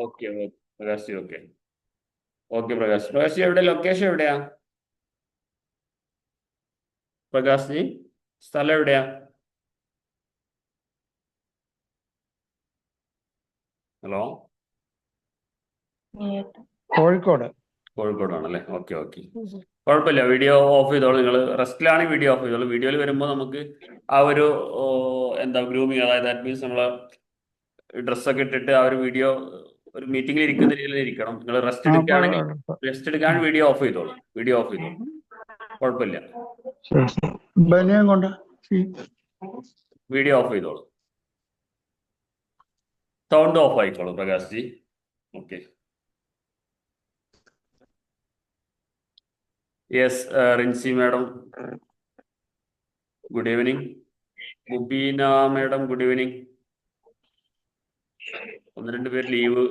Okay Prakash okay. Okay Prakash എവിടെ, location എവിടെയാ പ്രകാശ് ജി? സ്ഥലം എവിടെയാ? ഹലോ, കോഴിക്കോട്. കോഴിക്കോടാണല്ലേ? ഓക്കെ ഓക്കെ, കുഴപ്പമില്ല. വീഡിയോ ഓഫ് ചെയ്തോളൂ. നിങ്ങൾ റെസ്റ്റിലാണെങ്കിൽ വീഡിയോ ഓഫ് ചെയ്തോളൂ. വീഡിയോയിൽ വരുമ്പോൾ നമുക്ക് ആ ഒരു എന്താ ഗ്രൂമിങ്, അതായത് ദാറ്റ് മീൻസ് നമ്മൾ ഡ്രസ്സൊക്കെ ഇട്ടിട്ട് ആ ഒരു വീഡിയോ ഒരു മീറ്റിംഗിൽ ഇരിക്കുന്ന രീതിയിൽ ഇരിക്കണം. നിങ്ങൾ റെസ്റ്റ് എടുക്കുകയാണെങ്കിൽ റെസ്റ്റ് എടുക്കാൻ വീഡിയോ ഓഫ് ചെയ്തോളൂ. വീഡിയോ ഓഫ് ചെയ്തോളൂ, കുഴപ്പമില്ല. ശരി ശരി. ബനിയം കൊണ്ട് വീഡിയോ ഓഫ് ചെയ്തോളൂ. സൗണ്ട് ഓഫ് ആയിക്കോളൂ Prakash ji. Okay. Yes, Rincy madam good evening. Mubeena madam good evening. ഒന്ന് രണ്ട് പേര് ലീവ്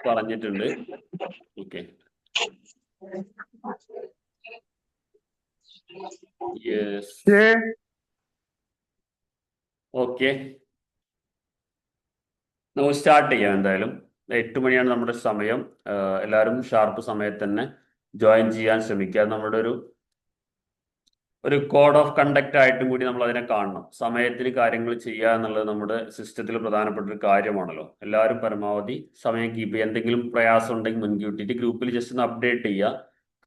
പറഞ്ഞിട്ടുണ്ട്. ഓക്കെ. Yes, okay. നമുക്ക് സ്റ്റാർട്ട് ചെയ്യാം. എന്തായാലും 8 മണിയാണ് നമ്മുടെ സമയം. എല്ലാവരും ഷാർപ്പ് സമയത്ത് തന്നെ ജോയിൻ ചെയ്യാൻ ശ്രമിക്കുക. നമ്മുടെ ഒരു കോഡ് ഓഫ് കണ്ടക്ട് ആയിട്ടും കൂടി നമ്മൾ അതിനെ കാണണം. സമയത്തിന് കാര്യങ്ങൾ ചെയ്യുക എന്നുള്ളത് നമ്മുടെ സിസ്റ്റത്തിൽ പ്രധാനപ്പെട്ട ഒരു കാര്യമാണല്ലോ. എല്ലാവരും പരമാവധി സമയം കീപ്പ് ചെയ്യുക. എന്തെങ്കിലും പ്രയാസം ഉണ്ടെങ്കിൽ മുൻകൂട്ടിയിട്ട് ഗ്രൂപ്പിൽ ജസ്റ്റ് ഒന്ന് അപ്ഡേറ്റ് ചെയ്യുക.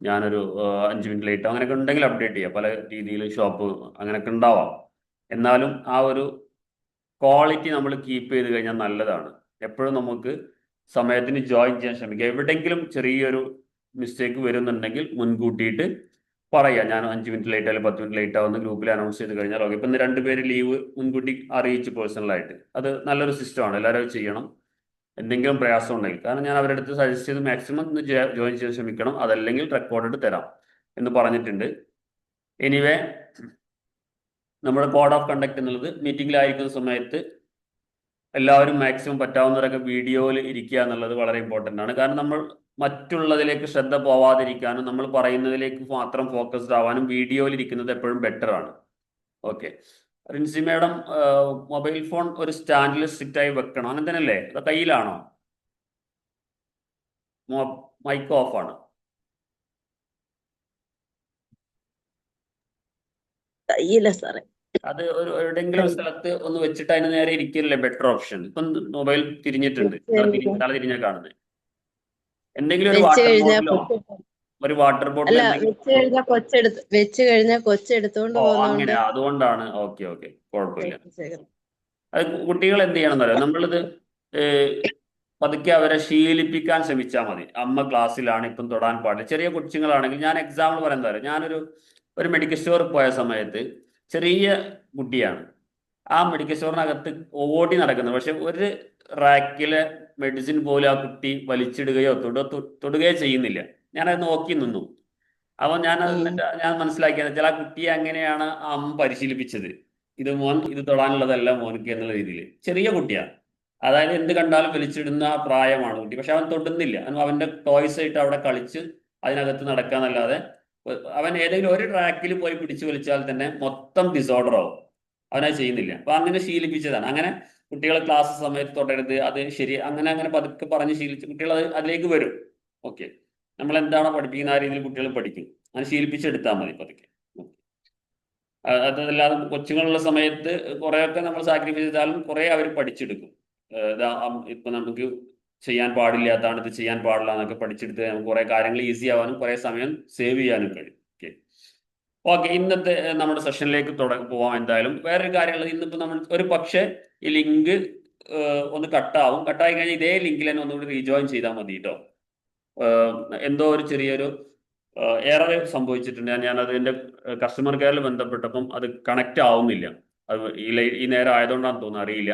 ഞാനൊരു 5 മിനിറ്റ് ലേറ്റ് അങ്ങനെയൊക്കെ ഉണ്ടെങ്കിൽ അപ്ഡേറ്റ് ചെയ്യുക. പല രീതിയിൽ ഷോപ്പ് അങ്ങനെയൊക്കെ ഉണ്ടാവാം. എന്നാലും ആ ഒരു ക്വാളിറ്റി നമ്മൾ കീപ്പ് ചെയ്ത് കഴിഞ്ഞാൽ നല്ലതാണ്. എപ്പോഴും നമുക്ക് സമയത്തിന് ജോയിൻ ചെയ്യാൻ ശ്രമിക്കുക. എവിടെയെങ്കിലും ചെറിയൊരു മിസ്റ്റേക്ക് വരുന്നുണ്ടെങ്കിൽ മുൻകൂട്ടിയിട്ട് പറയാം. ഞാൻ 5 മിനിറ്റ് ലേറ്റ് ആയാലും 10 മിനിറ്റ് ലേറ്റ് ആവുന്ന ഗ്രൂപ്പിൽ അനൗൺസ് ചെയ്ത് കഴിഞ്ഞാൽ ഓക്കെ. ഇപ്പം ഇന്ന് 2 പേര് ലീവ് മുൻകൂട്ടി അറിയിച്ച് പേഴ്സണലായിട്ട്, അത് നല്ലൊരു സിസ്റ്റമാണ്. എല്ലാവരും അത് ചെയ്യണം. എന്തെങ്കിലും പ്രയാസം ഉണ്ടെങ്കിൽ, കാരണം ഞാൻ അവരുടെ അടുത്ത് സജസ്റ്റ് ചെയ്ത് മാക്സിമം ഇന്ന് ജോയിൻ ചെയ്യാൻ ശ്രമിക്കണം, അതല്ലെങ്കിൽ റെക്കോർഡ് തരാം എന്ന് പറഞ്ഞിട്ടുണ്ട്. എനിവേ, നമ്മുടെ കോഡ് ഓഫ് കണ്ടക്ട് എന്നുള്ളത് മീറ്റിംഗിലായിരിക്കുന്ന സമയത്ത് എല്ലാവരും മാക്സിമം പറ്റാവുന്നവരൊക്കെ വീഡിയോയിൽ ഇരിക്കുക എന്നുള്ളത് വളരെ ഇമ്പോർട്ടൻ്റ് ആണ്. കാരണം നമ്മൾ മറ്റുള്ളതിലേക്ക് ശ്രദ്ധ പോവാതിരിക്കാനും നമ്മൾ പറയുന്നതിലേക്ക് മാത്രം ഫോക്കസ്ഡ് ആവാനും വീഡിയോയിൽ ഇരിക്കുന്നത് എപ്പോഴും ബെറ്റർ ആണ്. Okay. Rincy madam, mobile phone ഒരു സ്റ്റാൻഡിൽ സ്ട്രിക്റ്റ് ആയി വെക്കണം, അങ്ങനെ തന്നെയല്ലേ? അത് കയ്യിലാണോ? മൈക്ക് ഓഫ് ആണ്. കയ്യില്ല സാറേ. അത് ഒരു എവിടെയെങ്കിലും ഒരു സ്ഥലത്ത് ഒന്ന് വെച്ചിട്ട് അതിന് നേരെ ഇരിക്കില്ലേ ബെറ്റർ ഓപ്ഷൻ? ഇപ്പം മൊബൈൽ തിരിഞ്ഞിട്ടുണ്ട്, തല തിരിഞ്ഞാൽ കാണുന്നത്. എന്തെങ്കിലും ഒരു വാട്ടർ ബോട്ടിലോ ഒരു വാട്ടർ ബോട്ടിൽ വെച്ച് കഴിഞ്ഞാൽ കൊച്ചെടുത്തോണ്ട് അങ്ങനെ അതുകൊണ്ടാണ്. ഓക്കെ ഓക്കെ, കുഴപ്പമില്ല. അത് കുട്ടികൾ എന്ത് ചെയ്യണം എന്നറിയാം, നമ്മളിത് പതുക്കെ അവരെ ശീലിപ്പിക്കാൻ ശ്രമിച്ചാൽ മതി. അമ്മ ക്ലാസ്സിലാണ്, ഇപ്പം തൊടാൻ പാടില്ല. ചെറിയ കൊച്ചുങ്ങളാണെങ്കിൽ, ഞാൻ എക്സാമ്പിൾ പറയാൻ തരാം. ഞാനൊരു മെഡിക്കൽ സ്റ്റോറിൽ പോയ സമയത്ത് ചെറിയ കുട്ടിയാണ്. ആ മെഡിക്കൽ സ്റ്റോറിനകത്ത് ഓടി നടക്കുന്നത്. പക്ഷെ ഒരു റാക്കിലെ മെഡിസിൻ പോലും ആ കുട്ടി വലിച്ചിടുകയോ തൊടുകയോ ചെയ്യുന്നില്ല. ഞാനത് നോക്കി നിന്നു. അപ്പൊ ഞാൻ മനസ്സിലാക്കിയെന്ന് വെച്ചാൽ ആ കുട്ടിയെ അങ്ങനെയാണ് ആ അമ്മ പരിശീലിപ്പിച്ചത്. ഇത് മോൻ, ഇത് തൊടാനുള്ളതല്ല മോനിക്ക് എന്നുള്ള രീതിയിൽ. ചെറിയ കുട്ടിയാണ്, അതായത് എന്ത് കണ്ടാലും വലിച്ചിടുന്ന പ്രായമാണ് കുട്ടി. പക്ഷെ അവൻ തൊടുന്നില്ല. അവന്റെ ടോയ്സ് ആയിട്ട് അവിടെ കളിച്ച് അതിനകത്ത് നടക്കാന്നല്ലാതെ അവൻ ഏതെങ്കിലും ഒരു ട്രാക്കിൽ പോയി പിടിച്ചു വലിച്ചാൽ തന്നെ മൊത്തം ഡിസോർഡർ ആവും. അവനത് ചെയ്യുന്നില്ല. അപ്പൊ അങ്ങനെ ശീലിപ്പിച്ചതാണ്. അങ്ങനെ കുട്ടികളെ ക്ലാസ് സമയത്ത് തൊടരുത്, അത് ശരി, അങ്ങനെ അങ്ങനെ പതുക്കെ പറഞ്ഞ് ശീലിച്ച് കുട്ടികൾ അതിലേക്ക് വരും. ഓക്കെ. നമ്മൾ എന്താണോ പഠിപ്പിക്കുന്ന ആ രീതിയിൽ കുട്ടികൾ പഠിക്കും. അങ്ങനെ ശീലിപ്പിച്ചെടുത്താൽ മതി പതുക്കെ. അതല്ലാതെ കൊച്ചുങ്ങളുള്ള സമയത്ത് കുറെയൊക്കെ നമ്മൾ സാക്രിഫൈസ് ചെയ്താലും കുറെ അവർ പഠിച്ചെടുക്കും. ഇപ്പൊ നമുക്ക് ചെയ്യാൻ പാടില്ലാത്തതാണ്, ഇത് ചെയ്യാൻ പാടില്ല എന്നൊക്കെ പഠിച്ചെടുത്ത് നമുക്ക് കുറെ കാര്യങ്ങൾ ഈസി ആവാനും കുറെ സമയം സേവ് ചെയ്യാനും കഴിയും. ഓക്കെ ഓക്കെ, ഇന്നത്തെ നമ്മുടെ സെഷനിലേക്ക് പോവാം. എന്തായാലും വേറൊരു കാര്യമുള്ളത്, ഇന്നിപ്പോ നമ്മൾ ഒരു പക്ഷേ ഈ ലിങ്ക് ഒന്ന് കട്ടാവും. കട്ടായി കഴിഞ്ഞാൽ ഇതേ ലിങ്കിൽ തന്നെ ഒന്നുകൂടി റീജോയിൻ ചെയ്താൽ മതി കേട്ടോ. എന്തോ ഒരു ചെറിയൊരു എറർ സംഭവിച്ചിട്ടുണ്ട്. ഞാനത് എൻ്റെ കസ്റ്റമർ കെയറിൽ ബന്ധപ്പെട്ടപ്പം അത് കണക്റ്റ് ആവുന്നില്ല. അത് ഈ നേരം ആയതുകൊണ്ടാണെന്ന് തോന്നുന്നു, അറിയില്ല.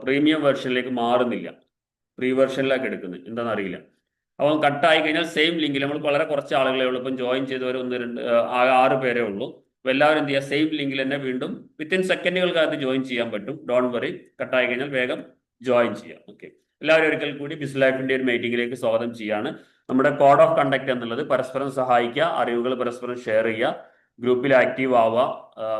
പ്രീമിയം വെർഷനിലേക്ക് മാറുന്നില്ല, പ്രീ വെർഷനിലേക്ക് എടുക്കുന്നത്, എന്താണെന്ന് അറിയില്ല. അപ്പം കട്ടായി കഴിഞ്ഞാൽ സെയിം ലിങ്കിൽ, നമ്മൾ വളരെ കുറച്ച് ആളുകളെ ഉള്ളൂ ഇപ്പം ജോയിൻ ചെയ്തവർ, 6 പേരേ ഉള്ളൂ. അപ്പോൾ എല്ലാവരും എന്ത് ചെയ്യുക, സെയിം ലിങ്കിൽ തന്നെ വീണ്ടും വിത്തിൻ സെക്കൻഡുകൾക്കകത്ത് ജോയിൻ ചെയ്യാൻ പറ്റും. ഡോൺ വറി, കട്ടായി കഴിഞ്ഞാൽ വേഗം ജോയിൻ ചെയ്യാം. ഓക്കെ, എല്ലാവരും ഒരിക്കൽ കൂടി ബിസ് ലൈഫിൻ്റെ ഒരു മീറ്റിംഗിലേക്ക് സ്വാഗതം ചെയ്യാണ്. നമ്മുടെ കോഡ് ഓഫ് കണ്ടക്ട് എന്നുള്ളത് പരസ്പരം സഹായിക്കുക, അറിവുകൾ പരസ്പരം ഷെയർ ചെയ്യുക, ഗ്രൂപ്പിൽ ആക്റ്റീവ് ആവുക.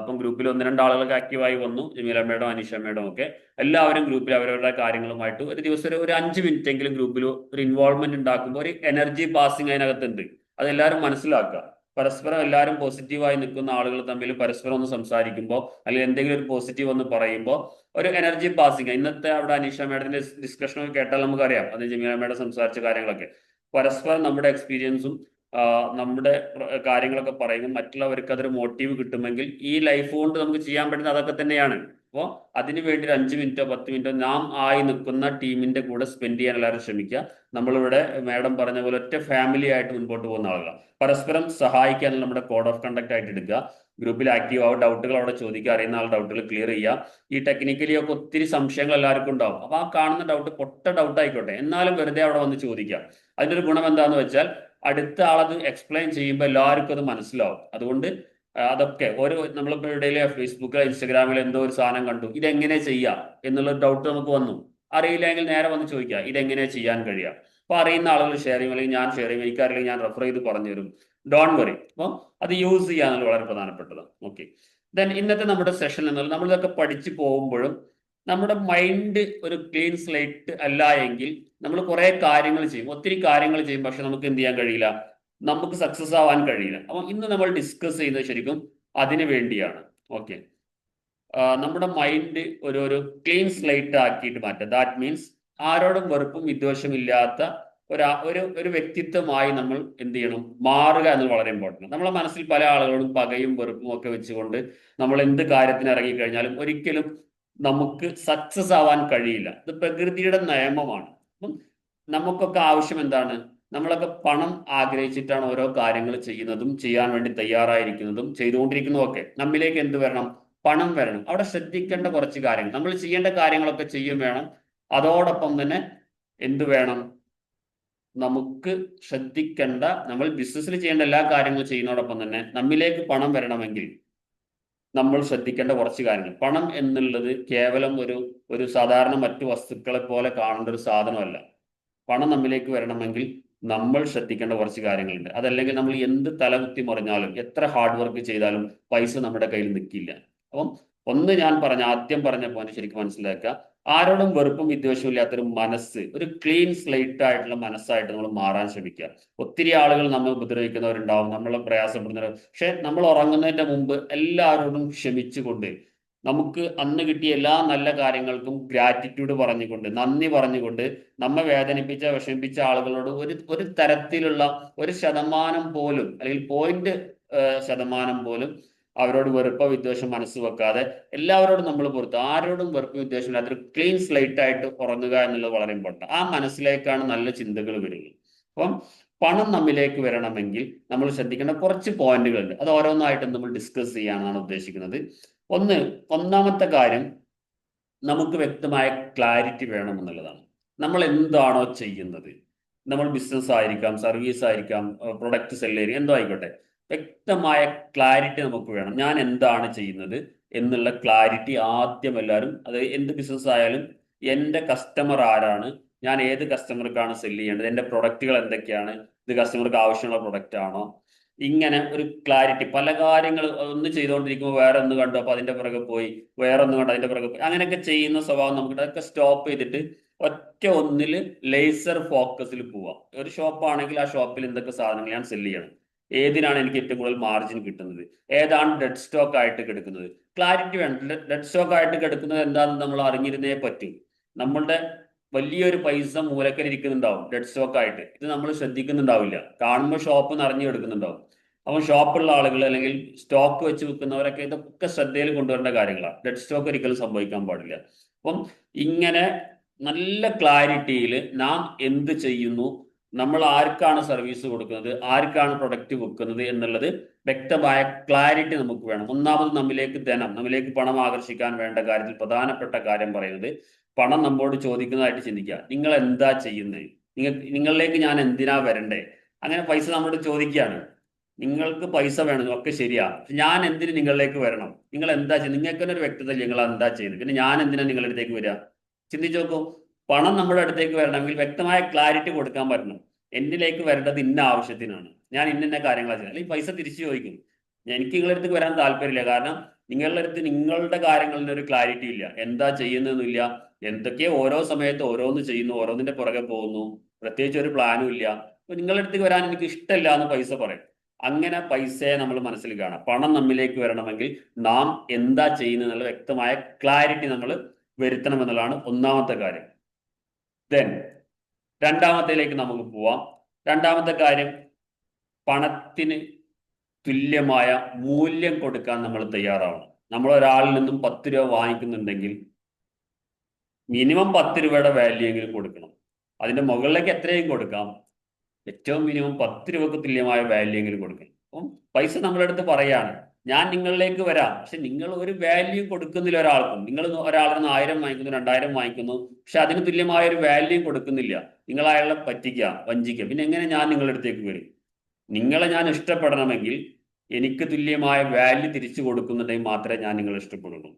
അപ്പം ഗ്രൂപ്പിൽ 1-2 ആളുകളൊക്കെ ആക്റ്റീവായി വന്നു, ജമീല മേഡം, അനീഷ മേഡം ഒക്കെ. എല്ലാവരും ഗ്രൂപ്പിൽ അവരവരുടെ കാര്യങ്ങളുമായിട്ട് ഒരു ദിവസം ഒരു 5 മിനിറ്റ് എങ്കിലും ഗ്രൂപ്പിൽ ഒരു ഇൻവോൾവ്മെന്റ് ഉണ്ടാക്കുമ്പോൾ ഒരു എനർജി പാസിങ് അതിനകത്തുണ്ട്. അതെല്ലാവരും മനസ്സിലാക്കുക. പരസ്പരം എല്ലാവരും പോസിറ്റീവായി നിൽക്കുന്ന ആളുകൾ തമ്മിൽ പരസ്പരം ഒന്ന് സംസാരിക്കുമ്പോൾ അല്ലെങ്കിൽ എന്തെങ്കിലും ഒരു പോസിറ്റീവ് ഒന്ന് പറയുമ്പോൾ ഒരു എനർജി പാസിങ്. ഇന്നത്തെ അവിടെ അനീഷ മേഡത്തിന്റെ ഡിസ്കഷനൊക്കെ കേട്ടാൽ നമുക്കറിയാം, അത് ജമീല മേഡം സംസാരിച്ച കാര്യങ്ങളൊക്കെ. പരസ്പരം നമ്മുടെ എക്സ്പീരിയൻസും നമ്മുടെ കാര്യങ്ങളൊക്കെ പറയുമ്പോൾ മറ്റുള്ളവർക്ക് അതൊരു മോട്ടീവ് കിട്ടുമെങ്കിൽ ഈ ലൈഫ് കൊണ്ട് നമുക്ക് ചെയ്യാൻ പറ്റുന്ന അതൊക്കെ തന്നെയാണ്. അപ്പോൾ അതിന് വേണ്ടി ഒരു 5 മിനിറ്റോ 10 മിനിറ്റോ നാം ആയി നിൽക്കുന്ന ടീമിന്റെ കൂടെ സ്പെൻഡ് ചെയ്യാൻ എല്ലാവരും ശ്രമിക്കുക. നമ്മളിവിടെ മാഡം പറഞ്ഞ പോലെ ഒറ്റ ഫാമിലി ആയിട്ട് മുൻപോട്ട് പോകുന്ന ആളുകളാണ്. പരസ്പരം സഹായിക്കാൻ നമ്മുടെ കോഡ് ഓഫ് കണ്ടക്ട് ആയിട്ട് എടുക്കുക. ഗ്രൂപ്പിൽ ആക്റ്റീവ് ആവുക, ഡൗട്ടുകൾ അവിടെ ചോദിക്കുക, അറിയുന്ന ആൾ ഡൗട്ടുകൾ ക്ലിയർ ചെയ്യുക. ഈ ടെക്നിക്കലി ഒക്കെ ഒത്തിരി സംശയങ്ങൾ എല്ലാവർക്കും ഉണ്ടാവും. അപ്പോൾ ആ കാണുന്ന ഡൗട്ട് പൊട്ട ഡൗട്ട് ആയിക്കോട്ടെ, എന്നാലും വെറുതെ അവിടെ വന്ന് ചോദിക്കാം. അതിൻ്റെ ഒരു ഗുണം എന്താണെന്ന് വെച്ചാൽ അടുത്ത ആളത് എക്സ്പ്ലെയിൻ ചെയ്യുമ്പോൾ എല്ലാവർക്കും അത് മനസ്സിലാവും. അതുകൊണ്ട് അതൊക്കെ നമ്മളിപ്പോൾ ഇടയിൽ ഫേസ്ബുക്കിലോ ഇൻസ്റ്റാഗ്രാമിലോ എന്തോ ഒരു സാധനം കണ്ടു, ഇതെങ്ങനെ ചെയ്യാം എന്നുള്ള ഡൗട്ട് നമുക്ക് വന്നു. അറിയില്ലെങ്കിൽ നേരെ വന്ന് ചോദിക്കുക, ഇതെങ്ങനെ ചെയ്യാൻ കഴിയാം. അപ്പോൾ അറിയുന്ന ആളുകൾ ഷെയർ ചെയ്യും, അല്ലെങ്കിൽ ഞാൻ ഷെയർ ചെയ്യും, എനിക്കറിയില്ലെങ്കിൽ ഞാൻ റെഫർ ചെയ്ത് പറഞ്ഞു തരും. Don't worry. അപ്പോൾ അത് യൂസ് ചെയ്യാന്നുള്ളത് വളരെ പ്രധാനപ്പെട്ടതാണ്. ഓക്കെ, ദെൻ ഇന്നത്തെ നമ്മുടെ സെഷൻ എന്നുള്ളത് നമ്മളിതൊക്കെ പഠിച്ചു പോകുമ്പോഴും നമ്മുടെ മൈൻഡ് ഒരു ക്ലീൻ സ്ലേറ്റ് അല്ല എങ്കിൽ നമ്മൾ കുറെ കാര്യങ്ങൾ ചെയ്യും, ഒത്തിരി കാര്യങ്ങൾ ചെയ്യും, പക്ഷെ നമുക്ക് എന്ത് ചെയ്യാൻ കഴിയില്ല, നമുക്ക് സക്സസ് ആവാൻ കഴിയില്ല. അപ്പം ഇന്ന് നമ്മൾ ഡിസ്കസ് ചെയ്യുന്നത് ശരിക്കും അതിനു വേണ്ടിയാണ്. ഓക്കെ, നമ്മുടെ മൈൻഡ് ഒരു ക്ലീൻ സ്ലേറ്റ് ആക്കിയിട്ട് മാറ്റുക. ദാറ്റ് മീൻസ് ആരോടും വെറുപ്പും വിദ്വേഷവും ഇല്ലാത്ത ഒരു വ്യക്തിത്വമായി നമ്മൾ എന്ത് ചെയ്യണം, മാറുക എന്നത് വളരെ ഇമ്പോർട്ടൻ്റ്. നമ്മളെ മനസ്സിൽ പല ആളുകളോടും പകയും വെറുപ്പും ഒക്കെ വെച്ചുകൊണ്ട് നമ്മൾ എന്ത് കാര്യത്തിന് ഇറങ്ങിക്കഴിഞ്ഞാലും ഒരിക്കലും നമുക്ക് സക്സസ് ആവാൻ കഴിയില്ല. ഇത് പ്രകൃതിയുടെ നിയമമാണ്. അപ്പം നമുക്കൊക്കെ ആവശ്യം എന്താണ്, നമ്മളൊക്കെ പണം ആഗ്രഹിച്ചിട്ടാണ് ഓരോ കാര്യങ്ങൾ ചെയ്യുന്നതും ചെയ്യാൻ വേണ്ടി തയ്യാറായിരിക്കുന്നതും ചെയ്തുകൊണ്ടിരിക്കുന്നതും ഒക്കെ. നമ്മിലേക്ക് എന്ത് വരണം, പണം വരണം. അവിടെ ശ്രദ്ധിക്കേണ്ട കുറച്ച് കാര്യങ്ങൾ, നമ്മൾ ചെയ്യേണ്ട കാര്യങ്ങളൊക്കെ ചെയ്യും വേണം. അതോടൊപ്പം തന്നെ എന്ത് വേണം, നമുക്ക് ശ്രദ്ധിക്കേണ്ട, നമ്മൾ ബിസിനസ്സിൽ ചെയ്യേണ്ട എല്ലാ കാര്യങ്ങളും ചെയ്യുന്നതോടൊപ്പം തന്നെ നമ്മിലേക്ക് പണം വരണമെങ്കിൽ നമ്മൾ ശ്രദ്ധിക്കേണ്ട കുറച്ച് കാര്യങ്ങൾ. പണം എന്നുള്ളത് കേവലം ഒരു സാധാരണ മറ്റു വസ്തുക്കളെ പോലെ കാണേണ്ട ഒരു സാധനമല്ല. പണം നമ്മിലേക്ക് വരണമെങ്കിൽ നമ്മൾ ശ്രദ്ധിക്കേണ്ട കുറച്ച് കാര്യങ്ങളുണ്ട്. അതല്ലെങ്കിൽ നമ്മൾ എന്ത് തലകുത്തി മറിഞ്ഞാലും എത്ര ഹാർഡ് വർക്ക് ചെയ്താലും പൈസ നമ്മുടെ കയ്യിൽ നിൽക്കില്ല. അപ്പം ഞാൻ ആദ്യം പറഞ്ഞ പോയിന്റ് ശരിക്കും മനസ്സിലാക്കുക. ആരോടും വെറുപ്പും വിദ്വേഷവും ഇല്ലാത്തൊരു മനസ്സ്, ഒരു ക്ലീൻ സ്ലേറ്റ് ആയിട്ടുള്ള മനസ്സായിട്ട് നമ്മൾ മാറാൻ ശ്രമിക്കുക. ഒത്തിരി ആളുകൾ നമ്മൾ ഉപദ്രവിക്കുന്നവരുണ്ടാവും, നമ്മളെ പ്രയാസപ്പെടുന്നവർ. പക്ഷെ നമ്മൾ ഉറങ്ങുന്നതിന്റെ മുമ്പ് എല്ലാവരോടും ക്ഷമിച്ചുകൊണ്ട്, നമുക്ക് അന്ന് കിട്ടിയ എല്ലാ നല്ല കാര്യങ്ങൾക്കും ഗ്രാറ്റിറ്റ്യൂഡ് പറഞ്ഞുകൊണ്ട്, നന്ദി പറഞ്ഞുകൊണ്ട്, നമ്മെ വേദനിപ്പിച്ച വിഷമിപ്പിച്ച ആളുകളോട് ഒരു തരത്തിലുള്ള 1% പോലും അല്ലെങ്കിൽ 0.1% പോലും അവരോട് വെറുപ്പ വിദ്വേഷം മനസ്സ് വെക്കാതെ എല്ലാവരോടും നമ്മൾ പുറത്ത് ആരോടും വെറുപ്പ് വിദ്വേഷം ഇല്ലാത്തൊരു ക്ലീൻ സ്ലേറ്റ് ആയിട്ട് ഉറങ്ങുക എന്നുള്ളത് വളരെ ഇമ്പോർട്ടൻ്റ്. ആ മനസ്സിലേക്കാണ് നല്ല ചിന്തകൾ വരുന്നത്. അപ്പം പണം നമ്മിലേക്ക് വരണമെങ്കിൽ നമ്മൾ ശ്രദ്ധിക്കേണ്ട കുറച്ച് പോയിന്റുകളുണ്ട്. അത് ഓരോന്നായിട്ട് നമ്മൾ ഡിസ്കസ് ചെയ്യാനാണ് ഉദ്ദേശിക്കുന്നത്. ഒന്നാമത്തെ കാര്യം, നമുക്ക് വ്യക്തമായ ക്ലാരിറ്റി വേണം എന്നുള്ളതാണ്. നമ്മൾ എന്താണോ ചെയ്യുന്നത്, നമ്മൾ ബിസിനസ് ആയിരിക്കാം, സർവീസ് ആയിരിക്കാം, പ്രൊഡക്റ്റ് സെല് ചെയ്യുക, എന്തോ ആയിക്കോട്ടെ, വ്യക്തമായ ക്ലാരിറ്റി നമുക്ക് വേണം. ഞാൻ എന്താണ് ചെയ്യുന്നത് എന്നുള്ള ക്ലാരിറ്റി ആദ്യം എല്ലാവരും, അത് എന്ത് ബിസിനസ് ആയാലും എൻ്റെ കസ്റ്റമർ ആരാണ്, ഞാൻ ഏത് കസ്റ്റമർക്കാണ് സെല് ചെയ്യേണ്ടത്, എൻ്റെ പ്രൊഡക്റ്റുകൾ എന്തൊക്കെയാണ്, ഇത് കസ്റ്റമർക്ക് ആവശ്യമുള്ള പ്രൊഡക്റ്റ് ആണോ, ഇങ്ങനെ ഒരു ക്ലാരിറ്റി. പല കാര്യങ്ങൾ ഒന്ന് ചെയ്തുകൊണ്ടിരിക്കുമ്പോൾ വേറെ ഒന്ന് കണ്ടു, അപ്പോൾ അതിൻ്റെ പുറകെ പോയി, വേറെ ഒന്ന് കണ്ടു അതിൻ്റെ പുറകെ പോയി, അങ്ങനെയൊക്കെ ചെയ്യുന്ന സ്വഭാവം നമുക്ക് അതൊക്കെ സ്റ്റോപ്പ് ചെയ്തിട്ട് ഒറ്റ ഒന്നിൽ ലേസർ ഫോക്കസിൽ പോവാം. ഒരു ഷോപ്പാണെങ്കിൽ ആ ഷോപ്പിൽ എന്തൊക്കെ സാധനങ്ങൾ ഞാൻ സെല് ചെയ്യണം, ഏതിനാണ് എനിക്ക് ഏറ്റവും കൂടുതൽ മാർജിൻ കിട്ടുന്നത്, ഏതാണ് ഡെഡ് സ്റ്റോക്ക് ആയിട്ട് കിടക്കുന്നത്, ക്ലാരിറ്റി വേണം. ഡെഡ് സ്റ്റോക്ക് ആയിട്ട് കിടക്കുന്നത് എന്താണെന്ന് നമ്മൾ അറിഞ്ഞിരുന്നേ പറ്റും. നമ്മളുടെ വലിയൊരു പൈസ മൂലക്കൽ ഇരിക്കുന്നുണ്ടാവും ഡെഡ് സ്റ്റോക്ക് ആയിട്ട്, ഇത് നമ്മൾ ശ്രദ്ധിക്കുന്നുണ്ടാവില്ല. കാണുമ്പോൾ ഷോപ്പ് നിറഞ്ഞു കിടക്കുന്നുണ്ടാവും. അപ്പം ഷോപ്പുള്ള ആളുകൾ അല്ലെങ്കിൽ സ്റ്റോക്ക് വെച്ച് വിൽക്കുന്നവരൊക്കെ ഇതൊക്കെ ശ്രദ്ധയിൽ കൊണ്ടുവരേണ്ട കാര്യങ്ങളാണ്. ഡെഡ് സ്റ്റോക്ക് ഒരിക്കലും സംഭവിക്കാൻ പാടില്ല. അപ്പം ഇങ്ങനെ നല്ല ക്ലാരിറ്റിയിൽ നാം എന്ത് ചെയ്യുന്നു, നമ്മൾ ആർക്കാണ് സർവീസ് കൊടുക്കുന്നത്, ആർക്കാണ് പ്രൊഡക്റ്റ് വിൽക്കുന്നത് എന്നുള്ളത് വ്യക്തമായ ക്ലാരിറ്റി നമുക്ക് വേണം. ഒന്നാമത് നമ്മിലേക്ക് പണം ആകർഷിക്കാൻ വേണ്ട കാര്യത്തിൽ പ്രധാനപ്പെട്ട കാര്യം പറയുന്നത്, പണം നമ്മോട് ചോദിക്കുന്നതായിട്ട് ചിന്തിക്കുക. നിങ്ങൾ എന്താ ചെയ്യുന്നത്, നിങ്ങളിലേക്ക് ഞാൻ എന്തിനാ വരണ്ടേ? അങ്ങനെ പൈസ നമ്മോട് ചോദിക്കുകയാണ്. നിങ്ങൾക്ക് പൈസ വേണം, ഒക്കെ ശരിയാ, ഞാൻ എന്തിന് നിങ്ങളിലേക്ക് വരണം, നിങ്ങൾ എന്താ ചെയ്യുന്നത്, നിങ്ങൾക്ക് തന്നെ ഒരു വ്യക്തത, നിങ്ങൾ എന്താ ചെയ്യുന്നത്, പിന്നെ ഞാൻ എന്തിനാ നിങ്ങളുടെ അടുത്തേക്ക് വരിക? ചിന്തിച്ചു നോക്കൂ. പണം നമ്മുടെ അടുത്തേക്ക് വരണമെങ്കിൽ വ്യക്തമായ ക്ലാരിറ്റി കൊടുക്കാൻ പറ്റണം. എന്നിലേക്ക് വരേണ്ടത് ഇന്ന ആവശ്യത്തിനാണ്, ഞാൻ ഇന്ന കാര്യങ്ങളാണ് ചെയ്യുന്നത്. അല്ലെങ്കിൽ പൈസ തിരിച്ചു ചോദിക്കും, എനിക്ക് നിങ്ങളുടെ അടുത്ത് വരാൻ താല്പര്യമില്ല. കാരണം നിങ്ങളുടെ അടുത്ത് നിങ്ങളുടെ കാര്യങ്ങളിൽ ഒരു ക്ലാരിറ്റി ഇല്ല, എന്താ ചെയ്യുന്നതെന്നില്ല, എന്തൊക്കെയോ ഓരോ സമയത്ത് ഓരോന്ന് ചെയ്യുന്നു, ഓരോന്നിന്റെ പുറകെ പോകുന്നു, പ്രത്യേകിച്ച് ഒരു പ്ലാനും ഇല്ല. അപ്പൊ നിങ്ങളുടെ അടുത്ത് വരാൻ എനിക്ക് ഇഷ്ടമില്ല എന്ന് പൈസ പറയും. അങ്ങനെ പൈസയെ നമ്മൾ മനസ്സിൽ കാണാം. പണം നമ്മിലേക്ക് വരണമെങ്കിൽ നാം എന്താ ചെയ്യുന്നത് എന്നുള്ള വ്യക്തമായ ക്ലാരിറ്റി നമ്മൾ വരുത്തണം എന്നുള്ളതാണ് ഒന്നാമത്തെ കാര്യം. ദെൻ രണ്ടാമത്തേലേക്ക് നമുക്ക് പോവാം. രണ്ടാമത്തെ കാര്യം, പണത്തിന് തുല്യമായ മൂല്യം കൊടുക്കാൻ നമ്മൾ തയ്യാറാവണം. നമ്മൾ ഒരാളിൽ നിന്നും 10 രൂപ വാങ്ങിക്കുന്നുണ്ടെങ്കിൽ മിനിമം 10 രൂപയുടെ വാല്യൂ എങ്കിലും കൊടുക്കണം. അതിന്റെ മുകളിലേക്ക് എത്രയും കൊടുക്കാം, ഏറ്റവും മിനിമം 10 രൂപക്ക് തുല്യമായ വാല്യൂ എങ്കിലും കൊടുക്കണം. അപ്പം പൈസ നമ്മുടെ അടുത്ത് പറയാണ്, ഞാൻ നിങ്ങളിലേക്ക് വരാം, പക്ഷെ നിങ്ങൾ ഒരു വാല്യൂ കൊടുക്കുന്നില്ല ഒരാൾക്കും. നിങ്ങൾ ഒരാളിൽ നിന്ന് 1000 വാങ്ങിക്കുന്നു, 2000 വാങ്ങിക്കുന്നു, പക്ഷെ അതിന് തുല്യമായ ഒരു വാല്യൂ കൊടുക്കുന്നില്ല. നിങ്ങൾ അയാളെ പറ്റിക്കുക, വഞ്ചിക്കുക. പിന്നെ എങ്ങനെ ഞാൻ നിങ്ങളുടെ അടുത്തേക്ക് വരും? നിങ്ങളെ ഞാൻ ഇഷ്ടപ്പെടണമെങ്കിൽ എനിക്ക് തുല്യമായ വാല്യൂ തിരിച്ചു കൊടുക്കുന്നുണ്ടെങ്കിൽ മാത്രമേ ഞാൻ നിങ്ങളെ ഇഷ്ടപ്പെടുള്ളൂ.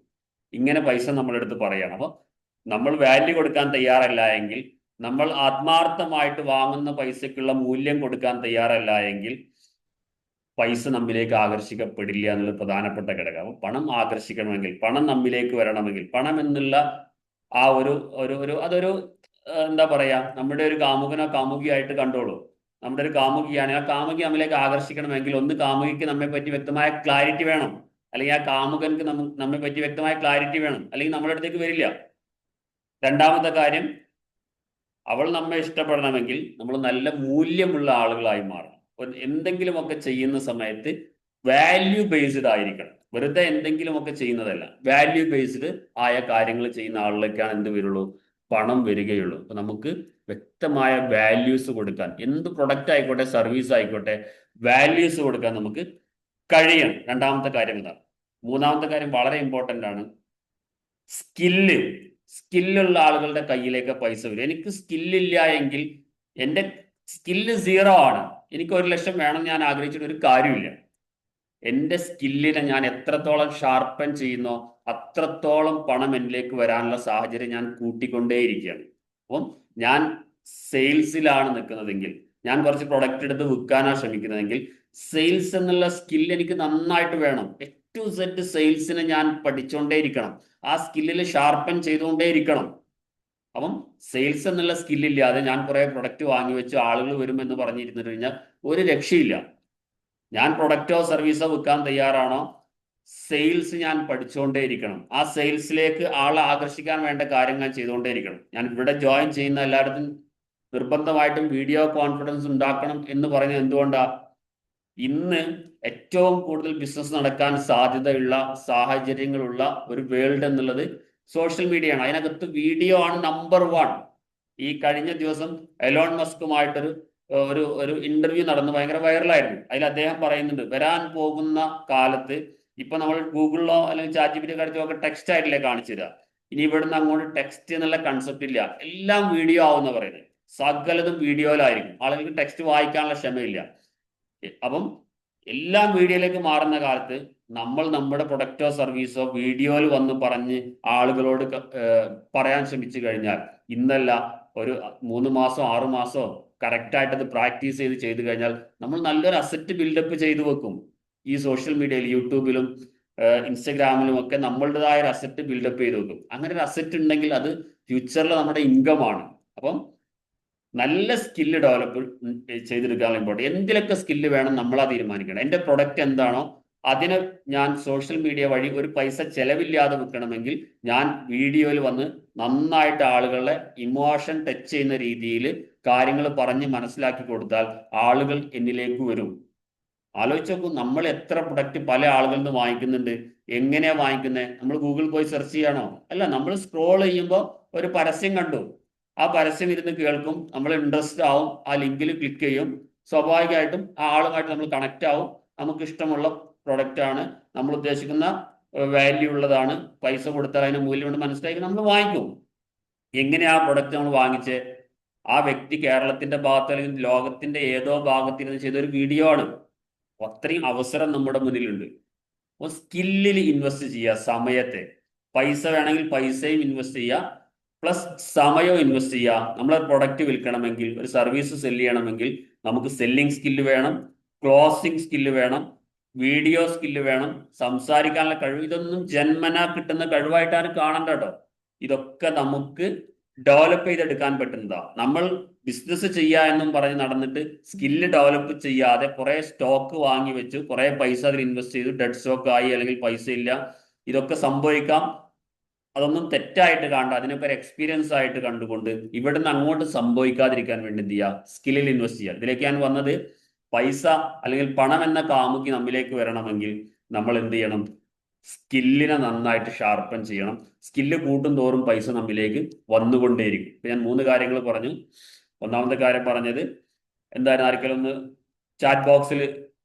ഇങ്ങനെ പൈസ നമ്മുടെ അടുത്ത് പറയണം. അപ്പോൾ നമ്മൾ വാല്യൂ കൊടുക്കാൻ തയ്യാറല്ല എങ്കിൽ, നമ്മൾ ആത്മാർത്ഥമായിട്ട് വാങ്ങുന്ന പൈസക്കുള്ള മൂല്യം കൊടുക്കാൻ തയ്യാറല്ല എങ്കിൽ പൈസ നമ്മിലേക്ക് ആകർഷിക്കപ്പെടില്ല എന്നുള്ള പ്രധാനപ്പെട്ട ഘടകം. അപ്പോൾ പണം ആകർഷിക്കണമെങ്കിൽ, പണം നമ്മിലേക്ക് വരണമെങ്കിൽ, പണം എന്നുള്ള ആ അതൊരു എന്താ പറയാ, നമ്മുടെ ഒരു കാമുകനോ കാമുകിയായിട്ട് കണ്ടോളൂ. നമ്മുടെ ഒരു കാമുകിയാണ്, ആ കാമുകി നമ്മിലേക്ക് ആകർഷിക്കണമെങ്കിൽ ഒന്ന് കാമുകിക്ക് നമ്മെ പറ്റി വ്യക്തമായ ക്ലാരിറ്റി വേണം, അല്ലെങ്കിൽ ആ കാമുകൻക്ക് നമ്മെ പറ്റി വ്യക്തമായ ക്ലാരിറ്റി വേണം, അല്ലെങ്കിൽ നമ്മുടെ അടുത്തേക്ക് വരില്ല. രണ്ടാമത്തെ കാര്യം, അവൾ നമ്മെ ഇഷ്ടപ്പെടണമെങ്കിൽ നമ്മൾ നല്ല മൂല്യമുള്ള ആളുകളായി മാറണം. എന്തെങ്കിലുമൊക്കെ ചെയ്യുന്ന സമയത്ത് വാല്യൂ ബേസ്ഡ് ആയിരിക്കണം. വെറുതെ എന്തെങ്കിലുമൊക്കെ ചെയ്യുന്നതല്ല, വാല്യൂ ബേസ്ഡ് ആയ കാര്യങ്ങൾ ചെയ്യുന്ന ആളിലേക്കാണ് എന്ത് വരുള്ളൂ, പണം വരികയുള്ളൂ. അപ്പൊ നമുക്ക് വ്യക്തമായ വാല്യൂസ് കൊടുക്കാൻ, എന്ത് പ്രൊഡക്റ്റ് ആയിക്കോട്ടെ സർവീസ് ആയിക്കോട്ടെ, വാല്യൂസ് കൊടുക്കാൻ നമുക്ക് കഴിയണം. രണ്ടാമത്തെ കാര്യം ഇതാണ്. മൂന്നാമത്തെ കാര്യം വളരെ ഇമ്പോർട്ടൻ്റ് ആണ്, സ്കില്ലുള്ള ആളുകളുടെ കയ്യിലേക്ക് പൈസ വരും. എനിക്ക് സ്കില്ലില്ല എങ്കിൽ എൻ്റെ സ്കില്ല് 0 ആണ്, എനിക്ക് 1 ലക്ഷം വേണം ഞാൻ ആഗ്രഹിച്ചിട്ട് ഒരു കാര്യമില്ല. എൻ്റെ സ്കില്ലിനെ ഞാൻ എത്രത്തോളം ഷാർപ്പൻ ചെയ്യുന്നോ അത്രത്തോളം പണം എന്നിലേക്ക് വരാനുള്ള സാഹചര്യം ഞാൻ കൂട്ടിക്കൊണ്ടേയിരിക്കുകയാണ്. അപ്പം ഞാൻ സെയിൽസിലാണ് നിൽക്കുന്നതെങ്കിൽ, ഞാൻ കുറച്ച് പ്രൊഡക്റ്റ് എടുത്ത് വിൽക്കാനാണ് ശ്രമിക്കുന്നതെങ്കിൽ, സെയിൽസ് എന്നുള്ള സ്കില്ല് എനിക്ക് നന്നായിട്ട് വേണം. ടു സെറ്റ് സെയിൽസിനെ ഞാൻ പഠിച്ചുകൊണ്ടേയിരിക്കണം, ആ സ്കില്ലിൽ ഷാർപ്പൻ ചെയ്തുകൊണ്ടേയിരിക്കണം. അപ്പം സെയിൽസ് എന്നുള്ള സ്കില്ലില്ലാതെ ഞാൻ കുറെ പ്രൊഡക്റ്റ് വാങ്ങി വെച്ച് ആളുകൾ വരുമെന്ന് പറഞ്ഞിരുന്നു കഴിഞ്ഞാൽ ഒരു രക്ഷയില്ല. ഞാൻ പ്രൊഡക്റ്റോ സർവീസോ വിൽക്കാൻ തയ്യാറാണോ, സെയിൽസ് ഞാൻ പഠിച്ചുകൊണ്ടേയിരിക്കണം. ആ സെയിൽസിലേക്ക് ആളെ ആകർഷിക്കാൻ വേണ്ട കാര്യങ്ങൾ ചെയ്തുകൊണ്ടേയിരിക്കണം. ഞാൻ ഇവിടെ ജോയിൻ ചെയ്യുന്ന എല്ലായിടത്തും നിർബന്ധമായിട്ടും വീഡിയോ കോൺഫിഡൻസ് ഉണ്ടാക്കണം എന്ന് പറയുന്നത് എന്തുകൊണ്ടാണ്? ഇന്ന് ഏറ്റവും കൂടുതൽ ബിസിനസ് നടക്കാൻ സാധ്യതയുള്ള സാഹചര്യങ്ങളുള്ള ഒരു വേൾഡ് എന്നുള്ളത് സോഷ്യൽ മീഡിയ ആണ്. അതിനകത്ത് വീഡിയോ ആണ് നമ്പർ 1. ഈ കഴിഞ്ഞ ദിവസം എലോൺ മസ്കുമായിട്ടൊരു ഒരു ഇന്റർവ്യൂ നടന്ന് ഭയങ്കര വൈറലായിരുന്നു. അതിൽ അദ്ദേഹം പറയുന്നുണ്ട്, വരാൻ പോകുന്ന കാലത്ത് ഇപ്പൊ നമ്മൾ ഗൂഗിളിലോ അല്ലെങ്കിൽ ചാറ്റ്ജിപിറ്റി ഒക്കെ ടെക്സ്റ്റ് ആയിട്ടില്ലേ കാണിച്ചു തരിക. ഇനി ഇവിടുന്ന് അങ്ങോട്ട് ടെക്സ്റ്റ് എന്നുള്ള കൺസെപ്റ്റ് ഇല്ല, എല്ലാം വീഡിയോ ആവുന്ന പറയുന്നത്. സകലതും വീഡിയോയിലായിരിക്കും. ആളുകൾക്ക് ടെക്സ്റ്റ് വായിക്കാനുള്ള ക്ഷമയില്ല. അപ്പം എല്ലാം വീഡിയോയിലേക്ക് മാറുന്ന കാലത്ത് നമ്മൾ നമ്മുടെ പ്രൊഡക്റ്റോ സർവീസോ വീഡിയോയിൽ വന്ന് പറഞ്ഞ് ആളുകളോട് പറയാൻ ശ്രമിച്ചു കഴിഞ്ഞാൽ, ഇന്നല്ല ഒരു 3 മാസം 6 മാസോ കറക്റ്റായിട്ട് അത് പ്രാക്ടീസ് ചെയ്ത് കഴിഞ്ഞാൽ നമ്മൾ നല്ലൊരു അസറ്റ് ബിൽഡപ്പ് ചെയ്തു വെക്കും. ഈ സോഷ്യൽ മീഡിയയിൽ, യൂട്യൂബിലും ഇൻസ്റ്റഗ്രാമിലും ഒക്കെ നമ്മളുടേതായ ഒരു അസറ്റ് ബിൽഡപ്പ് ചെയ്ത് വെക്കും. അങ്ങനെ ഒരു അസറ്റ് ഉണ്ടെങ്കിൽ അത് ഫ്യൂച്ചറിൽ നമ്മുടെ ഇൻകമാണ്. അപ്പം നല്ല സ്കില്ല് ഡെവലപ്പ് ചെയ്തെടുക്കാൻ ഇമ്പോർട്ടൻറ്റ്. എന്തിലൊക്കെ സ്കില്ല് വേണം നമ്മളാ തീരുമാനിക്കണം. എൻ്റെ പ്രൊഡക്റ്റ് എന്താണോ അതിന് ഞാൻ സോഷ്യൽ മീഡിയ വഴി ഒരു പൈസ ചെലവില്ലാതെ വിൽക്കണമെങ്കിൽ ഞാൻ വീഡിയോയിൽ വന്ന് നന്നായിട്ട് ആളുകളെ ഇമോഷൻ ടച്ച് ചെയ്യുന്ന രീതിയിൽ കാര്യങ്ങൾ പറഞ്ഞ് മനസ്സിലാക്കി കൊടുത്താൽ ആളുകൾ എന്നിലേക്ക് വരും. ആലോചിച്ച് നോക്കൂ, നമ്മൾ എത്ര പ്രൊഡക്റ്റ് പല ആളുകളിൽ നിന്ന് വാങ്ങിക്കുന്നുണ്ട്. എങ്ങനെയാ വാങ്ങിക്കുന്നത്? നമ്മൾ ഗൂഗിൾ പോയി സെർച്ച് ചെയ്യണോ? അല്ല, നമ്മൾ സ്ക്രോൾ ചെയ്യുമ്പോൾ ഒരു പരസ്യം കണ്ടു, ആ പരസ്യം ഇരുന്ന് കേൾക്കും, നമ്മൾ ഇൻട്രസ്റ്റ് ആവും, ആ ലിങ്കിൽ ക്ലിക്ക് ചെയ്യും. സ്വാഭാവികമായിട്ടും ആ ആളുമായിട്ട് നമ്മൾ കണക്റ്റ് ആവും. നമുക്ക് ഇഷ്ടമുള്ള പ്രൊഡക്റ്റ് ആണ്, നമ്മൾ ഉദ്ദേശിക്കുന്ന വാല്യൂ ഉള്ളതാണ്, പൈസ കൊടുത്താൽ അതിന് മൂല്യമുണ്ട് മനസ്സിലാക്കി നമ്മൾ വാങ്ങിക്കും. എങ്ങനെയാ ആ പ്രൊഡക്റ്റ് നമ്മൾ വാങ്ങിച്ച്? ആ വ്യക്തി കേരളത്തിന്റെ ഭാഗത്ത് അല്ലെങ്കിൽ ലോകത്തിന്റെ ഏതോ ഭാഗത്തിരുന്ന് ചെയ്തൊരു വീഡിയോ ആണ്. അത്രയും അവസരം നമ്മുടെ മുന്നിലുണ്ട്. അപ്പോൾ സ്കില്ലിൽ ഇൻവെസ്റ്റ് ചെയ്യുക, സമയത്തെ. പൈസ വേണമെങ്കിൽ പൈസയും ഇൻവെസ്റ്റ് ചെയ്യുക, പ്ലസ് സമയവും ഇൻവെസ്റ്റ് ചെയ്യുക. നമ്മളൊരു പ്രൊഡക്റ്റ് വിൽക്കണമെങ്കിൽ, ഒരു സർവീസ് സെല് ചെയ്യണമെങ്കിൽ നമുക്ക് സെല്ലിംഗ് സ്കില്ല് വേണം, ക്ലോസിംഗ് സ്കില്ല് വേണം, വീഡിയോ സ്കില്ല് വേണം, സംസാരിക്കാനുള്ള കഴിവ്. ഇതൊന്നും ജന്മനാ കിട്ടുന്ന കഴിവായിട്ട് ആരും കാണണ്ട കേട്ടോ. ഇതൊക്കെ നമുക്ക് ഡെവലപ്പ് ചെയ്തെടുക്കാൻ പറ്റുന്നതാ. നമ്മൾ ബിസിനസ് ചെയ്യുക എന്നും പറഞ്ഞ് നടന്നിട്ട് സ്കില്ല് ഡെവലപ്പ് ചെയ്യാതെ കുറെ സ്റ്റോക്ക് വാങ്ങി വെച്ചു, കുറെ പൈസ അതിൽ ഇൻവെസ്റ്റ് ചെയ്തു, ഡെഡ് സ്റ്റോക്ക് ആയി, അല്ലെങ്കിൽ പൈസ ഇല്ല, ഇതൊക്കെ സംഭവിക്കാം. അതൊന്നും തെറ്റായിട്ട് കാണണ്ട, അതിനൊക്കെ ഒരു എക്സ്പീരിയൻസ് ആയിട്ട് കണ്ടുകൊണ്ട് ഇവിടുന്ന് അങ്ങോട്ട് സംഭവിക്കാതിരിക്കാൻ വേണ്ടി എന്ത് ചെയ്യുക, സ്കില്ലിൽ ഇൻവെസ്റ്റ് ചെയ്യുക. ഇതിലേക്ക് ഞാൻ വന്നത്, പൈസ അല്ലെങ്കിൽ പണം എന്ന കാമുകി നമ്മിലേക്ക് വരണമെങ്കിൽ നമ്മൾ എന്ത് ചെയ്യണം, സ്കില്ലിനെ നന്നായിട്ട് ഷാർപ്പൻ ചെയ്യണം. സ്കില്ല് കൂട്ടും തോറും പൈസ നമ്മിലേക്ക് വന്നുകൊണ്ടേയിരിക്കും. ഇപ്പൊ ഞാൻ 3 കാര്യങ്ങൾ പറഞ്ഞു. ഒന്നാമത്തെ കാര്യം പറഞ്ഞത് എന്തായാലും ആർക്കെങ്കിലും ഒന്ന് ചാറ്റ് ബോക്സിൽ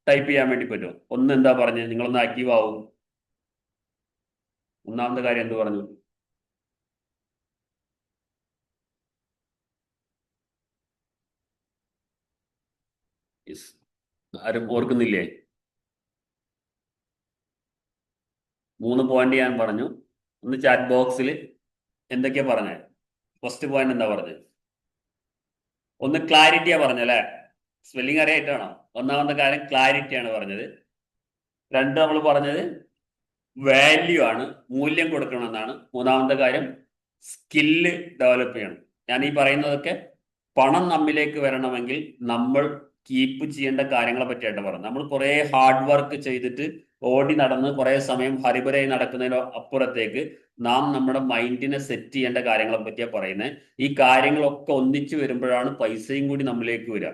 ടൈപ്പ് ചെയ്യാൻ വേണ്ടി പറ്റുമോ? ഒന്ന് എന്താ പറഞ്ഞത്, നിങ്ങളൊന്ന് ആക്റ്റീവ് ആവും. ഒന്നാമത്തെ കാര്യം എന്ത് പറഞ്ഞു? ആരും ഓർക്കുന്നില്ലേ? 3 പോയിന്റ് ഞാൻ പറഞ്ഞു. ഒന്ന് ചാറ്റ് ബോക്സിൽ എന്തൊക്കെയാ പറഞ്ഞത്? ഫസ്റ്റ് പോയിന്റ് എന്താ പറഞ്ഞത്? ഒന്ന് ക്ലാരിറ്റിയാ പറഞ്ഞല്ലേ? സ്പെല്ലിംഗ് അറിയായിട്ടാണോ? ഒന്നാമത്തെ കാര്യം ക്ലാരിറ്റിയാണ് പറഞ്ഞത്. 2 നമ്മൾ പറഞ്ഞത് വാല്യൂ ആണ്, മൂല്യം കൊടുക്കണമെന്നാണ്. 3-ാമത്തെ കാര്യം സ്കില്ല് ഡെവലപ്പ് ചെയ്യണം. ഞാൻ ഈ പറയുന്നതൊക്കെ പണം നമ്മിലേക്ക് വരണമെങ്കിൽ നമ്മൾ കീപ്പ് ചെയ്യേണ്ട കാര്യങ്ങളെ പറ്റിയായിട്ട് പറഞ്ഞു. നമ്മൾ കുറെ ഹാർഡ് വർക്ക് ചെയ്തിട്ട് ഓടി നടന്ന് കുറെ സമയം ഹരിപരയായി നടക്കുന്നതിനോ അപ്പുറത്തേക്ക് നാം നമ്മുടെ മൈൻഡിനെ സെറ്റ് ചെയ്യേണ്ട കാര്യങ്ങളെ പറ്റിയാണ് പറയുന്നത്. ഈ കാര്യങ്ങളൊക്കെ ഒന്നിച്ചു വരുമ്പോഴാണ് പൈസയും കൂടി നമ്മിലേക്ക് വരിക.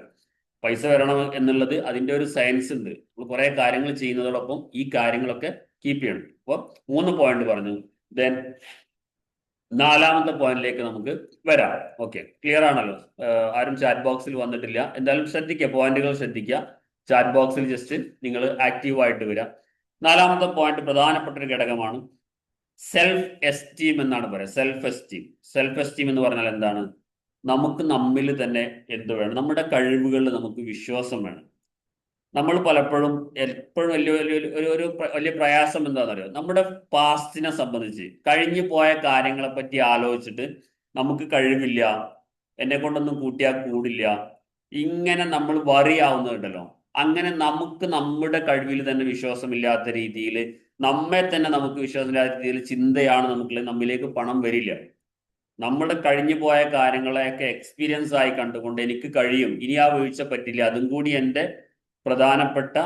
പൈസ വരണം എന്നുള്ളത് അതിന്റെ ഒരു സയൻസ് ഉണ്ട്. നമ്മൾ കുറെ കാര്യങ്ങൾ ചെയ്യുന്നതോടൊപ്പം ഈ കാര്യങ്ങളൊക്കെ കീപ്പ് ചെയ്യണം. അപ്പോൾ 3 പോയിന്റ് പറഞ്ഞു. ദെൻ 4-ാമത്തെ പോയിന്റിലേക്ക് നമുക്ക് വരാം. ഓക്കെ, ക്ലിയർ ആണല്ലോ? ആരും ചാറ്റ് ബോക്സിൽ വന്നിട്ടില്ല. എന്തായാലും ശ്രദ്ധിക്കുക, പോയിന്റുകൾ ശ്രദ്ധിക്കുക. ചാറ്റ് ബോക്സിൽ ജസ്റ്റ് നിങ്ങൾ ആക്റ്റീവ് ആയിട്ട് വരിക. 4-ാമത്തെ പോയിന്റ് പ്രധാനപ്പെട്ട ഒരു ഘടകമാണ് സെൽഫ് എസ്റ്റീം എന്നാണ് പറയുന്നത്. Self esteem. സെൽഫ് എസ്റ്റീം എന്ന് പറഞ്ഞാൽ എന്താണ്? നമുക്ക് നമ്മിൽ തന്നെ എന്ത് വേണം? നമ്മുടെ കഴിവുകളിൽ നമുക്ക് വിശ്വാസം വേണം. നമ്മൾ പലപ്പോഴും എപ്പോഴും വലിയ പ്രയാസം എന്താണെന്നറിയോ? നമ്മുടെ പാസ്റ്റിനെ സംബന്ധിച്ച് കഴിഞ്ഞു പോയ കാര്യങ്ങളെ പറ്റി ആലോചിച്ചിട്ട് നമുക്ക് കഴിവില്ല, എന്നെ കൊണ്ടൊന്നും കൂട്ടിയാൽ കൂടില്ല, ഇങ്ങനെ നമ്മൾ വറി ആവുന്നുണ്ടല്ലോ. അങ്ങനെ നമുക്ക് നമ്മുടെ കഴിവിൽ തന്നെ വിശ്വാസമില്ലാത്ത രീതിയിൽ, നമ്മെ തന്നെ നമുക്ക് വിശ്വാസമില്ലാത്ത രീതിയിൽ ചിന്തയാണ് നമുക്കുള്ളത്, നമ്മിലേക്ക് പണം വരില്ല. നമ്മുടെ കഴിഞ്ഞു പോയ കാര്യങ്ങളെയൊക്കെ എക്സ്പീരിയൻസ് ആയി കണ്ടുകൊണ്ട് എനിക്ക് കഴിയും, ഇനി ആ വീഴ്ച പറ്റില്ല, അതും കൂടി എൻ്റെ പ്രധാനപ്പെട്ട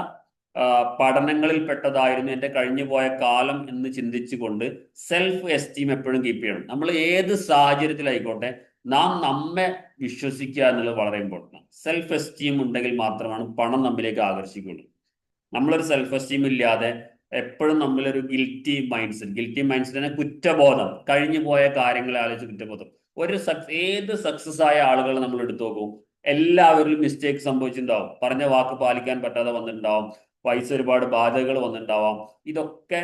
പഠനങ്ങളിൽ പെട്ടതായിരുന്നു എൻ്റെ കഴിഞ്ഞു പോയ കാലം എന്ന് ചിന്തിച്ചുകൊണ്ട് സെൽഫ് എസ്റ്റീം എപ്പോഴും കീപ്പ് ചെയ്യണം. നമ്മൾ ഏത് സാഹചര്യത്തിലായിക്കോട്ടെ നാം നമ്മെ വിശ്വസിക്കുക എന്നുള്ളത് വളരെ ഇമ്പോർട്ടൻ്റ്. സെൽഫ് എസ്റ്റീം ഉണ്ടെങ്കിൽ മാത്രമാണ് പണം നമ്മിലേക്ക് ആകർഷിക്കുള്ളൂ. നമ്മളൊരു സെൽഫ് എസ്റ്റീം ഇല്ലാതെ എപ്പോഴും നമ്മളൊരു ഗിൽറ്റി മൈൻഡ് സെറ്റ്, കുറ്റബോധം, കഴിഞ്ഞു പോയ കാര്യങ്ങളെ ആലോചിച്ച് കുറ്റബോധം. ഏത് സക്സസ് ആയ ആളുകൾ നമ്മൾ എടുത്തു നോക്കും, എല്ലാവരിലും മിസ്റ്റേക്ക് സംഭവിച്ചിട്ടുണ്ടാവും. പറഞ്ഞ വാക്ക് പാലിക്കാൻ പറ്റാതെ വന്നിട്ടുണ്ടാവും, പൈസ ഒരുപാട് ബാധകൾ വന്നിട്ടുണ്ടാവാം. ഇതൊക്കെ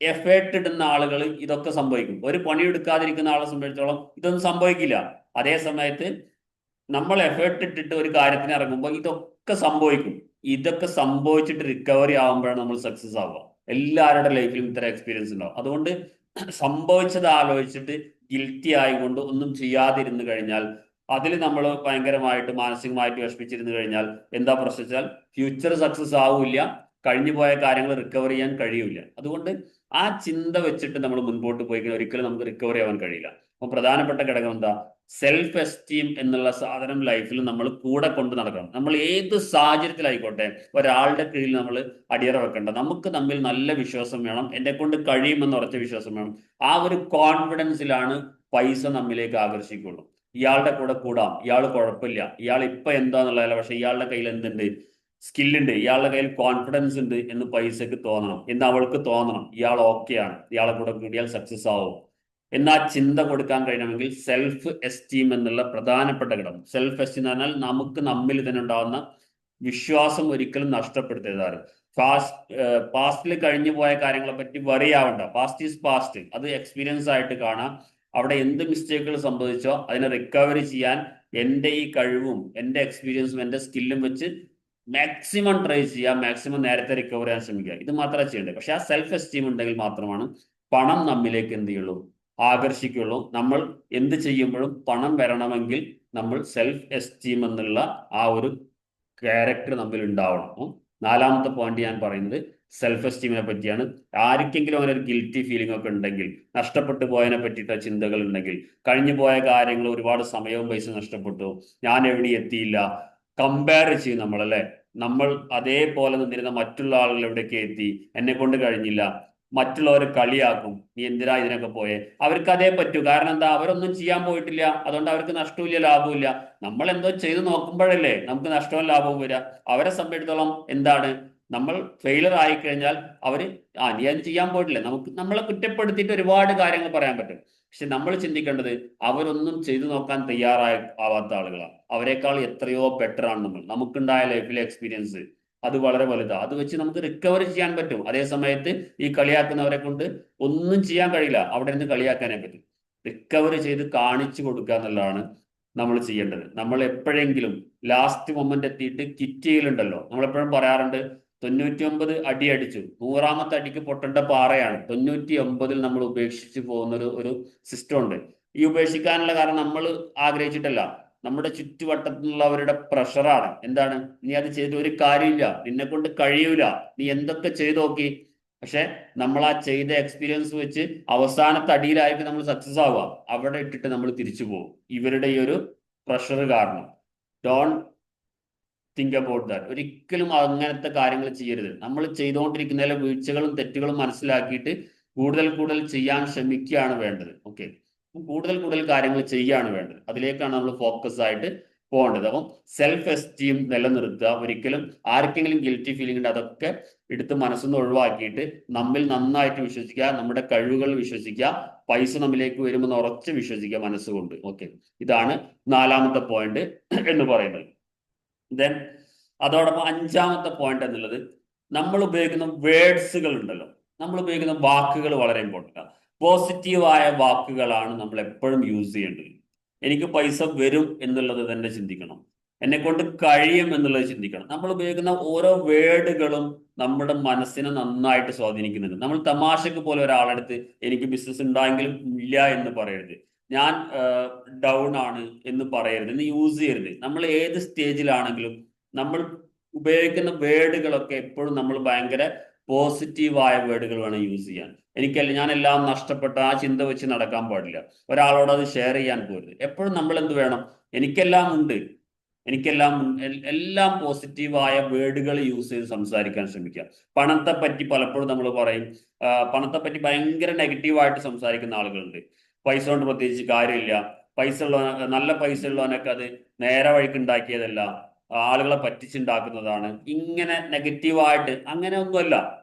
എഫേർട്ട് ഇടുന്ന ആളുകൾ ഇതൊക്കെ സംഭവിക്കും. ഒരു പണിയെടുക്കാതിരിക്കുന്ന ആളെ സംബന്ധിച്ചോളം ഇതൊന്നും സംഭവിക്കില്ല. അതേ സമയത്ത് നമ്മൾ എഫേർട്ട് ഇട്ടിട്ട് ഒരു കാര്യത്തിന് ഇറങ്ങുമ്പോൾ ഇതൊക്കെ സംഭവിക്കും. ഇതൊക്കെ സംഭവിച്ചിട്ട് റിക്കവറി ആകുമ്പോഴാണ് നമ്മൾ സക്സസ് ആവുക. എല്ലാവരുടെ ലൈഫിലും ഇത്തരം എക്സ്പീരിയൻസ് ഉണ്ടാവും. അതുകൊണ്ട് സംഭവിച്ചത് ആലോചിച്ചിട്ട് ഗിൽറ്റി ആയിക്കൊണ്ട് ഒന്നും ചെയ്യാതിരുന്നു കഴിഞ്ഞാൽ, അതിൽ നമ്മൾ ഭയങ്കരമായിട്ട് മാനസികമായിട്ട് വിഷമിച്ചിരുന്നു കഴിഞ്ഞാൽ എന്താ പ്രശ്നം വെച്ചാൽ ഫ്യൂച്ചർ സക്സസ് ആവില്ല, കഴിഞ്ഞു പോയ കാര്യങ്ങൾ റിക്കവർ ചെയ്യാൻ കഴിയില്ല. അതുകൊണ്ട് ആ ചിന്ത വെച്ചിട്ട് നമ്മൾ മുൻപോട്ട് പോയി കഴിഞ്ഞാൽ ഒരിക്കലും നമുക്ക് റിക്കവർ ആവാൻ കഴിയില്ല. അപ്പം പ്രധാനപ്പെട്ട ഘടകം എന്താ? സെൽഫ് എസ്റ്റീം എന്നുള്ള സാധനം ലൈഫിൽ നമ്മൾ കൂടെ കൊണ്ട് നടക്കണം. നമ്മൾ ഏത് സാഹചര്യത്തിലായിക്കോട്ടെ ഒരാളുടെ കീഴിൽ നമ്മൾ അടിയറ വെക്കേണ്ട. നമുക്ക് തമ്മിൽ നല്ല വിശ്വാസം വേണം, എന്നെ കൊണ്ട് കഴിയുമെന്ന് ഉറച്ച വിശ്വാസം വേണം. ആ ഒരു കോൺഫിഡൻസിലാണ് പൈസ നമ്മിലേക്ക് ആകർഷിക്കുള്ളൂ. ഇയാളുടെ കൂടെ കൂടാം, ഇയാൾ കുഴപ്പമില്ല, ഇയാൾ ഇപ്പൊ എന്താന്നുള്ളതല്ല, പക്ഷെ ഇയാളുടെ കയ്യിൽ എന്തുണ്ട്? സ്കില്ലുണ്ട്, ഇയാളുടെ കയ്യിൽ കോൺഫിഡൻസ് ഉണ്ട് എന്ന് പൈസക്ക് തോന്നണം, എന്ന് അവൾക്ക് തോന്നണം. ഇയാൾ ഓക്കെയാണ്, ഇയാളെ കൂടെ കൂടിയാൽ സക്സസ് ആവും എന്നാ ചിന്ത കൊടുക്കാൻ കഴിയണമെങ്കിൽ സെൽഫ് എസ്റ്റീം എന്നുള്ള പ്രധാനപ്പെട്ട ഘടകം. സെൽഫ് എസ്റ്റീം എന്ന് പറഞ്ഞാൽ നമുക്ക് നമ്മിൽ തന്നെ ഉണ്ടാകുന്ന വിശ്വാസം ഒരിക്കലും നഷ്ടപ്പെടുത്തരുതാണ്. പാസ്റ്റിൽ കഴിഞ്ഞു പോയ കാര്യങ്ങളെ പറ്റി വറി ആവണ്ട. പാസ്റ്റ് ഈസ് പാസ്റ്റ്, അത് എക്സ്പീരിയൻസ് ആയിട്ട് കാണാം. അവിടെ എന്ത് മിസ്റ്റേക്കുകൾ സംഭവിച്ചോ അതിനെ റിക്കവറി ചെയ്യാൻ എൻ്റെ ഈ കഴിവും എൻ്റെ എക്സ്പീരിയൻസും എൻ്റെ സ്കില്ലും വെച്ച് മാക്സിമം ട്രൈ ചെയ്യുക, മാക്സിമം നേരത്തെ റിക്കവർ ചെയ്യാൻ ശ്രമിക്കുക. ഇത് മാത്രമേ ചെയ്യേണ്ടത്. പക്ഷെ ആ സെൽഫ് എസ്റ്റീം ഉണ്ടെങ്കിൽ മാത്രമാണ് പണം നമ്മിലേക്ക് എന്ത് ചെയ്യുള്ളൂ? ആകർഷിക്കുള്ളൂ. നമ്മൾ എന്ത് ചെയ്യുമ്പോഴും പണം വരണമെങ്കിൽ നമ്മൾ സെൽഫ് എസ്റ്റീം എന്നുള്ള ആ ഒരു ക്യാരക്ടർ നമ്മിൽ ഉണ്ടാവണം. നാലാമത്തെ പോയിന്റ് ഞാൻ പറയുന്നത് സെൽഫ് എസ്റ്റീമിനെ പറ്റിയാണ്. ആർക്കെങ്കിലും അങ്ങനെ ഒരു ഗിൽറ്റി ഫീലിംഗ് ഒക്കെ ഉണ്ടെങ്കിൽ, നഷ്ടപ്പെട്ടു പോയതിനെ പറ്റിയിട്ട് ചിന്തകൾ ഉണ്ടെങ്കിൽ, കഴിഞ്ഞു പോയ കാര്യങ്ങൾ ഒരുപാട് സമയവും പൈസ നഷ്ടപ്പെട്ടു, ഞാൻ എവിടെ എത്തിയില്ല, കമ്പയർ ചെയ്യും നമ്മളല്ലേ, നമ്മൾ അതേപോലെ നിന്നിരുന്ന മറ്റുള്ള ആളുകൾ എവിടേക്ക് എത്തി, എന്നെ കൊണ്ട് കഴിഞ്ഞില്ല, മറ്റുള്ളവരെ കളിയാക്കും, നീ എന്തിനാ ഇതിനൊക്കെ പോയെ, അവർക്ക് അതേ പറ്റൂ. കാരണം എന്താ, അവരൊന്നും ചെയ്യാൻ പോയിട്ടില്ല, അതുകൊണ്ട് അവർക്ക് നഷ്ടമില്ല ലാഭമില്ല. നമ്മൾ എന്തോ ചെയ്ത് നോക്കുമ്പോഴല്ലേ നമുക്ക് നഷ്ടവും ലാഭവും വരിക. അവരെ സംബന്ധിച്ചിടത്തോളം എന്താണ്, നമ്മൾ ഫെയിലർ ആയിക്കഴിഞ്ഞാൽ അവര് നീ അത് ചെയ്യാൻ പോയിട്ടില്ല, നമുക്ക് നമ്മളെ കുറ്റപ്പെടുത്തിയിട്ട് ഒരുപാട് കാര്യങ്ങൾ പറയാൻ പറ്റും. പക്ഷെ നമ്മൾ ചിന്തിക്കേണ്ടത് അവരൊന്നും ചെയ്തു നോക്കാൻ ആവാത്ത ആളുകളാണ്. അവരെക്കാൾ എത്രയോ ബെറ്റർ ആണ് നമ്മൾ. നമുക്കുണ്ടായ ലൈഫിലെ എക്സ്പീരിയൻസ് അത് വളരെ വലുതാണ്. അത് വെച്ച് നമുക്ക് റിക്കവർ ചെയ്യാൻ പറ്റും. അതേ സമയത്ത് ഈ കളിയാക്കുന്നവരെ കൊണ്ട് ഒന്നും ചെയ്യാൻ കഴിയില്ല, അവിടെ നിന്ന് കളിയാക്കാനേ പറ്റും. റിക്കവർ ചെയ്ത് കാണിച്ചു കൊടുക്കുക എന്നുള്ളതാണ് നമ്മൾ ചെയ്യേണ്ടത്. നമ്മൾ എപ്പോഴെങ്കിലും ലാസ്റ്റ് മൊമെന്റ് എത്തിയിട്ട് കിറ്റ് ചെയ്യലുണ്ടല്ലോ, നമ്മളെപ്പോഴും പറയാറുണ്ട് 99 അടി അടിച്ചു, 100ാമത്തെ അടിക്ക് പൊട്ടേണ്ട പാറയാണ്. 99 നമ്മൾ ഉപേക്ഷിച്ച് പോകുന്ന ഒരു സിസ്റ്റം ഉണ്ട്. ഈ ഉപേക്ഷിക്കാനുള്ള കാരണം നമ്മൾ ആഗ്രഹിച്ചിട്ടല്ല, നമ്മുടെ ചുറ്റുവട്ടത്തിലുള്ളവരുടെ പ്രഷറാണ്. എന്താണ്, നീ അത് ചെയ്ത് ഒരു കാര്യമില്ല, നിന്നെ കൊണ്ട് കഴിയൂല, നീ എന്തൊക്കെ ചെയ്തു നോക്കി. പക്ഷെ നമ്മൾ ആ ചെയ്ത എക്സ്പീരിയൻസ് വെച്ച് അവസാനത്തെ അടിയിലായിട്ട് നമ്മൾ സക്സസ് ആവുക, അവിടെ ഇട്ടിട്ട് നമ്മൾ തിരിച്ചു പോകും ഇവരുടെ ഈ ഒരു പ്രഷർ കാരണം. Don think about that. ഒരിക്കലും അങ്ങനത്തെ കാര്യങ്ങൾ ചെയ്യരുത്. നമ്മൾ ചെയ്തുകൊണ്ടിരിക്കുന്നതിലെ വീഴ്ചകളും തെറ്റുകളും മനസ്സിലാക്കിയിട്ട് കൂടുതൽ കൂടുതൽ ചെയ്യാൻ ശ്രമിക്കുകയാണ് വേണ്ടത്. ഓക്കെ, കൂടുതൽ കൂടുതൽ കാര്യങ്ങൾ ചെയ്യുകയാണ് വേണ്ടത്. അതിലേക്കാണ് നമ്മൾ ഫോക്കസ് ആയിട്ട് പോകേണ്ടത്. അപ്പം സെൽഫ് എസ്റ്റീം നിലനിർത്തുക. ഒരിക്കലും ആർക്കെങ്കിലും ഗിൽറ്റി ഫീലിംഗ് ഉണ്ട്, അതൊക്കെ എടുത്ത് മനസ്സിൽ ഒഴിവാക്കിയിട്ട് നമ്മിൽ നന്നായിട്ട് വിശ്വസിക്കുക, നമ്മുടെ കഴിവുകൾ വിശ്വസിക്കുക, പൈസ നമ്മിലേക്ക് വരുമെന്ന് ഉറച്ച് വിശ്വസിക്കുക മനസ്സുകൊണ്ട്. ഓക്കെ, ഇതാണ് 4ാമത്തെ പോയിന്റ് എന്ന് പറയുന്നത്. ദെൻ അതോടൊപ്പം 5ാമത്തെ പോയിന്റ് എന്നുള്ളത്, നമ്മൾ ഉപയോഗിക്കുന്ന വേർഡ്സുകൾ ഉണ്ടല്ലോ, നമ്മൾ ഉപയോഗിക്കുന്ന വാക്കുകൾ വളരെ ഇമ്പോർട്ടൻ്റ് ആണ്. പോസിറ്റീവായ വാക്കുകളാണ് നമ്മൾ എപ്പോഴും യൂസ് ചെയ്യേണ്ടത്. എനിക്ക് പൈസ വരും എന്നുള്ളത് തന്നെ ചിന്തിക്കണം, എന്നെ കൊണ്ട് കഴിയും എന്നുള്ളത് ചിന്തിക്കണം. നമ്മൾ ഉപയോഗിക്കുന്ന ഓരോ വേർഡുകളും നമ്മുടെ മനസ്സിനെ നന്നായിട്ട് സ്വാധീനിക്കുന്നുണ്ട്. നമ്മൾ തമാശക്ക് പോലെ ഒരാളെടുത്ത് എനിക്ക് ബിസിനസ് ഉണ്ടായെങ്കിലും ഇല്ല എന്ന് പറയരുത്, ഞാൻ ഡൗൺ ആണ് എന്ന് പറയരുത്, എന്ന് യൂസ് ചെയ്യരുത്. നമ്മൾ ഏത് സ്റ്റേജിലാണെങ്കിലും നമ്മൾ ഉപയോഗിക്കുന്ന വേർഡുകളൊക്കെ എപ്പോഴും നമ്മൾ ഭയങ്കര പോസിറ്റീവായ വേർഡുകൾ വേണം യൂസ് ചെയ്യാൻ. എനിക്കല്ല, ഞാൻ എല്ലാം നഷ്ടപ്പെട്ട ആ ചിന്ത വെച്ച് നടക്കാൻ പാടില്ല, ഒരാളോട് അത് ഷെയർ ചെയ്യാൻ പോരുത്. എപ്പോഴും നമ്മൾ എന്ത് വേണം, എനിക്കെല്ലാം ഉണ്ട്, എല്ലാം പോസിറ്റീവായ വേർഡുകൾ യൂസ് ചെയ്ത് സംസാരിക്കാൻ ശ്രമിക്കുക. പണത്തെ പറ്റി പലപ്പോഴും നമ്മൾ പറയും, പണത്തെ പറ്റി ഭയങ്കര നെഗറ്റീവായിട്ട് സംസാരിക്കുന്ന ആളുകളുണ്ട്. പൈസ കൊണ്ട് പ്രത്യേകിച്ച് കാര്യമില്ല, പൈസ ഉള്ള നല്ല പൈസ ഉള്ളവനൊക്കെ അത് നേരെ വഴിക്ക് ഉണ്ടാക്കിയതല്ല, ആളുകളെ പറ്റിച്ചുണ്ടാക്കുന്നതാണ്, ഇങ്ങനെ നെഗറ്റീവായിട്ട്. അങ്ങനെ ഒന്നുമല്ല.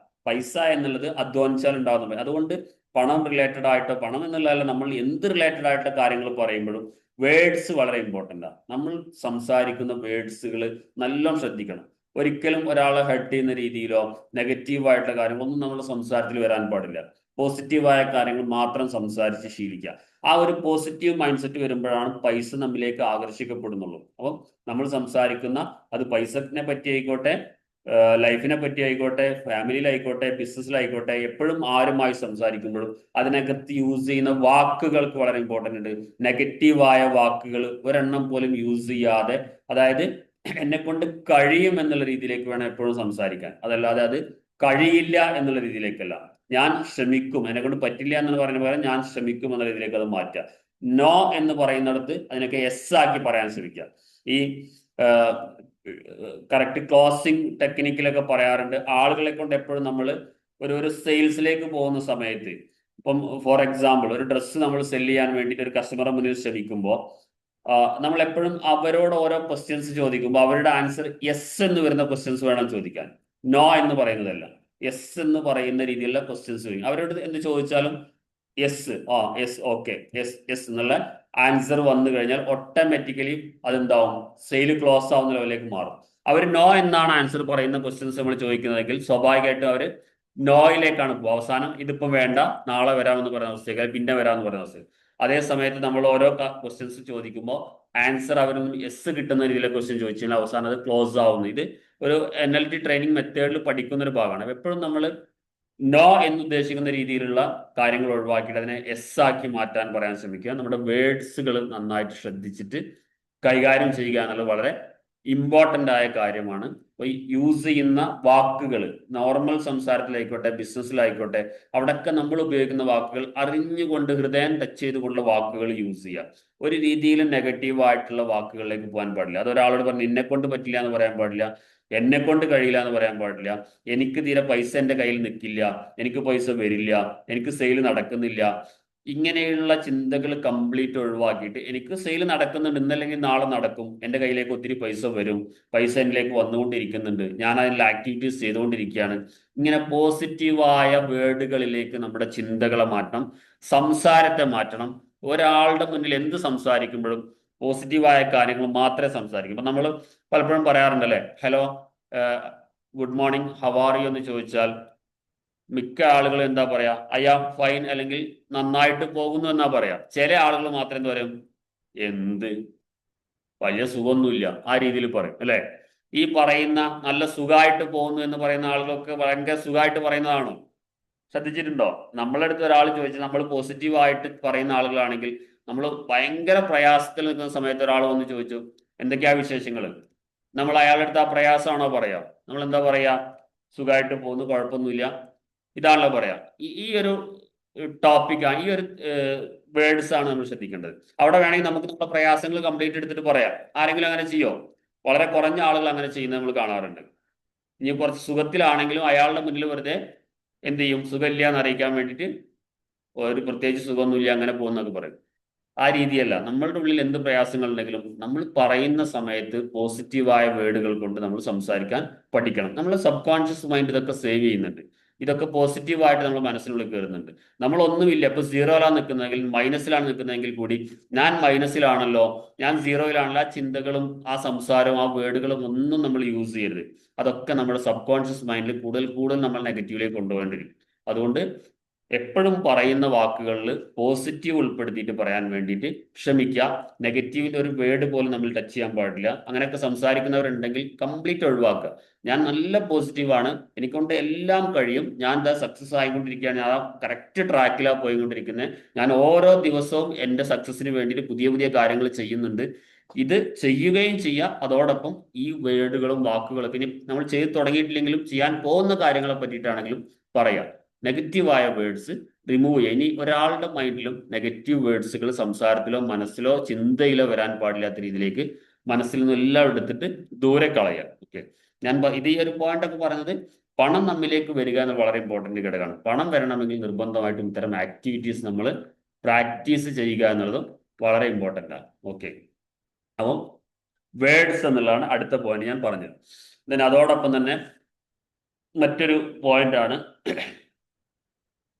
പൈസ എന്നുള്ളത് അധ്വാനിച്ചാൽ ഉണ്ടാകുന്ന. അതുകൊണ്ട് പണം റിലേറ്റഡ് ആയിട്ടോ, പണം എന്നുള്ളതല്ല, നമ്മൾ എന്ത് റിലേറ്റഡ് ആയിട്ടുള്ള കാര്യങ്ങൾ പറയുമ്പോഴും വേർഡ്സ് വളരെ ഇമ്പോർട്ടൻ്റ് ആണ്. നമ്മൾ സംസാരിക്കുന്ന വേർഡ്സുകൾ നല്ലോണം ശ്രദ്ധിക്കണം. ഒരിക്കലും ഒരാളെ ഹർട്ട് ചെയ്യുന്ന രീതിയിലോ നെഗറ്റീവായിട്ടുള്ള കാര്യങ്ങളൊന്നും നമ്മുടെ സംസാരത്തിൽ വരാൻ പാടില്ല. പോസിറ്റീവായ കാര്യങ്ങൾ മാത്രം സംസാരിച്ച് ശീലിക്കുക. ആ ഒരു പോസിറ്റീവ് മൈൻഡ് സെറ്റ് വരുമ്പോഴാണ് പൈസ നമ്മിലേക്ക് ആകർഷിക്കപ്പെടുന്നുള്ളൂ. അപ്പം നമ്മൾ സംസാരിക്കുന്ന, അത് പൈസനെ പറ്റി ആയിക്കോട്ടെ, ലൈഫിനെ പറ്റി ആയിക്കോട്ടെ, ഫാമിലിയിലായിക്കോട്ടെ, ബിസിനസ്സിലായിക്കോട്ടെ, എപ്പോഴും ആരുമായി സംസാരിക്കുമ്പോഴും അതിനകത്ത് യൂസ് ചെയ്യുന്ന വാക്കുകൾക്ക് വളരെ ഇമ്പോർട്ടൻ്റ് ഉണ്ട്. നെഗറ്റീവായ വാക്കുകൾ ഒരെണ്ണം പോലും യൂസ് ചെയ്യാതെ, അതായത് എന്നെ കൊണ്ട് കഴിയും എന്നുള്ള രീതിയിലേക്ക് വേണം എപ്പോഴും സംസാരിക്കാൻ. അതല്ലാതെ അത് കഴിയില്ല എന്നുള്ള രീതിയിലേക്കല്ല. ഞാൻ ശ്രമിക്കും, എന്നെ കൊണ്ട് പറ്റില്ല എന്ന് പറയുന്ന പകരം ഞാൻ ശ്രമിക്കും എന്ന രീതിയിലേക്ക് അത് മാറ്റുക. നോ എന്ന് പറയുന്നിടത്ത് അതിനൊക്കെ എസ് ആക്കി പറയാൻ ശ്രമിക്കുക. ഈ കറക്റ്റ് ക്ലോസിംഗ് ടെക്നിക്കിലൊക്കെ പറയാറുണ്ട്, ആളുകളെ കൊണ്ട് എപ്പോഴും നമ്മൾ ഒരു സെയിൽസിലേക്ക് പോകുന്ന സമയത്ത്, ഇപ്പം ഫോർ എക്സാമ്പിൾ ഒരു ഡ്രസ്സ് നമ്മൾ സെല് ചെയ്യാൻ വേണ്ടിയിട്ട് ഒരു കസ്റ്റമറെ മുന്നിൽ ശ്രമിക്കുമ്പോൾ നമ്മൾ എപ്പോഴും അവരോട് ഓരോ ക്വസ്റ്റ്യൻസ് ചോദിക്കുമ്പോൾ അവരുടെ ആൻസർ യെസ് എന്ന് വരുന്ന ക്വസ്റ്റ്യൻസ് വേണം ചോദിക്കാൻ, നോ എന്ന് പറയുന്നതല്ല. യെസ് എന്ന് പറയുന്ന രീതിയിലുള്ള ക്വസ്റ്റ്യൻസ് ചോദിക്കും. അവരോട് എന്ത് ചോദിച്ചാലും yes, yes, okay, yes, yes എന്നുള്ള ആൻസർ വന്നു കഴിഞ്ഞാൽ ഓട്ടോമാറ്റിക്കലി അതെന്താവും, സെയിൽ ക്ലോസ് ആവുന്ന ലെവലിലേക്ക് മാറും. അവർ നോ എന്നാണ് ആൻസർ പറയുന്ന ക്വസ്റ്റ്യൻസ് നമ്മൾ ചോദിക്കുന്നതെങ്കിൽ സ്വാഭാവികമായിട്ടും അവർ നോയിലേക്കാണ് പോകുക. അവസാനം ഇതിപ്പം വേണ്ട, നാളെ വരാമെന്ന് പറയുന്ന അവസ്ഥയ്ക്ക്, പിന്നെ വരാമെന്ന് പറയുന്ന അവസ്ഥ. അതേ സമയത്ത് നമ്മൾ ഓരോ ക്വസ്റ്റ്യൻസ് ചോദിക്കുമ്പോൾ ആൻസർ അവരൊന്നും യെസ് കിട്ടുന്ന രീതിയിലെ ക്വസ്റ്റ്യൻ ചോദിച്ചു കഴിഞ്ഞാൽ അവസാനം അത് ക്ലോസ് ആവുന്നു. ഇത് ഒരു NLP ട്രെയിനിങ് മെത്തേഡിൽ പഠിക്കുന്ന ഒരു ഭാഗമാണ്. എപ്പോഴും നമ്മൾ നോ എന്ന് ഉദ്ദേശിക്കുന്ന രീതിയിലുള്ള കാര്യങ്ങൾ ഒഴിവാക്കിയിട്ട് അതിനെ എസ് ആക്കി മാറ്റാൻ പറയാൻ ശ്രമിക്കുക. നമ്മുടെ വേർഡ്സുകൾ നന്നായിട്ട് ശ്രദ്ധിച്ചിട്ട് കൈകാര്യം ചെയ്യുക എന്നുള്ളത് വളരെ ഇമ്പോർട്ടൻ്റ് ആയ കാര്യമാണ്. യൂസ് ചെയ്യുന്ന വാക്കുകൾ, നോർമൽ സംസാരത്തിലായിക്കോട്ടെ ബിസിനസ്സിലായിക്കോട്ടെ, അവിടെയൊക്കെ നമ്മൾ ഉപയോഗിക്കുന്ന വാക്കുകൾ അറിഞ്ഞുകൊണ്ട് ഹൃദയം ടച്ച് ചെയ്തുകൊണ്ടുള്ള വാക്കുകൾ യൂസ് ചെയ്യുക. ഒരു രീതിയിലും നെഗറ്റീവ് ആയിട്ടുള്ള വാക്കുകളിലേക്ക് പോകാൻ പാടില്ല. അത് ഒരാളോട് പറഞ്ഞു എന്നെ കൊണ്ട് പറ്റില്ല എന്ന് പറയാൻ പാടില്ല, എന്നെ കൊണ്ട് കഴിയില്ല എന്ന് പറയാൻ പാടില്ല, എനിക്ക് തീരെ പൈസ എൻ്റെ കയ്യിൽ നിൽക്കില്ല, എനിക്ക് പൈസ വരില്ല, എനിക്ക് സെയിൽ നടക്കുന്നില്ല. ഇങ്ങനെയുള്ള ചിന്തകൾ കംപ്ലീറ്റ് ഒഴിവാക്കിയിട്ട് എനിക്ക് സെയിൽ നടക്കുന്നുണ്ട്, ഇന്നല്ലെങ്കിൽ നാളെ നടക്കും, എൻ്റെ കയ്യിലേക്ക് ഒത്തിരി പൈസ വരും, പൈസ എന്നിലേക്ക് വന്നുകൊണ്ടിരിക്കുന്നുണ്ട്, ഞാൻ അതിൽ ആക്ടിവിറ്റീസ് ചെയ്തുകൊണ്ടിരിക്കുകയാണ്. ഇങ്ങനെ പോസിറ്റീവായ വേർഡുകളിലേക്ക് നമ്മുടെ ചിന്തകളെ മാറ്റണം, സംസാരത്തെ മാറ്റണം. ഒരാളുടെ മുന്നിൽ എന്ത് സംസാരിക്കുമ്പോഴും പോസിറ്റീവായ കാര്യങ്ങൾ മാത്രമേ സംസാരിക്കൂ. ഇപ്പം നമ്മൾ പലപ്പോഴും പറയാറുണ്ടല്ലേ, hello, good morning, how are you എന്ന് ചോദിച്ചാൽ മിക്ക ആളുകൾ എന്താ പറയാ, ഐ ആം ഫൈൻ, അല്ലെങ്കിൽ നന്നായിട്ട് പോകുന്നു എന്നാ പറയാ. ചില ആളുകൾ മാത്രം എന്താ പറയും, എന്ത് വലിയ സുഖമൊന്നുമില്ല, ആ രീതിയിൽ പറയും അല്ലെ. ഈ പറയുന്ന നല്ല സുഖമായിട്ട് പോകുന്നു എന്ന് പറയുന്ന ആളുകളൊക്കെ ഭയങ്കര സുഖമായിട്ട് പറയുന്നതാണോ? ശ്രദ്ധിച്ചിട്ടുണ്ടോ? നമ്മളടുത്ത് ഒരാൾ ചോദിച്ചാൽ നമ്മൾ പോസിറ്റീവായിട്ട് പറയുന്ന ആളുകളാണെങ്കിൽ, നമ്മൾ ഭയങ്കര പ്രയാസത്തിൽ നിൽക്കുന്ന സമയത്ത് ഒരാൾ വന്ന് ചോദിച്ചു എന്തൊക്കെയാ വിശേഷങ്ങൾ, നമ്മൾ അയാളുടെ അടുത്ത് ആ പ്രയാസമാണോ പറയാ? നമ്മൾ എന്താ പറയാ, സുഖമായിട്ട് പോകുന്നു, കുഴപ്പമൊന്നുമില്ല, ഇതാണല്ലോ പറയാ. ഈ ഒരു ടോപ്പിക്കാണ്, ഈ ഒരു വേർഡ്സ് ആണ് നമ്മൾ ശ്രദ്ധിക്കേണ്ടത്. അവിടെ വേണമെങ്കിൽ നമുക്ക് നമ്മുടെ പ്രയാസങ്ങൾ കംപ്ലീറ്റ് എടുത്തിട്ട് പറയാം. ആരെങ്കിലും അങ്ങനെ ചെയ്യോ? വളരെ കുറഞ്ഞ ആളുകൾ അങ്ങനെ ചെയ്യുന്നത് നമ്മൾ കാണാറുണ്ട്. ഇനി കുറച്ച് സുഖത്തിലാണെങ്കിലും അയാളുടെ മുന്നിൽ വെറുതെ എന്ത് ചെയ്യും, സുഖമില്ല എന്ന് അറിയിക്കാൻ വേണ്ടിയിട്ട് ഒരു പ്രത്യേകിച്ച് സുഖമൊന്നുമില്ല അങ്ങനെ പോകുന്നൊക്കെ പറയും. ആ രീതിയല്ല. നമ്മളുടെ ഉള്ളിൽ എന്ത് പ്രയാസങ്ങൾ ഉണ്ടെങ്കിലും നമ്മൾ പറയുന്ന സമയത്ത് പോസിറ്റീവായ വേർഡുകൾ കൊണ്ട് നമ്മൾ സംസാരിക്കാൻ പഠിക്കണം. നമ്മൾ സബ് കോൺഷ്യസ് മൈൻഡ് ഇതൊക്കെ സേവ് ചെയ്യുന്നുണ്ട്. ഇതൊക്കെ പോസിറ്റീവായിട്ട് നമ്മൾ മനസ്സിനുള്ളിൽ കയറുന്നുണ്ട്. നമ്മളൊന്നുമില്ല, ഇപ്പൊ സീറോയിലാണ് നിൽക്കുന്നതെങ്കിൽ, മൈനസിലാണ് നിൽക്കുന്നതെങ്കിൽ കൂടി ഞാൻ മൈനസിലാണല്ലോ, ഞാൻ സീറോയിലാണല്ലോ, ആ ചിന്തകളും ആ സംസാരവും ആ വേർഡുകളും ഒന്നും നമ്മൾ യൂസ് ചെയ്യരുത്. അതൊക്കെ നമ്മുടെ സബ് കോൺഷ്യസ് മൈൻഡിൽ കൂടുതൽ കൂടുതൽ നമ്മൾ നെഗറ്റീവിലേക്ക് കൊണ്ടുപോകേണ്ടിരിക്കും. അതുകൊണ്ട് എപ്പോഴും പറയുന്ന വാക്കുകളിൽ പോസിറ്റീവ് ഉൾപ്പെടുത്തിയിട്ട് പറയാൻ വേണ്ടിയിട്ട് ശ്രമിക്കുക. നെഗറ്റീവിന്റെ ഒരു വേർഡ് പോലും നമ്മൾ ടച്ച് ചെയ്യാൻ പാടില്ല. അങ്ങനെയൊക്കെ സംസാരിക്കുന്നവരുണ്ടെങ്കിൽ കംപ്ലീറ്റ് ഒഴിവാക്കുക. ഞാൻ നല്ല പോസിറ്റീവാണ്, എനിക്കൊണ്ട് എല്ലാം കഴിയും, ഞാൻ എന്താ സക്സസ് ആയിക്കൊണ്ടിരിക്കുകയാണ്, ഞാൻ കറക്റ്റ് ട്രാക്കിലാണ് പോയിക്കൊണ്ടിരിക്കുന്നത്, ഞാൻ ഓരോ ദിവസവും എൻ്റെ സക്സസിന് വേണ്ടിയിട്ട് പുതിയ പുതിയ കാര്യങ്ങൾ ചെയ്യുന്നുണ്ട്. ഇത് ചെയ്യുകയും ചെയ്യുക, അതോടൊപ്പം ഈ വേർഡുകളും വാക്കുകളും പിന്നെ നമ്മൾ ചെയ്ത് തുടങ്ങിയിട്ടില്ലെങ്കിലും ചെയ്യാൻ പോകുന്ന കാര്യങ്ങളെ പറ്റിയിട്ടാണെങ്കിലും പറയാം. നെഗറ്റീവായ വേർഡ്സ് റിമൂവ് ചെയ്യുക. ഇനി ഒരാളുടെ മൈൻഡിലും നെഗറ്റീവ് വേർഡ്സുകൾ സംസാരത്തിലോ മനസ്സിലോ ചിന്തയിലോ വരാൻ പാടില്ലാത്ത രീതിയിലേക്ക് മനസ്സിൽ നിന്ന് എല്ലാം എടുത്തിട്ട് ദൂരെ കളയുക. ഓക്കെ, ഞാൻ ഇത് ഈ ഒരു പോയിന്റ് ഒക്കെ പറഞ്ഞത്, പണം നമ്മിലേക്ക് വരിക എന്നത് വളരെ ഇമ്പോർട്ടന്റ് ഘടകമാണ്. പണം വരണമെങ്കിൽ നിർബന്ധമായിട്ടും ഇത്തരം ആക്ടിവിറ്റീസ് നമ്മൾ പ്രാക്ടീസ് ചെയ്യുക എന്നുള്ളതും വളരെ ഇമ്പോർട്ടൻ്റ് ആണ്. ഓക്കെ, അപ്പം വേർഡ്സ് എന്നുള്ളതാണ് അടുത്ത പോയിന്റ് ഞാൻ പറഞ്ഞത്. then അതോടൊപ്പം തന്നെ മറ്റൊരു പോയിന്റ് ആണ്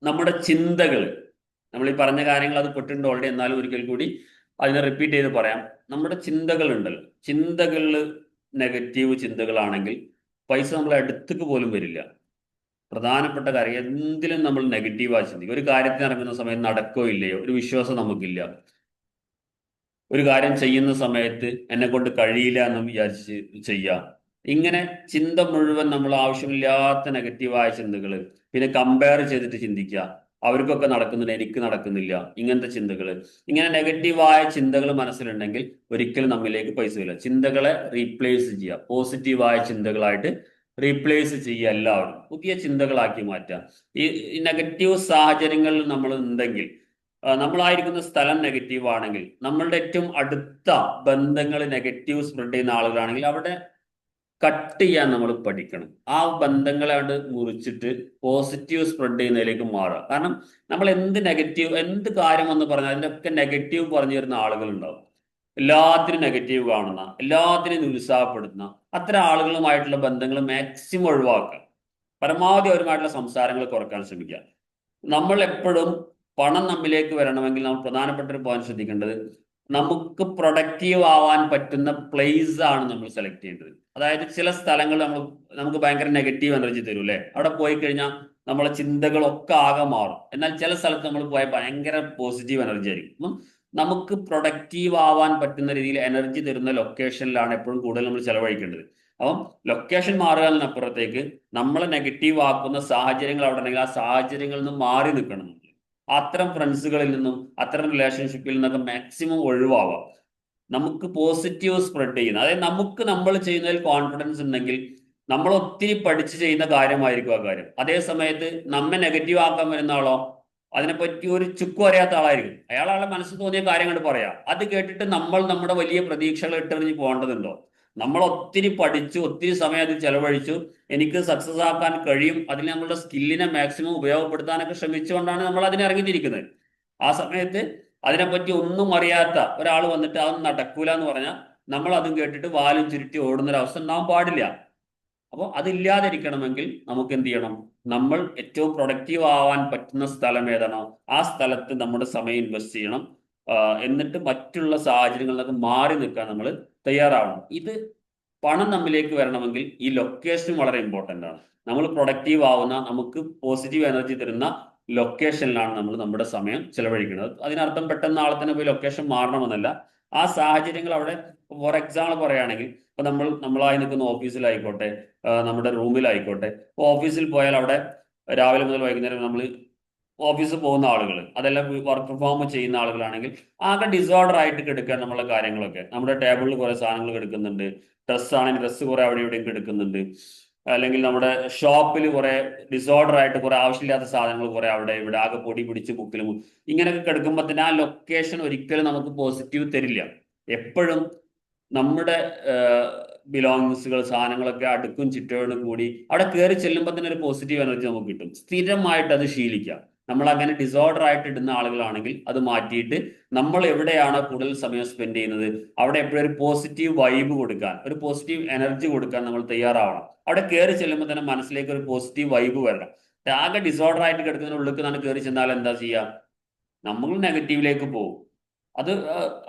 നമ്മുടെ ചിന്തകൾ. നമ്മൾ ഈ പറഞ്ഞ കാര്യങ്ങൾ അത് പെട്ടിട്ടുണ്ട് ഓൾറെഡി, എന്നാലും ഒരിക്കൽ കൂടി അതിനെ റിപ്പീറ്റ് ചെയ്ത് പറയാം. നമ്മുടെ ചിന്തകൾ ഉണ്ടല്ലോ, ചിന്തകളിൽ നെഗറ്റീവ് ചിന്തകളാണെങ്കിൽ പൈസ നമ്മളെ അടുത്തേക്ക് പോലും വരില്ല. പ്രധാനപ്പെട്ട കാര്യം, എന്തിലും നമ്മൾ നെഗറ്റീവായി ചിന്തിക്കും. ഒരു കാര്യത്തിന് ഇറങ്ങുന്ന സമയത്ത് നടക്കോ ഇല്ലയോ ഒരു വിശ്വാസം നമുക്കില്ല. ഒരു കാര്യം ചെയ്യുന്ന സമയത്ത് എന്നെ കൊണ്ട് കഴിയില്ല എന്ന് വിചാരിച്ച് ചെയ്യാം. ഇങ്ങനെ ചിന്ത മുഴുവൻ നമ്മൾ ആവശ്യമില്ലാത്ത നെഗറ്റീവായ ചിന്തകൾ, പിന്നെ കമ്പയർ ചെയ്തിട്ട് ചിന്തിക്കുക, അവർക്കൊക്കെ നടക്കുന്നുണ്ട് എനിക്ക് നടക്കുന്നില്ല, ഇങ്ങനത്തെ ചിന്തകൾ. ഇങ്ങനെ നെഗറ്റീവായ ചിന്തകൾ മനസ്സിലുണ്ടെങ്കിൽ ഒരിക്കലും നമ്മിലേക്ക് പൈസ വരില്ല. ചിന്തകളെ റീപ്ലേസ് ചെയ്യുക, പോസിറ്റീവായ ചിന്തകളായിട്ട് റീപ്ലേസ് ചെയ്യുക. എല്ലാവരും പുതിയ ചിന്തകളാക്കി മാറ്റുക. ഈ നെഗറ്റീവ് സാഹചര്യങ്ങളിൽ നമ്മൾ ഉണ്ടെങ്കിൽ, നമ്മളായിരിക്കുന്ന സ്ഥലം നെഗറ്റീവ് ആണെങ്കിൽ, നമ്മളുടെ ഏറ്റവും അടുത്ത ബന്ധങ്ങൾ നെഗറ്റീവ് സ്പ്രെഡ് ചെയ്യുന്ന ആളുകളാണെങ്കിൽ അവിടെ കട്ട് ചെയ്യാൻ നമ്മൾ പഠിക്കണം. ആ ബന്ധങ്ങളെ കൊണ്ട് മുറിച്ചിട്ട് പോസിറ്റീവ് സ്പ്രെഡ് ചെയ്യുന്നതിലേക്ക് മാറുക. കാരണം നമ്മൾ എന്ത് കാര്യം എന്ന് പറഞ്ഞാൽ അതിൻ്റെയൊക്കെ നെഗറ്റീവ് പറഞ്ഞു തരുന്ന ആളുകൾ ഉണ്ടാവും. എല്ലാത്തിനും നെഗറ്റീവ് കാണുന്ന, എല്ലാത്തിനും നിരുത്സാഹപ്പെടുത്തുന്ന അത്തരം ആളുകളുമായിട്ടുള്ള ബന്ധങ്ങൾ മാക്സിമം ഒഴിവാക്കുക. പരമാവധി അവരുമായിട്ടുള്ള സംസാരങ്ങൾ കുറയ്ക്കാൻ ശ്രമിക്കുക. നമ്മൾ എപ്പോഴും പണം നമ്മിലേക്ക് വരണമെങ്കിൽ നമ്മൾ പ്രധാനപ്പെട്ട ഒരു പോയിന്റ് ശ്രദ്ധിക്കേണ്ടത്, നമുക്ക് പ്രൊഡക്റ്റീവ് ആവാൻ പറ്റുന്ന പ്ലേസ് ആണ് നമ്മൾ സെലക്ട് ചെയ്യേണ്ടത്. അതായത് ചില സ്ഥലങ്ങൾ നമുക്ക് ഭയങ്കര നെഗറ്റീവ് എനർജി തരും അല്ലേ, അവിടെ പോയി കഴിഞ്ഞാൽ നമ്മളെ ചിന്തകളൊക്കെ ആകെ മാറും. എന്നാൽ ചില സ്ഥലത്ത് നമ്മൾ പോയാൽ ഭയങ്കര പോസിറ്റീവ് എനർജി ആയിരിക്കും. അപ്പം നമുക്ക് പ്രൊഡക്റ്റീവ് ആവാൻ പറ്റുന്ന രീതിയിൽ എനർജി തരുന്ന ലൊക്കേഷനിലാണ് എപ്പോഴും കൂടുതൽ നമ്മൾ ചെലവഴിക്കേണ്ടത്. അപ്പം ലൊക്കേഷൻ മാറുക എന്നപ്പുറത്തേക്ക് നമ്മളെ നെഗറ്റീവ് ആക്കുന്ന സാഹചര്യങ്ങൾ അവിടെ ഉണ്ടെങ്കിൽ ആ സാഹചര്യങ്ങളിൽ നിന്ന് മാറി നിൽക്കണം. അത്തരം ഫ്രണ്ട്സുകളിൽ നിന്നും അത്തരം റിലേഷൻഷിപ്പിൽ നിന്നൊക്കെ മാക്സിമം ഒഴിവാവാം. നമുക്ക് പോസിറ്റീവ് സ്പ്രെഡ് ചെയ്യുന്ന, അതായത് നമ്മൾ ചെയ്യുന്നതിൽ കോൺഫിഡൻസ് ഉണ്ടെങ്കിൽ നമ്മൾ ഒത്തിരി പഠിച്ച് ചെയ്യുന്ന കാര്യമായിരിക്കും ആ കാര്യം. അതേ സമയത്ത് നമ്മെ നെഗറ്റീവ് ആക്കാൻ വരുന്ന ആളോ അതിനെപ്പറ്റി ഒരു ചുക്കും അറിയാത്ത ആളായിരിക്കും. അയാളുടെ മനസ്സിൽ തോന്നിയ കാര്യങ്ങൾ പറയാം. അത് കേട്ടിട്ട് നമ്മൾ നമ്മുടെ വലിയ പ്രതീക്ഷകൾ ഇട്ടെറിഞ്ഞ് പോകേണ്ടതുണ്ടോ? നമ്മൾ ഒത്തിരി പഠിച്ചു, ഒത്തിരി സമയം അത് ചെലവഴിച്ചു, എനിക്ക് സക്സസ് ആക്കാൻ കഴിയും, അതിൽ നമ്മളുടെ സ്കില്ലിനെ മാക്സിമം ഉപയോഗപ്പെടുത്താനൊക്കെ ശ്രമിച്ചുകൊണ്ടാണ് നമ്മൾ അതിന് ഇറങ്ങിത്തിരിക്കുന്നത്. ആ സമയത്ത് അതിനെപ്പറ്റി ഒന്നും അറിയാത്ത ഒരാൾ വന്നിട്ട് അതൊന്നും നടക്കൂല എന്ന് പറഞ്ഞാൽ നമ്മൾ അതും കേട്ടിട്ട് വാലും ചുരുട്ടി ഓടുന്നൊരവസ്ഥ ഉണ്ടാവാൻ പാടില്ല. അപ്പോൾ അതില്ലാതിരിക്കണമെങ്കിൽ നമുക്ക് എന്ത് ചെയ്യണം? നമ്മൾ ഏറ്റവും പ്രൊഡക്റ്റീവ് ആവാൻ പറ്റുന്ന സ്ഥലം ഏതാണോ ആ സ്ഥലത്ത് നമ്മുടെ സമയം ഇൻവെസ്റ്റ് ചെയ്യണം. എന്നിട്ട് മറ്റുള്ള സാഹചര്യങ്ങളിൽ നിന്നൊക്കെ മാറി നിൽക്കാൻ നമ്മൾ തയ്യാറാവണം. ഇത് പണം നമ്മിലേക്ക് വരണമെങ്കിൽ ഈ ലൊക്കേഷൻ വളരെ ഇമ്പോർട്ടൻ്റ് ആണ്. നമ്മൾ പ്രൊഡക്റ്റീവ് ആവുന്ന, നമുക്ക് പോസിറ്റീവ് എനർജി തരുന്ന ലൊക്കേഷനിലാണ് നമ്മൾ നമ്മുടെ സമയം ചെലവഴിക്കുന്നത്. അതിനർത്ഥം പെട്ടെന്ന് നാളെ തന്നെ പോയി ലൊക്കേഷൻ മാറണമെന്നല്ല. ആ സാഹചര്യങ്ങൾ അവിടെ, ഫോർ എക്സാമ്പിൾ പറയുകയാണെങ്കിൽ, ഇപ്പൊ നമ്മളായി നിൽക്കുന്ന ഓഫീസിലായിക്കോട്ടെ, നമ്മുടെ റൂമിലായിക്കോട്ടെ. ഓഫീസിൽ പോയാൽ അവിടെ രാവിലെ മുതൽ വൈകുന്നേരം നമ്മൾ ഓഫീസിൽ പോകുന്ന ആളുകൾ, അതെല്ലാം വർക്ക് ഫ്രം ഹോം ചെയ്യുന്ന ആളുകളാണെങ്കിൽ ആകെ ഡിസോർഡർ ആയിട്ട് കിടക്കാൻ നമ്മളെ കാര്യങ്ങളൊക്കെ. നമ്മുടെ ടേബിളിൽ കുറെ സാധനങ്ങൾ കിടക്കുന്നുണ്ട്, ഡ്രസ്സ് ആണെങ്കിൽ ഡ്രസ്സ് കുറെ അവിടെ ഇവിടെയും കിടക്കുന്നുണ്ട്, അല്ലെങ്കിൽ നമ്മുടെ ഷോപ്പിൽ കുറെ ഡിസോർഡർ ആയിട്ട് കുറെ ആവശ്യമില്ലാത്ത സാധനങ്ങൾ കുറെ അവിടെ ഇവിടെ ആകെ പൊടി പിടിച്ച് ബുക്കിലും ഇങ്ങനെയൊക്കെ കിടക്കുമ്പോൾ തന്നെ ആ ലൊക്കേഷൻ ഒരിക്കലും നമുക്ക് പോസിറ്റീവ് തരില്ല. എപ്പോഴും നമ്മുടെ ബിലോങ്സുകൾ, സാധനങ്ങളൊക്കെ അടുക്കും ചിട്ടയോടും കൂടി അവിടെ കയറി ചെല്ലുമ്പോൾ തന്നെ ഒരു പോസിറ്റീവ് എനർജി നമുക്ക് കിട്ടും. സ്ഥിരമായിട്ട് അത് ശീലിക്കാം. നമ്മൾ അങ്ങനെ ഡിസോർഡർ ആയിട്ട് ഇടുന്ന ആളുകളാണെങ്കിൽ അത് മാറ്റിയിട്ട് നമ്മൾ എവിടെയാണോ കൂടുതൽ സമയം സ്പെൻഡ് ചെയ്യുന്നത് അവിടെ എപ്പോഴും ഒരു പോസിറ്റീവ് വൈബ് കൊടുക്കാൻ, ഒരു പോസിറ്റീവ് എനർജി കൊടുക്കാൻ നമ്മൾ തയ്യാറാവണം. അവിടെ കയറി ചെല്ലുമ്പോൾ തന്നെ മനസ്സിലേക്ക് ഒരു പോസിറ്റീവ് വൈബ് വരണം. ആകെ ഡിസോർഡർ ആയിട്ട് കിടക്കുന്നതിന് ഉള്ളിൽ നിന്നാണ് കയറി ചെന്നാൽ എന്താ ചെയ്യുക? നമ്മൾ നെഗറ്റീവിലേക്ക് പോകും. അത്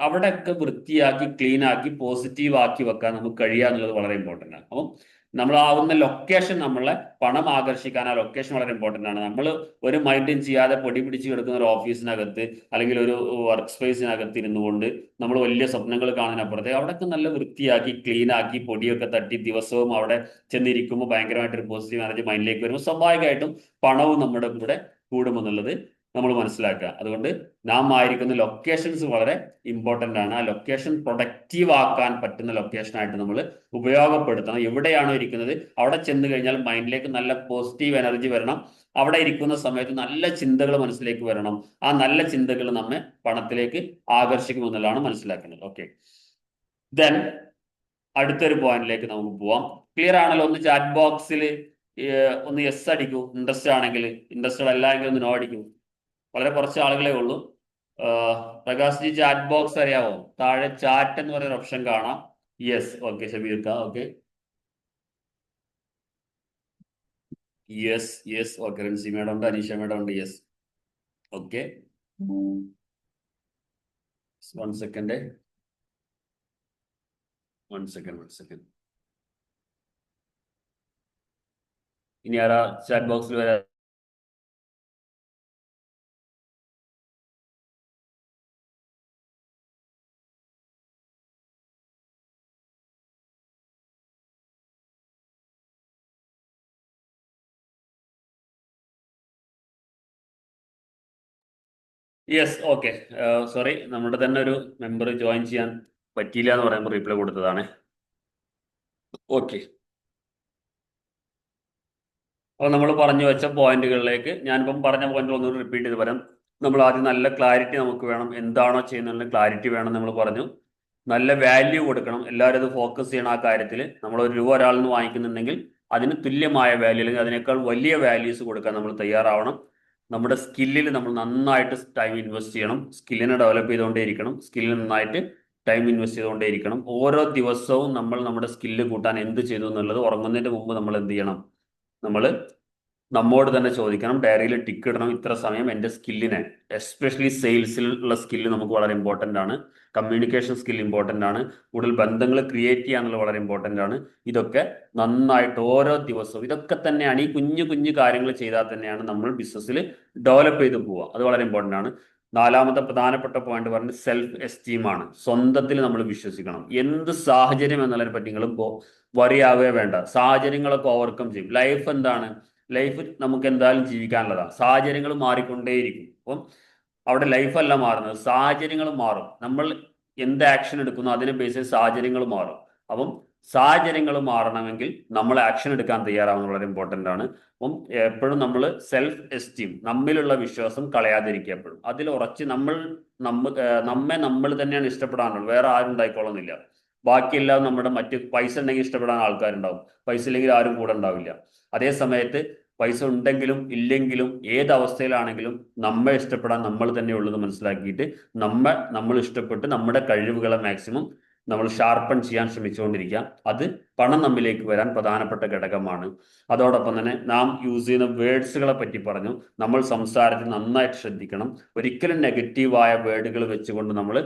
അവിടെയൊക്കെ വൃത്തിയാക്കി ക്ലീൻ ആക്കി പോസിറ്റീവ് ആക്കി വെക്കാൻ നമുക്ക് കഴിയുക എന്നുള്ളത് വളരെ ഇമ്പോർട്ടൻ്റ് ആണ്. അപ്പം നമ്മളാവുന്ന ലൊക്കേഷൻ, നമ്മളെ പണം ആകർഷിക്കാൻ ആ ലൊക്കേഷൻ വളരെ ഇമ്പോർട്ടൻ്റ് ആണ്. നമ്മൾ ഒരു മൈൻഡും ചെയ്യാതെ പൊടി പിടിച്ച് കിടക്കുന്ന ഒരു ഓഫീസിനകത്ത് അല്ലെങ്കിൽ ഒരു വർക്ക് സ്പേസിനകത്ത് ഇരുന്നു കൊണ്ട് നമ്മൾ വലിയ സ്വപ്നങ്ങൾ കാണുന്നതിനപ്പുറത്തെ അവിടെയൊക്കെ നല്ല വൃത്തിയാക്കി ക്ലീൻ ആക്കി പൊടിയൊക്കെ തട്ടി ദിവസവും അവിടെ ചെന്നിരിക്കുമ്പോൾ ഭയങ്കരമായിട്ടൊരു പോസിറ്റീവ് എനർജി മൈൻഡിലേക്ക് വരുമ്പോൾ സ്വാഭാവികമായിട്ടും പണവും നമ്മുടെ കൂടെ കൂടുമെന്നുള്ളത് നമ്മൾ മനസ്സിലാക്കുക. അതുകൊണ്ട് നാം ആയിരിക്കുന്ന ലൊക്കേഷൻസ് വളരെ ഇമ്പോർട്ടൻ്റ് ആണ്. ആ ലൊക്കേഷൻ പ്രൊഡക്റ്റീവ് ആക്കാൻ പറ്റുന്ന ലൊക്കേഷനായിട്ട് നമ്മൾ ഉപയോഗപ്പെടുത്തണം. എവിടെയാണോ ഇരിക്കുന്നത് അവിടെ ചെന്ന് കഴിഞ്ഞാൽ മൈൻഡിലേക്ക് നല്ല പോസിറ്റീവ് എനർജി വരണം. അവിടെ ഇരിക്കുന്ന സമയത്ത് നല്ല ചിന്തകൾ മനസ്സിലേക്ക് വരണം. ആ നല്ല ചിന്തകൾ നമ്മെ പണത്തിലേക്ക് ആകർഷിക്കുമെന്നുള്ളതാണ് മനസ്സിലാക്കുന്നത്. ഓക്കെ, ദെൻ അടുത്തൊരു പോയിന്റിലേക്ക് നമുക്ക് പോവാം. ക്ലിയർ ആണല്ലോ? ഒന്ന് ചാറ്റ് ബോക്സിൽ ഒന്ന് യെസ് അടിക്കൂ, ഇൻട്രസ്റ്റ് ആണെങ്കിൽ. ഇൻട്രസ്റ്റഡ് അല്ല എങ്കിൽ ഒന്ന് നോ അടിക്കൂ. വളരെ കുറച്ച് ആളുകളെ ഉള്ളൂ. പ്രകാശ് ജി, ചാറ്റ് ബോക്സ് അറിയാവോ? താഴെ ചാറ്റ് എന്ന് പറയുന്ന ഓപ്ഷൻ കാണാം. Yes, okay. ഷബീർക്ക, okay. Yes yes, okay. Rincy madam ഉണ്ട്, അനീഷ മേഡം ഉണ്ട്. Yes, okay. 1 സെക്കൻഡ്. ഇനി ആരാ ചാറ്റ് ബോക്സിൽ വരാ? Yes, okay. സോറി, നമ്മുടെ തന്നെ ഒരു മെമ്പർ ജോയിൻ ചെയ്യാൻ പറ്റിയില്ല എന്ന് പറയുമ്പോൾ റീപ്ലൈ കൊടുത്തതാണ്. ഓക്കെ, അപ്പോൾ നമ്മൾ പറഞ്ഞു വെച്ച പോയിന്റുകളിലേക്ക് ഞാനിപ്പം പറഞ്ഞ പോയിന്റുകൾ ഒന്നുകൂടി റിപ്പീറ്റ് ചെയ്ത് പറയാം. നമ്മൾ ആദ്യം നല്ല ക്ലാരിറ്റി നമുക്ക് വേണം, എന്താണോ ചെയ്യുന്നതിന് ക്ലാരിറ്റി വേണം നമ്മൾ പറഞ്ഞു. നല്ല വാല്യൂ കൊടുക്കണം, എല്ലാവരും അത് ഫോക്കസ് ചെയ്യണം ആ കാര്യത്തിൽ. നമ്മൾ ഒരു രൂപ ഒരാളിൽ നിന്ന് വാങ്ങിക്കുന്നുണ്ടെങ്കിൽ അതിന് തുല്യമായ വാല്യൂ അല്ലെങ്കിൽ അതിനേക്കാൾ വലിയ വാല്യൂസ് കൊടുക്കാൻ നമ്മൾ തയ്യാറാവണം. നമ്മുടെ സ്കില്ലിൽ നമ്മൾ നന്നായിട്ട് ടൈം ഇൻവെസ്റ്റ് ചെയ്യണം. സ്കില്ലിനെ ഡെവലപ്പ് ചെയ്തുകൊണ്ടേയിരിക്കണം. സ്കില്ലിൽ നന്നായിട്ട് ടൈം ഇൻവെസ്റ്റ് ചെയ്തുകൊണ്ടേയിരിക്കണം. ഓരോ ദിവസവും നമ്മൾ നമ്മുടെ സ്കില്ല് കൂട്ടാൻ എന്ത് ചെയ്തു എന്നുള്ളത് ഉറങ്ങുന്നതിന് മുമ്പ് നമ്മൾ എന്ത് ചെയ്യണം? നമ്മൾ നമ്മോട് തന്നെ ചോദിക്കണം. ഡയറിയിൽ ടിക്ക് ഇടണം, ഇത്ര സമയം എൻ്റെ സ്കില്ലിനെ, എസ്പെഷ്യലി സെയിൽസിലുള്ള സ്കില്ല് നമുക്ക് വളരെ ഇമ്പോർട്ടൻ്റ് ആണ്. കമ്മ്യൂണിക്കേഷൻ സ്കിൽ ഇമ്പോർട്ടൻ്റ് ആണ്. കൂടുതൽ ബന്ധങ്ങൾ ക്രിയേറ്റ് ചെയ്യാന്നുള്ളത് വളരെ ഇമ്പോർട്ടൻ്റ് ആണ്. ഇതൊക്കെ നന്നായിട്ട് ഓരോ ദിവസവും ഇതൊക്കെ തന്നെയാണ്, ഈ കുഞ്ഞു കുഞ്ഞു കാര്യങ്ങൾ ചെയ്താൽ തന്നെയാണ് നമ്മൾ ബിസിനസ്സിൽ ഡെവലപ്പ് ചെയ്ത് പോവുക. അത് വളരെ ഇമ്പോർട്ടൻ്റ് ആണ്. 4ാമത്തെ പ്രധാനപ്പെട്ട പോയിന്റ് പറഞ്ഞ് സെൽഫ് എസ്റ്റീം ആണ്. സ്വന്തത്തിൽ നമ്മൾ വിശ്വസിക്കണം. എന്ത് സാഹചര്യം എന്നുള്ളതിനെ പറ്റി നിങ്ങൾ വറിയാവുകയേ വേണ്ട. സാഹചര്യങ്ങളൊക്കെ ഓവർകം ചെയ്യും. ലൈഫ് എന്താണ്? ലൈഫ് നമുക്ക് എന്തായാലും ജീവിക്കാനുള്ളതാണ്. സാഹചര്യങ്ങൾ മാറിക്കൊണ്ടേയിരിക്കും. അപ്പം അവിടെ ലൈഫല്ല മാറുന്നത്, സാഹചര്യങ്ങൾ മാറും. നമ്മൾ എന്ത് ആക്ഷൻ എടുക്കുന്നു അതിനെ ബേസ് ചെയ്ത് സാഹചര്യങ്ങൾ മാറും. അപ്പം സാഹചര്യങ്ങൾ മാറണമെങ്കിൽ നമ്മൾ ആക്ഷൻ എടുക്കാൻ തയ്യാറാവുന്നത് വളരെ ഇമ്പോർട്ടൻ്റ് ആണ്. അപ്പം എപ്പോഴും നമ്മൾ സെൽഫ് എസ്റ്റീം, നമ്മിലുള്ള വിശ്വാസം കളയാതിരിക്കുക. എപ്പോഴും അതിൽ ഉറച്ച് നമ്മെ നമ്മൾ തന്നെയാണ് ഇഷ്ടപ്പെടാനുള്ളത്, വേറെ ആരും ഉണ്ടായിക്കോളുന്നില്ല. ബാക്കിയെല്ലാം നമ്മുടെ മറ്റ് പൈസ ഉണ്ടെങ്കിൽ ഇഷ്ടപ്പെടാൻ ആൾക്കാരുണ്ടാവും, പൈസ ഇല്ലെങ്കിൽ ആരും കൂടെ ഉണ്ടാവില്ല. അതേ സമയത്ത് പൈസ ഉണ്ടെങ്കിലും ഇല്ലെങ്കിലും ഏത് അവസ്ഥയിലാണെങ്കിലും നമ്മെ ഇഷ്ടപ്പെടാൻ നമ്മൾ തന്നെ ഉള്ളത് മനസ്സിലാക്കിയിട്ട് നമ്മൾ ഇഷ്ടപ്പെട്ട് നമ്മുടെ കഴിവുകളെ മാക്സിമം നമ്മൾ ഷാർപ്പൺ ചെയ്യാൻ ശ്രമിച്ചുകൊണ്ടിരിക്കുക. അത് പണം നമ്മിലേക്ക് വരാൻ പ്രധാനപ്പെട്ട ഘടകമാണ്. അതോടൊപ്പം തന്നെ നാം യൂസ് ചെയ്യുന്ന വേർഡ്സുകളെ പറ്റി പറഞ്ഞു. നമ്മൾ സംസാരത്തിൽ നന്നായിട്ട് ശ്രദ്ധിക്കണം. ഒരിക്കലും നെഗറ്റീവായ വേർഡുകൾ വെച്ചുകൊണ്ട് നമ്മൾ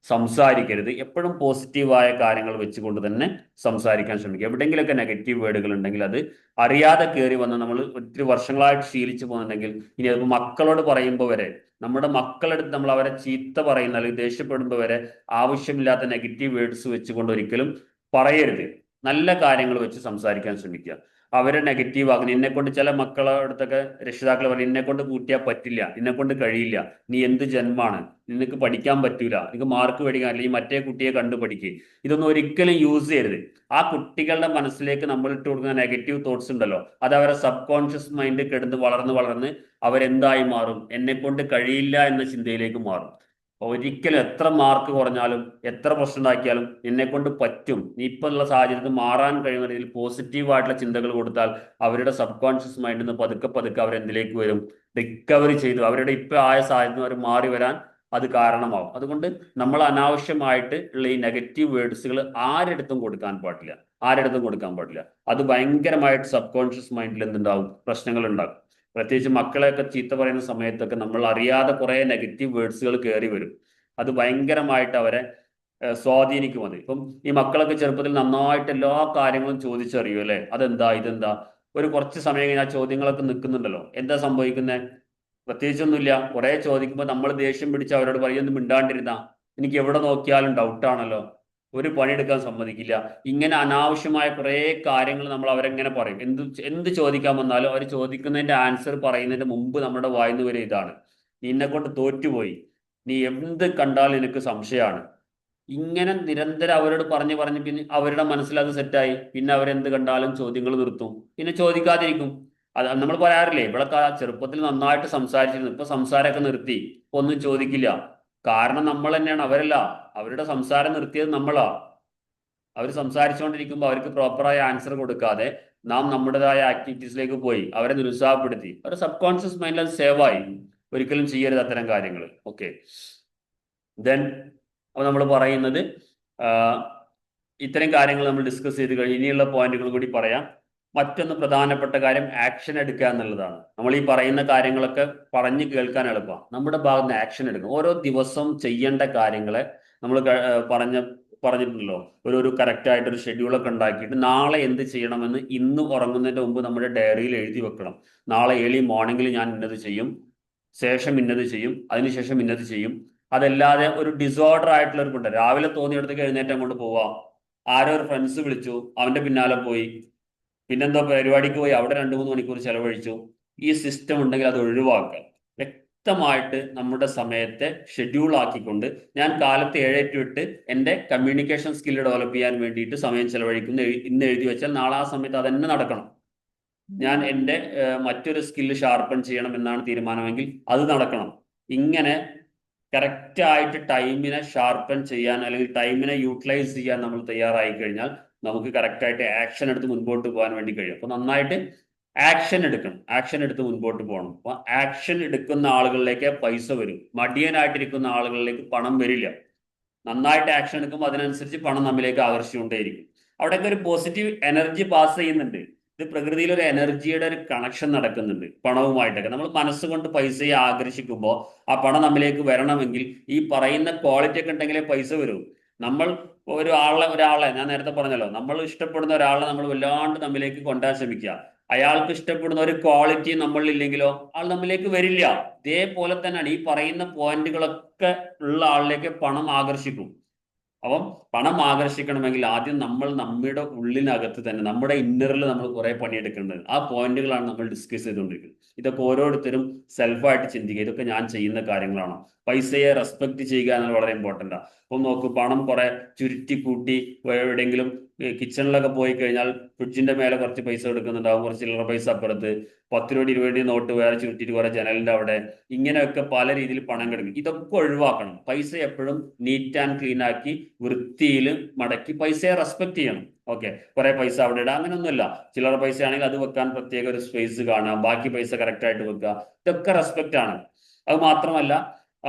സംസാരിക്കരുത്. എപ്പോഴും പോസിറ്റീവായ കാര്യങ്ങൾ വെച്ചുകൊണ്ട് തന്നെ സംസാരിക്കാൻ ശ്രമിക്കുക. എവിടെയെങ്കിലുമൊക്കെ നെഗറ്റീവ് വേർഡുകൾ ഉണ്ടെങ്കിൽ അത് അറിയാതെ കയറി വന്ന് നമ്മൾ ഒത്തിരി വർഷങ്ങളായിട്ട് ശീലിച്ചു പോകുന്നുണ്ടെങ്കിൽ, ഇനി അത് മക്കളോട് പറയുമ്പോൾ വരെ, നമ്മുടെ മക്കളെടുത്ത് നമ്മൾ അവരെ ചീത്ത പറയുന്ന അല്ലെങ്കിൽ ദേഷ്യപ്പെടുമ്പോൾ വരെ ആവശ്യമില്ലാത്ത നെഗറ്റീവ് വേർഡ്സ് വെച്ചുകൊണ്ട് ഒരിക്കലും പറയരുത്. നല്ല കാര്യങ്ങൾ വെച്ച് സംസാരിക്കാൻ ശ്രമിക്കുക. അവരെ നെഗറ്റീവ് ആകുന്നു. എന്നെ കൊണ്ട് ചില മക്കളെ അടുത്തൊക്കെ രക്ഷിതാക്കൾ പറയും, എന്നെ കൊണ്ട് കൂട്ടിയാൽ പറ്റില്ല, എന്നെ കൊണ്ട് കഴിയില്ല, നീ എന്ത് ജന്മാണ്, നിനക്ക് പഠിക്കാൻ പറ്റൂല, നിനക്ക് മാർക്ക് മേടിക്കാൻ, അല്ലെങ്കിൽ മറ്റേ കുട്ടിയെ കണ്ടു പഠിക്കുക. ഇതൊന്നും ഒരിക്കലും യൂസ് ചെയ്യരുത്. ആ കുട്ടികളുടെ മനസ്സിലേക്ക് നമ്മൾ ഇട്ട് കൊടുക്കുന്ന നെഗറ്റീവ് തോട്ട്സ് ഉണ്ടല്ലോ, അത് അവരെ സബ് കോൺഷ്യസ് മൈൻഡ് കിടന്ന് വളർന്ന് അവരെന്തായി മാറും, എന്നെ കൊണ്ട് കഴിയില്ല എന്ന ചിന്തയിലേക്ക് മാറും. ഒരിക്കലും എത്ര മാർക്ക് കുറഞ്ഞാലും എത്ര പ്രശ്നം ഉണ്ടാക്കിയാലും എന്നെ കൊണ്ട് പറ്റും, നീ ഇപ്പം ഉള്ള സാഹചര്യത്തിൽ മാറാൻ കഴിയുന്ന രീതിയിൽ പോസിറ്റീവായിട്ടുള്ള ചിന്തകൾ കൊടുത്താൽ അവരുടെ സബ് കോൺഷ്യസ് മൈൻഡിൽ നിന്ന് പതുക്കെ അവരെന്തിലേക്ക് വരും, റിക്കവറി ചെയ്തു അവരുടെ ഇപ്പം ആയ സാഹചര്യം അവർ മാറി വരാൻ അത് കാരണമാവും. അതുകൊണ്ട് നമ്മൾ അനാവശ്യമായിട്ട് ഉള്ള ഈ നെഗറ്റീവ് വേർഡ്സുകൾ ആരെടുത്തും കൊടുക്കാൻ പാടില്ല. അത് ഭയങ്കരമായിട്ട് സബ് കോൺഷ്യസ് മൈൻഡിൽ എന്തുണ്ടാവും, പ്രശ്നങ്ങൾ ഉണ്ടാകും. പ്രത്യേകിച്ച് മക്കളെയൊക്കെ ചീത്ത പറയുന്ന സമയത്തൊക്കെ നമ്മൾ അറിയാതെ കുറെ നെഗറ്റീവ് വേർഡ്സുകൾ കയറി വരും. അത് ഭയങ്കരമായിട്ട് അവരെ സ്വാധീനിക്കും. അത് ഇപ്പം ഈ മക്കളൊക്കെ ചെറുപ്പത്തിൽ നന്നായിട്ട് എല്ലാ കാര്യങ്ങളും ചോദിച്ചറിയും അല്ലെ, അതെന്താ ഇതെന്താ, ഒരു കുറച്ച് സമയം കഴിഞ്ഞാൽ ചോദ്യങ്ങളൊക്കെ നിൽക്കുന്നുണ്ടല്ലോ, എന്താ സംഭവിക്കുന്നത്? പ്രത്യേകിച്ചൊന്നുമില്ല. കുറെ ചോദിക്കുമ്പോൾ നമ്മൾ ദേഷ്യം പിടിച്ച് അവരോട് പറയും, ഒന്ന് മിണ്ടാണ്ടിരുന്ന, എനിക്ക് എവിടെ നോക്കിയാലും ഡൗട്ടാണല്ലോ, ഒരു പണിയെടുക്കാൻ സമ്മതിക്കില്ല. ഇങ്ങനെ അനാവശ്യമായ കുറെ കാര്യങ്ങൾ നമ്മൾ അവരെങ്ങനെ പറയും. എന്ത് ചോദിക്കാൻ വന്നാലും അവർ ചോദിക്കുന്നതിന്റെ ആൻസർ പറയുന്നതിന് മുമ്പ് നമ്മുടെ വായിന്ന് വരെ ഇതാണ്, നിന്നെ കൊണ്ട് തോറ്റുപോയി, നീ എന്ത് കണ്ടാലും എനിക്ക് സംശയമാണ്. ഇങ്ങനെ നിരന്തരം അവരോട് പറഞ്ഞ് പിന്നെ അവരുടെ മനസ്സിൽ അത് സെറ്റായി. പിന്നെ അവരെന്ത് കണ്ടാലും ചോദ്യങ്ങൾ നിർത്തും, പിന്നെ ചോദിക്കാതിരിക്കും. അത് നമ്മൾ പറയാറില്ലേ, ഇവിടെ ചെറുപ്പത്തിൽ നന്നായിട്ട് സംസാരിച്ചിരുന്നു, ഇപ്പൊ സംസാരമൊക്കെ നിർത്തി, ഇപ്പൊ ഒന്നും ചോദിക്കില്ല. കാരണം നമ്മൾ തന്നെയാണ്, അവരല്ല. അവരുടെ സംസാരം നിർത്തിയത് നമ്മളാ. അവർ സംസാരിച്ചുകൊണ്ടിരിക്കുമ്പോൾ അവർക്ക് പ്രോപ്പറായ ആൻസർ കൊടുക്കാതെ നാം നമ്മുടേതായ ആക്ടിവിറ്റീസിലേക്ക് പോയി അവരെ നിരുത്സാഹപ്പെടുത്തി. അവരുടെ സബ് കോൺഷ്യസ് മൈൻഡിൽ അത് സേവായി. ഒരിക്കലും ചെയ്യരുത് അത്തരം കാര്യങ്ങൾ. ഓക്കെ, ദെൻ അപ്പോൾ നമ്മൾ പറയുന്നത് ഇത്തരം കാര്യങ്ങൾ നമ്മൾ ഡിസ്കസ് ചെയ്ത് കഴിഞ്ഞ് ഇനിയുള്ള പോയിന്റുകൾ കൂടി പറയാം. മറ്റൊന്ന് പ്രധാനപ്പെട്ട കാര്യം ആക്ഷൻ എടുക്കുക എന്നുള്ളതാണ്. നമ്മൾ ഈ പറയുന്ന കാര്യങ്ങളൊക്കെ പറഞ്ഞു കേൾക്കാൻ എളുപ്പമാണ്, നമ്മുടെ ഭാഗത്ത് നിന്ന് ആക്ഷൻ എടുക്കണം. ഓരോ ദിവസവും ചെയ്യേണ്ട കാര്യങ്ങളെ നമ്മൾ പറഞ്ഞിട്ടുണ്ടല്ലോ, ഒരു കറക്റ്റ് ആയിട്ടൊരു ഷെഡ്യൂളൊക്കെ ഉണ്ടാക്കിയിട്ട് നാളെ എന്ത് ചെയ്യണമെന്ന് ഇന്ന് ഉറങ്ങുന്നതിന്റെ മുമ്പ് നമ്മുടെ ഡയറിയിൽ എഴുതി വെക്കണം. നാളെ ഏർലി മോർണിംഗിൽ ഞാൻ ഇന്നത് ചെയ്യും, ശേഷം ഇന്നത് ചെയ്യും, അതിനുശേഷം ഇന്നത് ചെയ്യും. അതല്ലാതെ ഒരു ഡിസോർഡർ ആയിട്ടുള്ളവർക്കുണ്ട്, രാവിലെ തോന്നിയിടത്തേക്ക് എഴുന്നേറ്റം കൊണ്ട് പോവാം, ആരോ ഒരു ഫ്രണ്ട്സ് വിളിച്ചു അവന്റെ പിന്നാലെ പോയി, പിന്നെന്തോ പരിപാടിക്ക് പോയി അവിടെ 2-3 മണിക്കൂർ ചെലവഴിച്ചു. ഈ സിസ്റ്റം ഉണ്ടെങ്കിൽ അത് ഒഴിവാക്കുക. വ്യക്തമായിട്ട് നമ്മുടെ സമയത്തെ ഷെഡ്യൂൾ ആക്കിക്കൊണ്ട് ഞാൻ കാലത്ത് 7 to 8 എൻ്റെ കമ്മ്യൂണിക്കേഷൻ സ്കില്ല് ഡെവലപ്പ് ചെയ്യാൻ വേണ്ടിയിട്ട് സമയം ചെലവഴിക്കുന്നു ഇന്ന് എഴുതി വെച്ചാൽ നാളെ ആ സമയത്ത് അതന്നെ നടക്കണം. ഞാൻ എൻ്റെ മറ്റൊരു സ്കില്ല് ഷാർപ്പൺ ചെയ്യണം എന്നാണ് തീരുമാനമെങ്കിൽ അത് നടക്കണം. ഇങ്ങനെ കറക്റ്റ് ആയിട്ട് ടൈമിനെ ഷാർപ്പൺ ചെയ്യാൻ അല്ലെങ്കിൽ ടൈമിനെ യൂട്ടിലൈസ് ചെയ്യാൻ നമ്മൾ തയ്യാറായി കഴിഞ്ഞാൽ നമുക്ക് കറക്റ്റായിട്ട് ആക്ഷൻ എടുത്ത് മുൻപോട്ട് പോകാൻ വേണ്ടി കഴിയും. അപ്പൊ നന്നായിട്ട് ആക്ഷൻ എടുക്കണം, ആക്ഷൻ എടുത്ത് മുൻപോട്ട് പോകണം. അപ്പൊ ആക്ഷൻ എടുക്കുന്ന ആളുകളിലേക്ക് പൈസ വരും, മടിയനായിട്ടിരിക്കുന്ന ആളുകളിലേക്ക് പണം വരില്ല. നന്നായിട്ട് ആക്ഷൻ എടുക്കുമ്പോൾ അതിനനുസരിച്ച് പണം നമ്മിലേക്ക് ആകർഷിച്ചുകൊണ്ടേയിരിക്കും. അവിടെയൊക്കെ ഒരു പോസിറ്റീവ് എനർജി പാസ് ചെയ്യുന്നുണ്ട്. ഇത് പ്രകൃതിയിൽ ഒരു എനർജിയുടെ ഒരു കണക്ഷൻ നടക്കുന്നുണ്ട് പണവുമായിട്ടൊക്കെ. നമ്മൾ മനസ്സുകൊണ്ട് പൈസയെ ആകർഷിക്കുമ്പോൾ ആ പണം നമ്മിലേക്ക് വരണമെങ്കിൽ ഈ പറയുന്ന ക്വാളിറ്റി ഒക്കെ ഉണ്ടെങ്കിലേ പൈസ വരൂ. നമ്മൾ ഒരാളെ ഞാൻ നേരത്തെ പറഞ്ഞല്ലോ, നമ്മൾ ഇഷ്ടപ്പെടുന്ന ഒരാളെ നമ്മൾ വല്ലാണ്ട് നമ്മിലേക്ക് കൊണ്ടുവരാൻ ശ്രമിക്കുക. അയാൾക്ക് ഇഷ്ടപ്പെടുന്ന ഒരു ക്വാളിറ്റി നമ്മളില്ലെങ്കിലോ ആൾ നമ്മിലേക്ക് വരില്ല. ഇതേപോലെ തന്നെയാണ് ഈ പറയുന്ന പോയിന്റുകളൊക്കെ ഉള്ള ആളിലേക്ക് പണം ആകർഷിക്കും. അപ്പം പണം ആകർഷിക്കണമെങ്കിൽ ആദ്യം നമ്മൾ നമ്മുടെ ഉള്ളിനകത്ത് തന്നെ നമ്മുടെ ഇന്നറിൽ നമ്മൾ കുറെ പണിയെടുക്കേണ്ടത്. ആ പോയിന്റുകളാണ് നമ്മൾ ഡിസ്കസ് ചെയ്തുകൊണ്ടിരിക്കുന്നത്. ഇതൊക്കെ ഓരോരുത്തരും സെൽഫായിട്ട് ചിന്തിക്കുക, ഇതൊക്കെ ഞാൻ ചെയ്യുന്ന കാര്യങ്ങളാണോ. പൈസയെ റെസ്പെക്ട് ചെയ്യുക എന്നത് വളരെ ഇമ്പോർട്ടൻ്റാണ്. അപ്പം നോക്ക്, പണം കുറെ ചുരുട്ടി കൂട്ടി എവിടെയെങ്കിലും കിച്ചണിലൊക്കെ പോയി കഴിഞ്ഞാൽ ഫ്രിഡ്ജിന്റെ മേലെ കുറച്ച് പൈസ എടുക്കുന്നുണ്ടാവും, കുറച്ച് ചില്ലറ പൈസ അപ്പുറത്ത്, 10 രൂപ 20 നോട്ട് വേറെ ചുരുട്ടിയിട്ട് കുറെ ജനലിന്റെ അവിടെ, ഇങ്ങനെയൊക്കെ പല രീതിയിൽ പണം കിടക്കും. ഇതൊക്കെ ഒഴിവാക്കണം. പൈസ എപ്പോഴും നീറ്റ് ആൻഡ് ക്ലീൻ ആക്കി വൃത്തിയിൽ മടക്കി പൈസയെ റെസ്പെക്ട് ചെയ്യണം. ഓക്കെ, കുറെ പൈസ അവിടെ ഇടാം, അങ്ങനെയൊന്നുമില്ല. ചില്ലറ പൈസ ആണെങ്കിൽ അത് വെക്കാൻ പ്രത്യേക ഒരു സ്പേസ് കാണാം, ബാക്കി പൈസ കറക്റ്റ് ആയിട്ട് വെക്കുക. ഇതൊക്കെ റെസ്പെക്ട് ആണ്. അത് മാത്രമല്ല,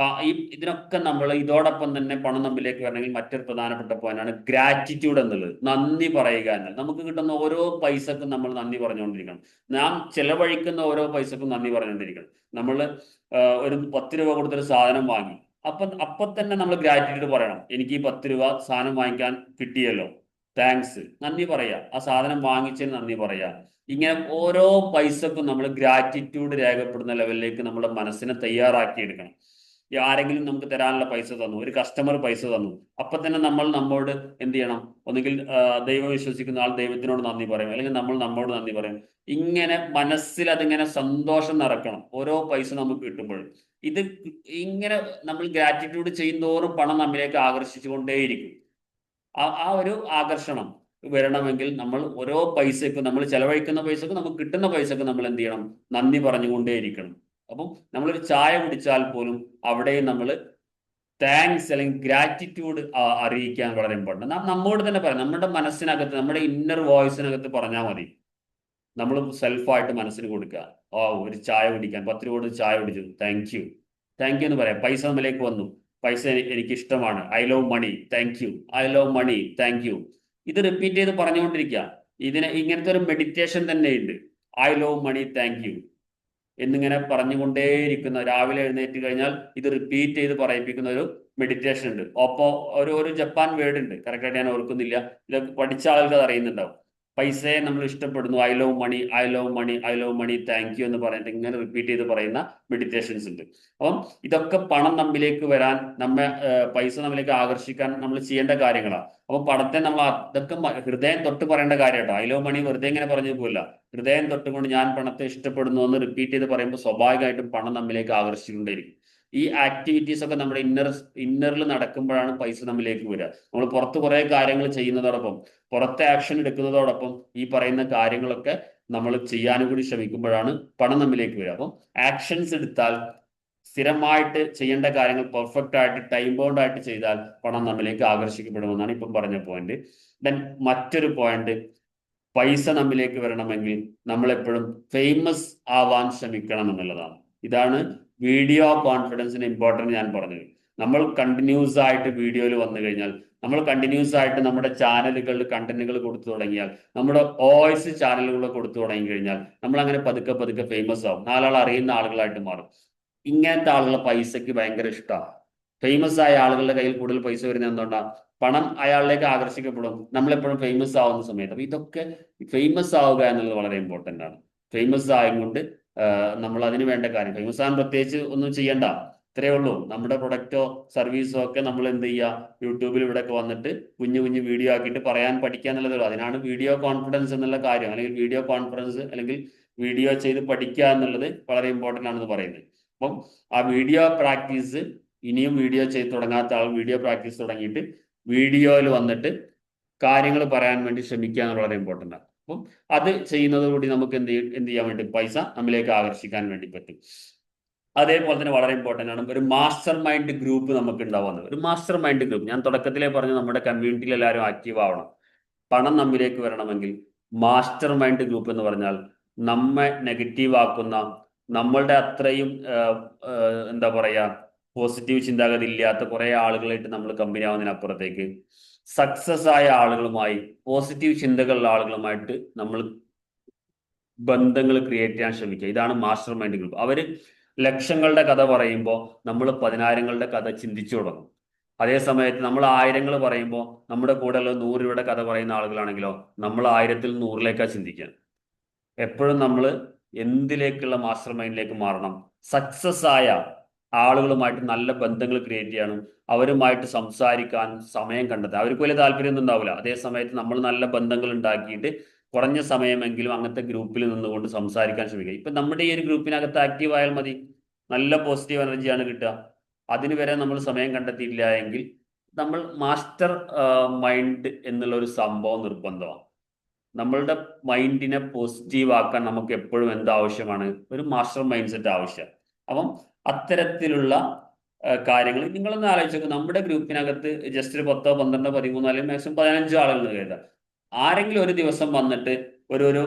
ഇതിനൊക്കെ നമ്മൾ ഇതോടൊപ്പം തന്നെ പണം നമ്മിലേക്ക് വരണമെങ്കിൽ മറ്റൊരു പ്രധാനപ്പെട്ട പോയിന്റാണ് ഗ്രാറ്റിറ്റ്യൂഡ് എന്നുള്ളത്. നന്ദി പറയുക എന്നത്. നമുക്ക് കിട്ടുന്ന ഓരോ പൈസക്കും നമ്മൾ നന്ദി പറഞ്ഞുകൊണ്ടിരിക്കണം. നാം ചെലവഴിക്കുന്ന ഓരോ പൈസക്കും നന്ദി പറഞ്ഞുകൊണ്ടിരിക്കണം. നമ്മൾ ഒരു 10 രൂപ കൊടുത്തൊരു സാധനം വാങ്ങി, അപ്പൊ തന്നെ നമ്മൾ ഗ്രാറ്റിറ്റ്യൂഡ് പറയണം. എനിക്ക് ഈ 10 രൂപ സാധനം വാങ്ങിക്കാൻ കിട്ടിയല്ലോ, താങ്ക്സ്, നന്ദി പറയാ. ആ സാധനം വാങ്ങിച്ചതിന് നന്ദി പറയാ. ഇങ്ങനെ ഓരോ പൈസക്കും നമ്മൾ ഗ്രാറ്റിറ്റ്യൂഡ് രേഖപ്പെടുന്ന ലെവലിലേക്ക് നമ്മുടെ മനസ്സിനെ തയ്യാറാക്കിയെടുക്കണം. ആരെങ്കിലും നമുക്ക് തരാനുള്ള പൈസ തന്നു, ഒരു കസ്റ്റമർ പൈസ തന്നു, അപ്പൊ തന്നെ നമ്മൾ നമ്മോട് എന്ത് ചെയ്യണം? ഒന്നുകിൽ ദൈവം വിശ്വസിക്കുന്ന ആൾ ദൈവത്തിനോട് നന്ദി പറയും, അല്ലെങ്കിൽ നമ്മൾ നമ്മോട് നന്ദി പറയും. ഇങ്ങനെ മനസ്സിൽ അതിങ്ങനെ സന്തോഷം നിറക്കണം ഓരോ പൈസ നമുക്ക് കിട്ടുമ്പോഴും. ഇത് ഇങ്ങനെ നമ്മൾ ഗ്രാറ്റിറ്റ്യൂഡ് ചെയ്യുന്തോറും പണം നമ്മിലേക്ക് ആകർഷിച്ചുകൊണ്ടേയിരിക്കും. ആ ഒരു ആകർഷണം വരണമെങ്കിൽ നമ്മൾ ഓരോ പൈസക്കും, നമ്മൾ ചെലവഴിക്കുന്ന പൈസക്കും നമുക്ക് കിട്ടുന്ന പൈസക്കും നമ്മൾ എന്ത് ചെയ്യണം? നന്ദി പറഞ്ഞുകൊണ്ടേയിരിക്കണം. അപ്പം നമ്മളൊരു ചായ കുടിച്ചാൽ പോലും അവിടെ നമ്മൾ താങ്ക്സ് അല്ലെങ്കിൽ ഗ്രാറ്റിറ്റ്യൂഡ് അറിയിക്കാൻ വളരെ ഇമ്പോർട്ടൻ്റ്. നമ്മോട് തന്നെ പറയാം, നമ്മുടെ മനസ്സിനകത്ത്, നമ്മുടെ ഇന്നർ വോയിസിനകത്ത് പറഞ്ഞാൽ മതി. നമ്മൾ സെൽഫായിട്ട് മനസ്സിന് കൊടുക്കുക. ഒരു ചായ കുടിക്കാൻ 10 രൂപ കൊടുത്ത് ചായ കുടിച്ചു, താങ്ക് യു, താങ്ക് യു എന്ന് പറയാം. പൈസ നമ്മിലേക്ക് വന്നു, പൈസ എനിക്ക് ഇഷ്ടമാണ്, I love money, thank you, I love money, thank you. ഇത് റിപ്പീറ്റ് ചെയ്ത് പറഞ്ഞുകൊണ്ടിരിക്കുക. ഇങ്ങനത്തെ ഒരു മെഡിറ്റേഷൻ തന്നെയുണ്ട്. I love money, thank you എന്നിങ്ങനെ പറഞ്ഞുകൊണ്ടേയിരിക്കുന്ന, രാവിലെ എഴുന്നേറ്റ് കഴിഞ്ഞാൽ ഇത് റിപ്പീറ്റ് ചെയ്ത് പറയിപ്പിക്കുന്ന ഒരു മെഡിറ്റേഷൻ ഉണ്ട്. ഒപ്പം ഒരു ജപ്പാൻ വേർഡ് ഉണ്ട്, കറക്റ്റായിട്ട് ഞാൻ ഓർക്കുന്നില്ല, ഇതൊക്കെ പഠിച്ച ആളുകൾക്ക് അത് അറിയുന്നുണ്ടാവും. പൈസയെ നമ്മൾ ഇഷ്ടപ്പെടുന്നു, I love money, I love money, I love money, thank you എന്ന് പറഞ്ഞിട്ട് ഇങ്ങനെ റിപ്പീറ്റ് ചെയ്ത് പറയുന്ന മെഡിറ്റേഷൻസ് ഉണ്ട്. അപ്പം ഇതൊക്കെ പണം നമ്മിലേക്ക് വരാൻ, പൈസ നമ്മിലേക്ക് ആകർഷിക്കാൻ നമ്മൾ ചെയ്യേണ്ട കാര്യങ്ങളാണ്. അപ്പൊ പണത്തെ നമ്മൾ ഇതൊക്കെ ഹൃദയം തൊട്ട് പറയേണ്ട കാര്യം കേട്ടോ. ഐ ലവ് മണി വെറുതെ ഇങ്ങനെ പറഞ്ഞു പോകില്ല. ഹൃദയം തൊട്ടുകൊണ്ട് ഞാൻ പണത്തെ ഇഷ്ടപ്പെടുന്നു എന്ന് റിപ്പീറ്റ് ചെയ്ത് പറയുമ്പോൾ സ്വാഭാവികമായിട്ടും പണം നമ്മിലേക്ക് ആകർഷിച്ചുകൊണ്ടേയിരിക്കും. ഈ ആക്ടിവിറ്റീസ് ഒക്കെ നമ്മുടെ ഇന്നറിൽ നടക്കുമ്പോഴാണ് പൈസ നമ്മിലേക്ക് വരിക. നമ്മൾ പുറത്ത് കുറെ കാര്യങ്ങൾ ചെയ്യുന്നതോടൊപ്പം, പുറത്തെ ആക്ഷൻ എടുക്കുന്നതോടൊപ്പം ഈ പറയുന്ന കാര്യങ്ങളൊക്കെ നമ്മൾ ചെയ്യാനും കൂടി ശ്രമിക്കുമ്പോഴാണ് പണം നമ്മിലേക്ക് വരിക. അപ്പം ആക്ഷൻസ് എടുത്താൽ, സ്ഥിരമായിട്ട് ചെയ്യേണ്ട കാര്യങ്ങൾ പെർഫെക്റ്റ് ആയിട്ട് ടൈം ബൗണ്ട് ആയിട്ട് ചെയ്താൽ പണം നമ്മിലേക്ക് ആകർഷിക്കപ്പെടുമെന്നാണ് ഇപ്പം പറഞ്ഞ പോയിന്റ്. ദെൻ മറ്റൊരു പോയിന്റ്, പൈസ നമ്മിലേക്ക് വരണമെങ്കിൽ നമ്മൾ എപ്പോഴും ഫേമസ് ആവാൻ ശ്രമിക്കണം എന്നുള്ളതാണ്. ഇതാണ് വീഡിയോ കോൺഫിഡൻസിന് ഇമ്പോർട്ടൻറ്റ് ഞാൻ പറഞ്ഞത്. നമ്മൾ കണ്ടിന്യൂസ് ആയിട്ട് വീഡിയോയിൽ വന്നു കഴിഞ്ഞാൽ, നമ്മൾ കണ്ടിന്യൂസ് ആയിട്ട് നമ്മുടെ ചാനലുകളിൽ കണ്ടന്റുകൾ കൊടുത്തു തുടങ്ങിയാൽ, നമ്മുടെ വോയിസ് ചാനലുകൾ കൊടുത്തു തുടങ്ങി കഴിഞ്ഞാൽ നമ്മൾ അങ്ങനെ പതുക്കെ പതുക്കെ ഫേമസ് ആവും, നാലാൾ അറിയുന്ന ആളുകളായിട്ട് മാറും. ഇങ്ങനത്തെ ആളുകളെ പൈസയ്ക്ക് ഭയങ്കര ഇഷ്ടമാണ്. ഫേമസ് ആയ ആളുകളുടെ കയ്യിൽ കൂടുതൽ പൈസ വരുന്നത് എന്തുകൊണ്ടാണ്? പണം അയാളിലേക്ക് ആകർഷിക്കപ്പെടും നമ്മളെപ്പോഴും ഫേമസ് ആവുന്ന സമയത്ത്. അപ്പൊ ഇതൊക്കെ ഫേമസ് ആവുക എന്നുള്ളത് വളരെ ഇമ്പോർട്ടൻ്റ് ആണ്. ഫേമസ് ആയതുകൊണ്ട് നമ്മൾ അതിന് വേണ്ട കാര്യം, ഫേമസ് ആകാൻ പ്രത്യേകിച്ച് ഒന്നും ചെയ്യണ്ട, ഇത്രയേ ഉള്ളൂ. നമ്മുടെ പ്രൊഡക്റ്റോ സർവീസോ ഒക്കെ നമ്മൾ എന്ത് ചെയ്യുക? യൂട്യൂബിൽ ഇവിടെ ഒക്കെ വന്നിട്ട് കുഞ്ഞു കുഞ്ഞു വീഡിയോ ആക്കിയിട്ട് പറയാൻ പഠിക്കുക എന്നുള്ളതേ. അതിനാണ് വീഡിയോ കോൺഫിഡൻസ് എന്നുള്ള കാര്യം, അല്ലെങ്കിൽ വീഡിയോ കോൺഫറൻസ്, അല്ലെങ്കിൽ വീഡിയോ ചെയ്ത് പഠിക്കുക എന്നുള്ളത് വളരെ ഇമ്പോർട്ടൻ്റ് ആണെന്ന് പറയുന്നത്. അപ്പം ആ വീഡിയോ പ്രാക്ടീസ്, ഇനിയും വീഡിയോ ചെയ്ത് തുടങ്ങാത്ത ആൾ വീഡിയോ പ്രാക്ടീസ് തുടങ്ങിയിട്ട് വീഡിയോയിൽ വന്നിട്ട് കാര്യങ്ങൾ പറയാൻ വേണ്ടി ശ്രമിക്കുക എന്ന് വളരെ ഇമ്പോർട്ടൻ്റ് ആണ്. അപ്പം അത് ചെയ്യുന്നതോടുകൂടി നമുക്ക് എന്ത് ചെയ്യാൻ വേണ്ടി, പൈസ നമ്മിലേക്ക് ആകർഷിക്കാൻ വേണ്ടി പറ്റും. അതേപോലെ തന്നെ വളരെ ഇമ്പോർട്ടൻ്റ് ആണ് ഒരു മാസ്റ്റർ മൈൻഡ് ഗ്രൂപ്പ് നമുക്ക് ഉണ്ടാവുന്നത്. ഒരു മാസ്റ്റർ മൈൻഡ് ഗ്രൂപ്പ്, ഞാൻ തുടക്കത്തിലേ പറഞ്ഞു, നമ്മുടെ കമ്മ്യൂണിറ്റിയിൽ എല്ലാവരും ആക്റ്റീവ് ആവണം. പണം നമ്മിലേക്ക് വരണമെങ്കിൽ മാസ്റ്റർ മൈൻഡ് ഗ്രൂപ്പ് എന്ന് പറഞ്ഞാൽ നമ്മെ നെഗറ്റീവ് ആക്കുന്ന, നമ്മളുടെ അത്രയും എന്താ പറയാ, പോസിറ്റീവ് ചിന്താഗതി ഇല്ലാത്ത കുറെ ആളുകളായിട്ട് നമ്മൾ കമ്പനി ആവുന്നതിനപ്പുറത്തേക്ക് സക്സസ് ആയ ആളുകളുമായി, പോസിറ്റീവ് ചിന്തകളുള്ള ആളുകളുമായിട്ട് നമ്മൾ ബന്ധങ്ങൾ ക്രിയേറ്റ് ചെയ്യാൻ ശ്രമിക്കുക. ഇതാണ് മാസ്റ്റർ മൈൻഡ് ഗ്രൂപ്പ്. അവര് ലക്ഷങ്ങളുടെ കഥ പറയുമ്പോൾ നമ്മൾ 10,000ങ്ങളുടെ കഥ ചിന്തിച്ചു തുടങ്ങും. അതേ സമയത്ത് നമ്മൾ 1000 പറയുമ്പോൾ നമ്മുടെ കൂടെയുള്ള 100 രൂപയുടെ കഥ പറയുന്ന ആളുകളാണെങ്കിലോ നമ്മൾ 1000-ൽ 100ലേക്കാണ് ചിന്തിക്കുക. എപ്പോഴും നമ്മൾ എന്തിലേക്കുള്ള മാസ്റ്റർ മൈൻഡിലേക്ക് മാറണം? സക്സസ് ആയ ആളുകളുമായിട്ട് നല്ല ബന്ധങ്ങൾ ക്രിയേറ്റ് ചെയ്യാനും അവരുമായിട്ട് സംസാരിക്കാൻ സമയം കണ്ടെത്തുക. അവർക്ക് വലിയ താല്പര്യമൊന്നും ഉണ്ടാവില്ല. അതേ സമയത്ത് നമ്മൾ നല്ല ബന്ധങ്ങൾ ഉണ്ടാക്കിയിട്ട് കുറഞ്ഞ സമയമെങ്കിലും അങ്ങനത്തെ ഗ്രൂപ്പിൽ നിന്നുകൊണ്ട് സംസാരിക്കാൻ ശ്രമിക്കുക. ഇപ്പം നമ്മുടെ ഈ ഒരു ഗ്രൂപ്പിനകത്ത് ആക്റ്റീവ് ആയാൽ മതി, നല്ല പോസിറ്റീവ് എനർജിയാണ് കിട്ടുക. അതിന് വരെ നമ്മൾ സമയം കണ്ടെത്തിയില്ല എങ്കിൽ നമ്മൾ മാസ്റ്റർ മൈൻഡ് എന്നുള്ള ഒരു സംഭവം നിർബന്ധമാണ്. നമ്മളുടെ മൈൻഡിനെ പോസിറ്റീവ് ആക്കാൻ നമുക്ക് എപ്പോഴും എന്താവശ്യമാണ്? ഒരു മാസ്റ്റർ മൈൻഡ് സെറ്റ് ആവശ്യം. അപ്പം അത്തരത്തിലുള്ള കാര്യങ്ങൾ നിങ്ങളൊന്ന് ആലോചിച്ച് നോക്കുക. നമ്മുടെ ഗ്രൂപ്പിനകത്ത് ജസ്റ്റ് ഒരു 10, 12, 13 അല്ലെങ്കിൽ മാക്സിമം 15 ആളുകൾ കരുതാം. ആരെങ്കിലും ഒരു ദിവസം വന്നിട്ട് ഒരു ഒരു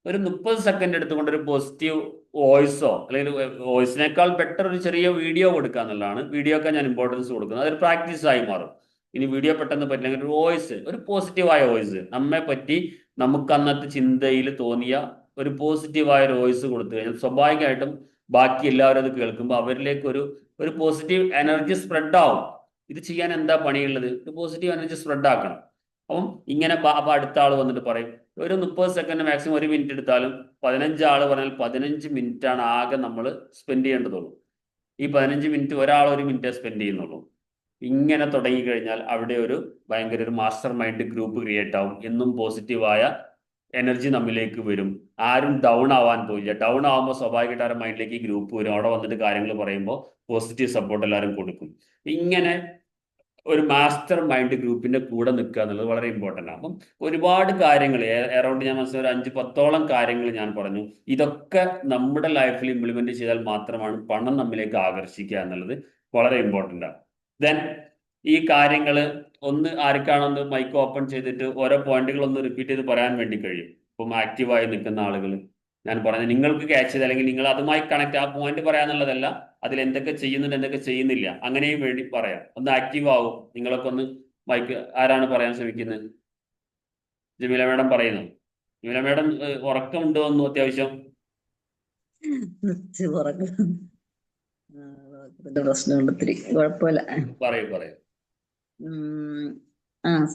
ഒരു 30 സെക്കൻഡ് എടുത്തുകൊണ്ട് ഒരു പോസിറ്റീവ് വോയിസോ അല്ലെങ്കിൽ വോയിസിനേക്കാൾ ബെറ്റർ ഒരു ചെറിയ വീഡിയോ കൊടുക്കുക എന്നുള്ളതാണ്. വീഡിയോ ഒക്കെ ഞാൻ ഇമ്പോർട്ടൻസ് കൊടുക്കുന്നത്. അതൊരു പ്രാക്ടീസ് ആയി മാറും. ഇനി വീഡിയോ പെട്ടെന്ന് പറ്റില്ലെങ്കിൽ ഒരു വോയിസ്, ഒരു പോസിറ്റീവായ വോയിസ്, നമ്മെ പറ്റി നമുക്ക് അന്നത്തെ ചിന്തയിൽ തോന്നിയ ഒരു പോസിറ്റീവായ ഒരു വോയിസ് കൊടുത്തു കഴിഞ്ഞാൽ സ്വാഭാവികമായിട്ടും ബാക്കി എല്ലാവരും അത് കേൾക്കുമ്പോൾ അവരിലേക്ക് ഒരു ഒരു പോസിറ്റീവ് എനർജി സ്പ്രെഡ് ആവും. ഇത് ചെയ്യാൻ എന്താ പണിയുള്ളത്? ഒരു പോസിറ്റീവ് എനർജി സ്പ്രെഡ് ആക്കണം. അപ്പം ഇങ്ങനെ അപ്പൊ അടുത്ത ആൾ വന്നിട്ട് പറയും ഒരു 30 സെക്കൻഡ് മാക്സിമം 1 മിനിറ്റ് എടുത്താലും 15 ആൾ പറഞ്ഞാൽ 15 മിനിറ്റ് ആണ് ആകെ നമ്മൾ സ്പെൻഡ് ചെയ്യേണ്ടതുള്ളൂ. ഈ 15 മിനിറ്റ് ഒരാൾ 1 മിനിറ്റ് സ്പെൻഡ് ചെയ്യുന്നുള്ളൂ. ഇങ്ങനെ തുടങ്ങിക്കഴിഞ്ഞാൽ അവിടെ ഒരു ഭയങ്കര ഒരു മാസ്റ്റർ മൈൻഡ് ഗ്രൂപ്പ് ക്രിയേറ്റ് ആവും. എന്നും പോസിറ്റീവായ എനർജി നമ്മിലേക്ക് വരും. ആരും ഡൗൺ ആവാൻ പോയില്ല. ഡൗൺ ആവുമ്പോൾ സ്വാഭാവികമായിട്ട് അവരുടെ മൈൻഡിലേക്ക് ഈ ഗ്രൂപ്പ് വരും. അവിടെ വന്നിട്ട് കാര്യങ്ങൾ പറയുമ്പോൾ പോസിറ്റീവ് സപ്പോർട്ട് എല്ലാവരും കൊടുക്കും. ഇങ്ങനെ ഒരു മാസ്റ്റർ മൈൻഡ് ഗ്രൂപ്പിന്റെ കൂടെ നിൽക്കുക എന്നുള്ളത് വളരെ ഇമ്പോർട്ടൻ്റ് ആണ്. അപ്പം ഒരുപാട് കാര്യങ്ങൾ അറൗണ്ട് ഞാൻ മനസ്സിലാക്കി ഒരു 5-10ഓളം കാര്യങ്ങൾ ഞാൻ പറഞ്ഞു. ഇതൊക്കെ നമ്മുടെ ലൈഫിൽ ഇംപ്ലിമെന്റ് ചെയ്താൽ മാത്രമാണ് പണം നമ്മിലേക്ക് ആകർഷിക്കുക എന്നുള്ളത് വളരെ ഇമ്പോർട്ടൻ്റ് ആണ്. ദെൻ ഈ കാര്യങ്ങൾ ഒന്ന് ആർക്കാണൊന്ന് മൈക്ക് ഓപ്പൺ ചെയ്തിട്ട് ഓരോ പോയിന്റുകൾ ഒന്ന് റിപ്പീറ്റ് ചെയ്ത് പറയാൻ വേണ്ടി കഴിയും. ഇപ്പം ആക്റ്റീവായി നിൽക്കുന്ന ആളുകൾ ഞാൻ പറഞ്ഞത് നിങ്ങൾക്ക് ക്യാച്ച് ചെയ്ത് അല്ലെങ്കിൽ നിങ്ങൾ അതുമായി കണക്ട് ആ പോയിന്റ് പറയാന്നുള്ളതല്ല, അതിൽ എന്തൊക്കെ ചെയ്യുന്നുണ്ട് എന്തൊക്കെ ചെയ്യുന്നില്ല അങ്ങനെയും വേണ്ടി പറയാം. ഒന്ന് ആക്റ്റീവ് ആവും. നിങ്ങളൊക്കെ ഒന്ന് മൈക്ക് ആരാണ് പറയാൻ ശ്രമിക്കുന്നത്? ജമീല മേഡം പറയുന്നു. ജമീല മേഡം ഉറക്കമുണ്ടോ ഒന്നും അത്യാവശ്യം? ഉറക്കത്തിന്റെ പ്രശ്നമുണ്ട് ഇത്തിരി, കുഴപ്പമില്ല. പറയൂ പറയൂ.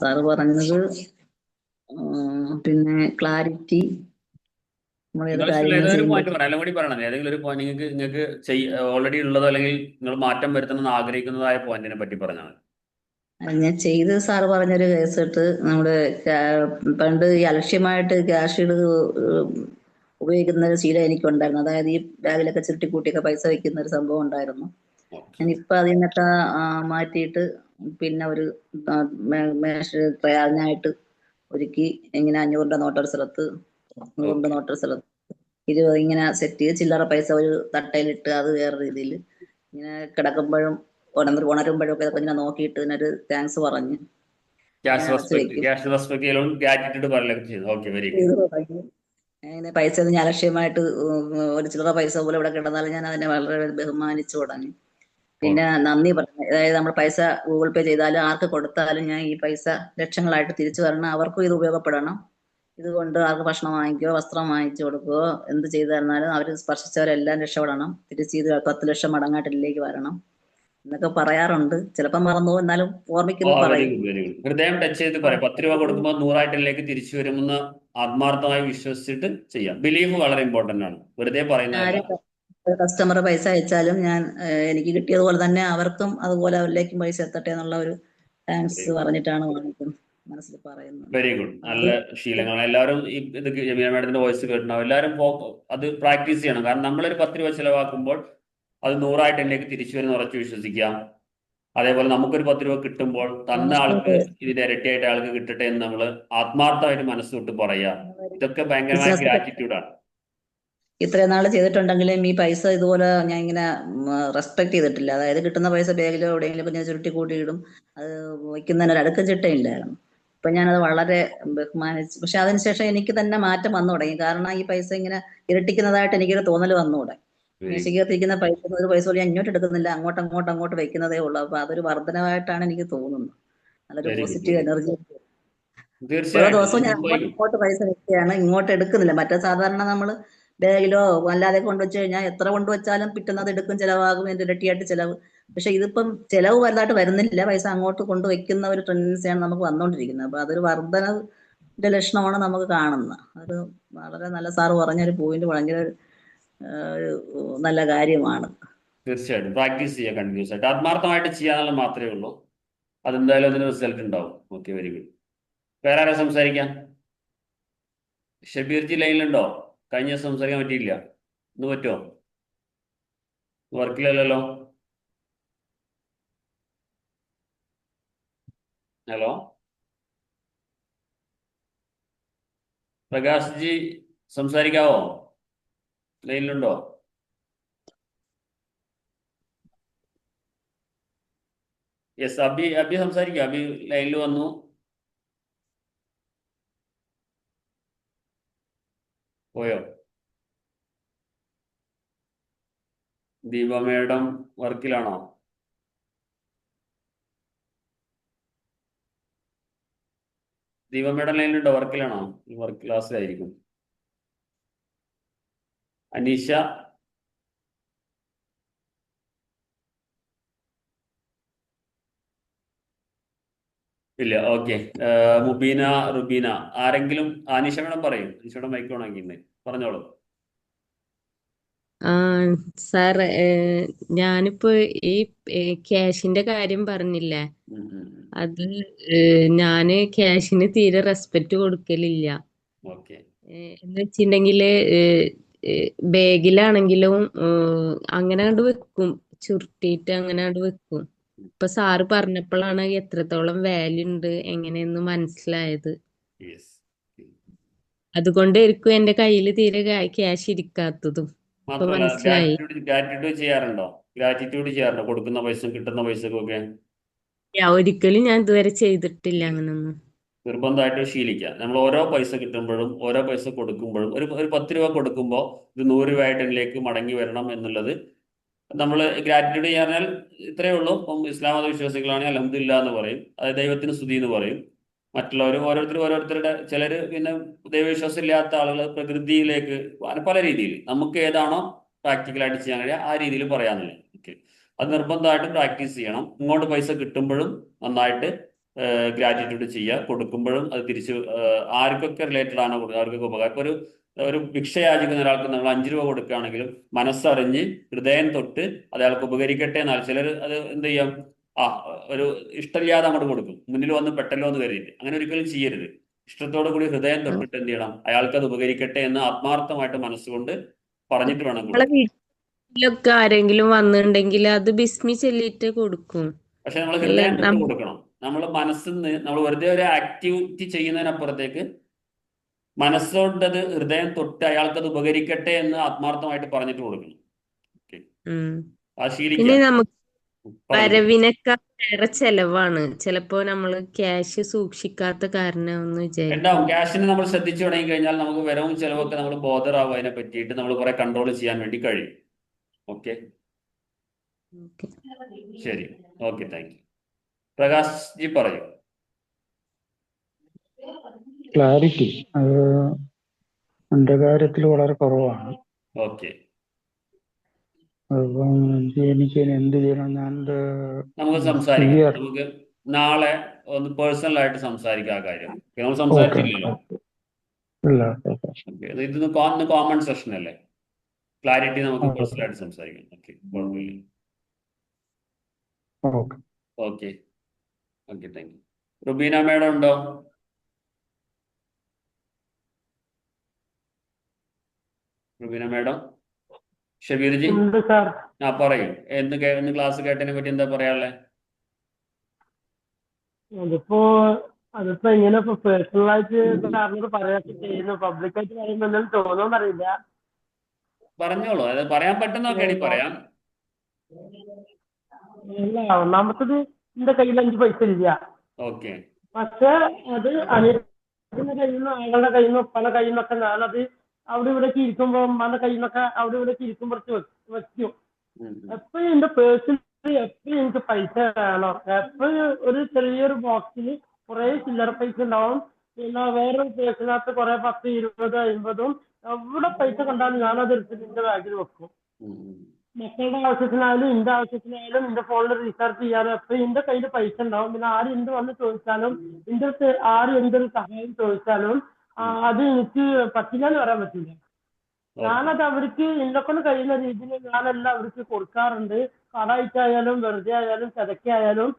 സാറ് പറഞ്ഞത് പിന്നെ ക്ലാരിറ്റി, നമ്മൾ ഏത് നിങ്ങൾ ഇഷ്ടമുള്ള കാര്യങ്ങൾ ഏതൊരു ചെയ്യുമ്പോൾ പോയിന്റ് പറയാം. എല്ലാം കൂടി പറയണം. ഏതെങ്കിലും ഒരു പോയിന്റ് നിങ്ങൾക്ക് ഓൾറെഡി ഉള്ളതോ അല്ലെങ്കിൽ നിങ്ങൾ മാറ്റം വരുത്തണമെന്ന് ആഗ്രഹിക്കുന്നതായ പോയിന്റിനെ പറ്റി പറഞ്ഞാൽ മതി. ഞാൻ ചെയ്ത് സാറ് പറഞ്ഞൊരു കേസ് ഇട്ട് നമ്മുടെ പണ്ട് ഈ അലക്ഷ്യമായിട്ട് ക്യാഷ് ഉപയോഗിക്കുന്ന ഒരു ശീലം എനിക്കുണ്ടായിരുന്നു. അതായത് ഈ ബാഗിലൊക്കെ ചുരുട്ടിക്കൂട്ടിയൊക്കെ പൈസ വെക്കുന്ന ഒരു സംഭവം ഉണ്ടായിരുന്നു. ഞാനിപ്പോൾ അതിൽ നിന്നൊക്കെ മാറ്റിയിട്ട് പിന്നെ ഒരു അതിനായിട്ട് ഒരുക്കി ഇങ്ങനെ 500 രൂപ നോട്ടൊരു സ്ഥലത്ത്, 100 രൂപ നോട്ടൊരു സ്ഥലത്ത് 20 ഇങ്ങനെ സെറ്റ് ചെയ്ത് ചില്ലറ പൈസ ഒരു തട്ടയിലിട്ട് അത് വേറെ രീതിയിൽ ഇങ്ങനെ കിടക്കുമ്പോഴും ഉണരുമ്പോഴും ഒക്കെ ഇതൊക്കെ ഇങ്ങനെ നോക്കിയിട്ട് ഇതിനൊരു താങ്ക്സ് പറഞ്ഞ് ക്യാഷ് അടച്ചു വെക്കും. റെസ്പെക്ട് ചെയ്യലും ഗ്രാറ്റിറ്റ്യൂഡ് പറയലൊക്കെ ചെയ്തു. ഓക്കെ, വെരി ചെയ്ത് ഗുഡ്. തുടങ്ങി. അങ്ങനെ പൈസ ഞാൻ അലക്ഷ്യമായിട്ട് ഒരു ചില്ലറ പൈസ പോലെ ഇവിടെ കിടന്നാലും ഞാൻ അതിനെ വളരെ ബഹുമാനിച്ചു തുടങ്ങി. പിന്നെ നന്ദി പറഞ്ഞു. അതായത് നമ്മൾ പൈസ ഗൂഗിൾ പേ ചെയ്താലും ആർക്ക് കൊടുത്താലും ഞാൻ ഈ പൈസ ലക്ഷങ്ങളായിട്ട് തിരിച്ചു തരണം, അവർക്കും ഇത് ഉപയോഗപ്പെടണം. ഇതുകൊണ്ട് ആർക്ക് ഭക്ഷണം വാങ്ങിക്കുകയോ വസ്ത്രം വാങ്ങിച്ചു കൊടുക്കുകയോ എന്ത് ചെയ്തു തന്നാലും അവർ സ്പർശിച്ചവരെല്ലാം രക്ഷപ്പെടണം. തിരിച്ച് ഇത് 10 ലക്ഷം മടങ്ങായിട്ട് ഇതിലേക്ക് വരണം എന്നൊക്കെ പറയാറുണ്ട്. ചിലപ്പോൾ മറന്നു പോകും, എന്നാലും ഓർമ്മിക്കുമ്പോൾ വെരി പറയും. Good, very good. ഹൃദയം ടച്ച് ചെയ്ത് പറയാം. 10 രൂപ കൊടുക്കുമ്പോൾ 100 തിരിച്ചു വരുമെന്ന് ആത്മാർത്ഥമായി വിശ്വസിച്ചിട്ട് ചെയ്യാം. ബിലീഫ് വളരെ ഇമ്പോർട്ടന്റ് ആണ്. വെറുതെ പറയുന്നതല്ല. കസ്റ്റമർ പൈസ അയച്ചാലും ഞാൻ എനിക്ക് കിട്ടിയതുപോലെ തന്നെ അവർക്കും അതുപോലെ അവരിലേക്കും പൈസ എത്തട്ടെ എന്നുള്ള ഒരു താങ്ക്സ് പറഞ്ഞിട്ടാണ് വാങ്ങിക്കുന്നത്, മനസ്സിൽ പറയുന്നത്. Very good. നല്ല ശീലങ്ങളാണ്. എല്ലാവരും ഇത് ജമീല മാഡത്തിന്റെ വോയിസ് കേട്ടിട്ടുണ്ടാവും. എല്ലാവരും അത് പ്രാക്ടീസ് ചെയ്യണം. കാരണം നമ്മളൊരു 10 രൂപ ചിലവാക്കുമ്പോൾ അത് 100 എന്നിലേക്ക് തിരിച്ചു വരുന്ന ഉറച്ചു വിശ്വസിക്കാം. അതേപോലെ നമുക്കൊരു 10 രൂപ കിട്ടുമ്പോൾ തന്ന ആൾക്ക് ഇതിന്റെ ഇരട്ടിയായിട്ട് ആൾക്ക് കിട്ടട്ടെ എന്ന് നമ്മൾ ആത്മാർത്ഥമായിട്ട് മനസ്സുവിട്ട് പറയുക. ഇതൊക്കെ ഭയങ്കരമായ ഗ്രാറ്റിറ്റ്യൂഡാണ്. ഇത്രയും നാൾ ചെയ്തിട്ടുണ്ടെങ്കിലും ഈ പൈസ ഇതുപോലെ ഞാൻ ഇങ്ങനെ റെസ്പെക്ട് ചെയ്തിട്ടില്ല. അതായത് കിട്ടുന്ന പൈസ ബാഗിലോ എവിടെയെങ്കിലും ഞാൻ ചുരുട്ടി കൂട്ടിയിടും. അത് വയ്ക്കുന്നതിന് ഒരു അടുക്ക ചിട്ടയില്ലായിരുന്നു. ഇപ്പൊ ഞാനത് വളരെ ബഹുമാനിച്ചു. പക്ഷെ അതിനുശേഷം എനിക്ക് തന്നെ മാറ്റം വന്നു തുടങ്ങി. കാരണം ഈ പൈസ ഇങ്ങനെ ഇരട്ടിക്കുന്നതായിട്ട് എനിക്കൊരു തോന്നൽ വന്നു തുടങ്ങി. മേശയ്ക്കകത്തിരിക്കുന്ന പൈസ ഒരു പൈസ പോലും ഞാൻ ഇങ്ങോട്ട് എടുക്കുന്നില്ല, അങ്ങോട്ട് വെക്കുന്നതേ ഉള്ളൂ. അപ്പൊ അതൊരു വർധനമായിട്ടാണ് എനിക്ക് തോന്നുന്നത്. നല്ലൊരു പോസിറ്റീവ് എനർജി. ഓരോ ദിവസവും ഞാൻ അങ്ങോട്ട് പൈസ വെക്കുകയാണ്, ഇങ്ങോട്ട് എടുക്കുന്നില്ല. മറ്റേ സാധാരണ നമ്മൾ ബാഗിലോ അല്ലാതെ കൊണ്ടുവച്ച് കഴിഞ്ഞാൽ എത്ര കൊണ്ടുവച്ചാലും പിറ്റുന്നത് എടുക്കും, ചിലവാകും, എന്റെ ഇരട്ടിയായിട്ട് ചിലവ്. പക്ഷെ ഇതിപ്പം ചിലവ് വലുതായിട്ട് വരുന്നില്ല, പൈസ അങ്ങോട്ട് കൊണ്ടുവയ്ക്കുന്ന ഒരു ടെൻഡൻസിയാണ് നമുക്ക് വന്നുകൊണ്ടിരിക്കുന്നത്. അപ്പൊ അതൊരു വർധനയുടെ ലക്ഷണമാണ് നമുക്ക് കാണുന്നത്. അത് വളരെ നല്ല സാറ് പറഞ്ഞൊരു പോയിന്റ്, ഭയങ്കര ഒരു നല്ല കാര്യമാണ്. തീർച്ചയായിട്ടും പ്രാക്ടീസ് ചെയ്യുക, കണ്ടിന്യൂസ് ആയിട്ട് ആത്മാർത്ഥമായിട്ട് ചെയ്യാനുള്ള മാത്രമേ ഉള്ളൂ. അതെന്തായാലും അതിന് റിസൾട്ട് ഉണ്ടാവും. Okay, very good. വേറെ ആരാ സംസാരിക്കാം? ഷബീർജി ലൈനിലുണ്ടോ? കഴിഞ്ഞ ദിവസം സംസാരിക്കാൻ പറ്റിയില്ല, ഇന്ന് പറ്റുമോ? വർക്കിലല്ലോ. ഹലോ പ്രകാശ് ജി, സംസാരിക്കാവോ? ലൈനിലുണ്ടോ? യെസ്, അബി സംസാരിക്കാം. അബി ലൈനിൽ വന്നു. പോയോ? ദീപ മേഡം വർക്കിലാണോ? ദീപ മേഡം ലൈനിലുണ്ടോ? വർക്കിലാണോ? വർക്ക് ക്ലാസ്സിലായിരിക്കും. അനീഷ, ഇല്ല. ഓക്കെ. മുബീന, റുബീന, ആരെങ്കിലും? അനീഷ മേഡം പറയും. അനീഷ മേഡം മൈക്ക് ഓൺ ആക്കിയിട്ടുണ്ട്, പറഞ്ഞോളൂ. ആ സാർ, ഞാനിപ്പോ ഈ ക്യാഷിന്റെ കാര്യം പറഞ്ഞില്ലേ, ഉം, ഉം, ഉം. അത് ഞാന് ക്യാഷിന് തീരെ റെസ്പെക്ട് കൊടുക്കലില്ല. ഓക്കെ. എന്ന് വെച്ചിട്ടുണ്ടെങ്കില് ബാഗിലാണെങ്കിലും അങ്ങനെ കണ്ട് വെക്കും, ചുരുട്ടിയിട്ട് അങ്ങനെ കണ്ട് വെക്കും. ഇപ്പൊ സാറ് പറഞ്ഞപ്പോഴാണ് എത്രത്തോളം വാല്യൂ ഉണ്ട് എങ്ങനെയെന്ന് മനസ്സിലായത്. യെസ്. അതുകൊണ്ടായിരിക്കും എന്റെ കയ്യിൽ തീരെ ക്യാഷ് ഇരിക്കാത്തതും ഇപ്പൊ മാത്രമല്ല, മനസ്സിലായി. ഗ്രാറ്റിറ്റ്യൂഡ് ചെയ്യാറുണ്ടോ? ഗ്രാറ്റിറ്റ്യൂഡ് ചെയ്യാറുണ്ടോ? കൊടുക്കുന്ന പൈസ കിട്ടുന്ന പൈസക്കൊക്കെ ഒരിക്കലും ഞാൻ ഇതുവരെ ചെയ്തിട്ടില്ല അങ്ങനൊന്നും. നിർബന്ധമായിട്ട് ശീലിക്കുക. നമ്മൾ ഓരോ പൈസ കിട്ടുമ്പോഴും ഓരോ പൈസ കൊടുക്കുമ്പോഴും ഒരു 10 രൂപ കൊടുക്കുമ്പോൾ ഇത് 100 രൂപയായിട്ട് എന്നിലേക്ക് മടങ്ങി വരണം എന്നുള്ളത് നമ്മൾ ഗ്രാറ്റിറ്റ്യൂഡ് ചെയ്യാൻ ഇത്രയേ ഉള്ളൂ. ഇപ്പം ഇസ്ലാം മത വിശ്വാസികളാണെങ്കിൽ അൽഹംദുലില്ലാ എന്ന് പറയും, അത് ദൈവത്തിന് സ്തുതി എന്ന് പറയും. മറ്റുള്ളവർ ഓരോരുത്തരുടെ ചിലർ പിന്നെ ദൈവവിശ്വാസം ഇല്ലാത്ത ആളുകൾ പ്രകൃതിയിലേക്ക് പല രീതിയിൽ നമുക്ക് ഏതാണോ പ്രാക്ടിക്കലായിട്ട് ചെയ്യാൻ കഴിയുക ആ രീതിയിൽ പറയാന്നില്ല. ഓക്കെ, അത് നിർബന്ധമായിട്ട് പ്രാക്ടീസ് ചെയ്യണം. ഇങ്ങോട്ട് പൈസ കിട്ടുമ്പോഴും നന്നായിട്ട് ഗ്രാറ്റിറ്റ്യൂഡ് ചെയ്യുക, കൊടുക്കുമ്പോഴും അത് തിരിച്ച് ആർക്കൊക്കെ റിലേറ്റഡ് ആണോ കൊടുക്കുക അവർക്കൊക്കെ ഉപകാരം. ഇപ്പോൾ ഒരു ഭിക്ഷ യാചിക്കുന്ന ഒരാൾക്ക് നമ്മൾ 5 രൂപ കൊടുക്കുകയാണെങ്കിലും മനസ്സറിഞ്ഞ് ഹൃദയം തൊട്ട് അത് അയാൾക്ക് ഉപകരിക്കട്ടെ എന്നാൽ ചിലർ അത് എന്ത് ചെയ്യാം, ആ ഒരു ഇഷ്ടമില്ലാതെ അങ്ങോട്ട് കൊടുക്കും, മുന്നിൽ വന്ന് പെട്ടല്ലോ എന്ന് കരുതിയിട്ട്. അങ്ങനെ ഒരിക്കലും ചെയ്യരുത്. ഇഷ്ടത്തോടു കൂടി ഹൃദയം തൊട്ടിട്ട് എന്ത് ചെയ്യണം, അയാൾക്ക് അത് ഉപകരിക്കട്ടെ എന്ന് ആത്മാർത്ഥമായിട്ട് മനസ്സുകൊണ്ട് പറഞ്ഞിട്ട് വേണം നമ്മളെ കൊടുക്കാൻ. വീട്ടിലൊക്കെ ആരെങ്കിലും വന്നിട്ടുണ്ടെങ്കിൽ അത് ബിസ്മി ചൊല്ലിട്ട് കൊടുക്കും. പക്ഷെ നമ്മൾ അല്ല ഹൃദയം തൊട്ട് കൊടുക്കണം. നമ്മൾ മനസ്സിൽ നിന്ന് നമ്മൾ വെറുതെ ഒരു ആക്ടിവിറ്റി ചെയ്യുന്നതിനപ്പുറത്തേക്ക് മനസ്സുകൊണ്ട് അത് ഹൃദയം തൊട്ട് അയാൾക്കത് ഉപകരിക്കട്ടെ എന്ന് ആത്മാർത്ഥമായിട്ട് പറഞ്ഞിട്ട് കൊടുക്കണം. ഓക്കെ, ഉം. അത് പിന്നെ ശീലിക്കാം. നമുക്ക് പറഞ്ഞു. വരവിനേക്കാൾ വേറെ ചെലവാണ്. ചിലപ്പോ നമ്മള് ക്യാഷ് സൂക്ഷിക്കാത്ത കാരണമെന്ന് ഉണ്ടാവും. വിചാരിക്കും. ക്യാഷിന് നമ്മൾ ശ്രദ്ധിച്ചു തുടങ്ങി കഴിഞ്ഞാൽ നമുക്ക് വരവും ചെലവൊക്കെ നമ്മൾ ബോധറാവും. അതിനെ പറ്റിയിട്ട് നമ്മൾ കുറെ കൺട്രോൾ ചെയ്യാൻ വേണ്ടി കഴിയും. Okay, okay. ശരി. Okay, thank you. Prakash ji പറയൂ. ക്ലാരിറ്റി അത് എൻ്റെ കാര്യത്തിൽ വളരെ കുറവാണ്. ഓക്കെ, അപ്പം എനിക്ക് ഇനി എന്ത് ചെയ്യണം? ഞാൻ നമുക്ക് സംസാരിക്കാം. ക്ലിയർ. നമുക്ക് നാളെ ഒന്ന് പേഴ്സണലായിട്ട് സംസാരിക്കാം ആ കാര്യം. നമ്മൾ ഓക്കെ, സംസാരിച്ചില്ലല്ലോ. ഇല്ല. ഓക്കെ, ഇന്ന് കോമൺ സെഷൻ അല്ലേ? ക്ലാരിറ്റി നമുക്ക് പേഴ്സണലായിട്ട് സംസാരിക്കാം. ഓക്കെ, കുഴപ്പമില്ല. Okay. Okay, okay, thank U. Rubina madam ഉണ്ടോ? റുബീന മേഡം, ഷബീർ ജി, ഉണ്ട് സാർ. ആ പറയും. എന്ന് ക്ലാസ് കേട്ടതിനെ പറ്റി എന്താ പറയാനുള്ളത്? അതിപ്പോ അതിപ്പോ എങ്ങനെ ഇപ്പൊ പേഴ്സണലായിട്ട് സാറിനോട് പറയാത്ത ചെയ്യുന്നു, പബ്ലിക്കായിട്ട് പറയുമ്പോ എന്തെങ്കിലും തോന്നുമെന്നറിയില്ല. പറഞ്ഞോളൂ, അത് പറയാൻ പറ്റുന്നൊക്കെയാണെങ്കിൽ പറയാം. അല്ല, ഒന്നാമത്തത് എന്റെ കയ്യിൽ 5 പൈസ ഇല്ല. ഓക്കെ, പക്ഷെ അത് അനിയത്തിന്റെ കയ്യിൽ നിന്ന്, അയാളുടെ കയ്യിൽ നിന്ന്, ഉപ്പയുടെ കയ്യിൽ നിന്നൊക്കെ ഞാനത് അവിടെ ഇവിടേക്ക് ഇരിക്കുമ്പോ ഉമ്മാന്റെ കയ്യിൽ നിന്നൊക്കെ അവിടെ ഇവിടേക്ക് ഇരിക്കുമ്പോഴേക്ക് വെക്കും. എപ്പോഴും എന്റെ പേഴ്സിൽ എപ്പോഴും എനിക്ക് പൈസ വേണം. എപ്പോഴും ഒരു ചെറിയൊരു ബോക്സിൽ കുറെ ചില്ലറ പൈസ ഉണ്ടാവും. പിന്നെ വേറൊരു പേഴ്സിനകത്ത് കുറെ 10, 20, 50 എവിടെ പൈസ കണ്ടാലും ഞാനത് എടുത്തിട്ട് എന്റെ ബാഗിൽ വെക്കും. മക്കളുടെ ആവശ്യത്തിനായാലും എന്റെ ആവശ്യത്തിനായാലും എന്റെ ഫോണിൽ റീചാർജ് ചെയ്യാനും എപ്പോഴും എന്റെ കയ്യിൽ പൈസ ഉണ്ടാവും. പിന്നെ ആര് എന്ത് വന്ന് ചോദിച്ചാലും, എന്റെ അടുത്ത് ആര് എന്തൊരു സഹായം ചോദിച്ചാലും അത് എനിക്ക് പറ്റില്ല എന്ന് പറയാൻ പറ്റില്ല. ഞാനത് അവർക്ക് എന്നെക്കൊണ്ട് കഴിയുന്ന രീതിയിൽ ഞാനെല്ലാം അവർക്ക് കൊടുക്കാറുണ്ട്. കടമായിട്ടായാലും വെറുതെ ആയാലും ചതക്കായാലും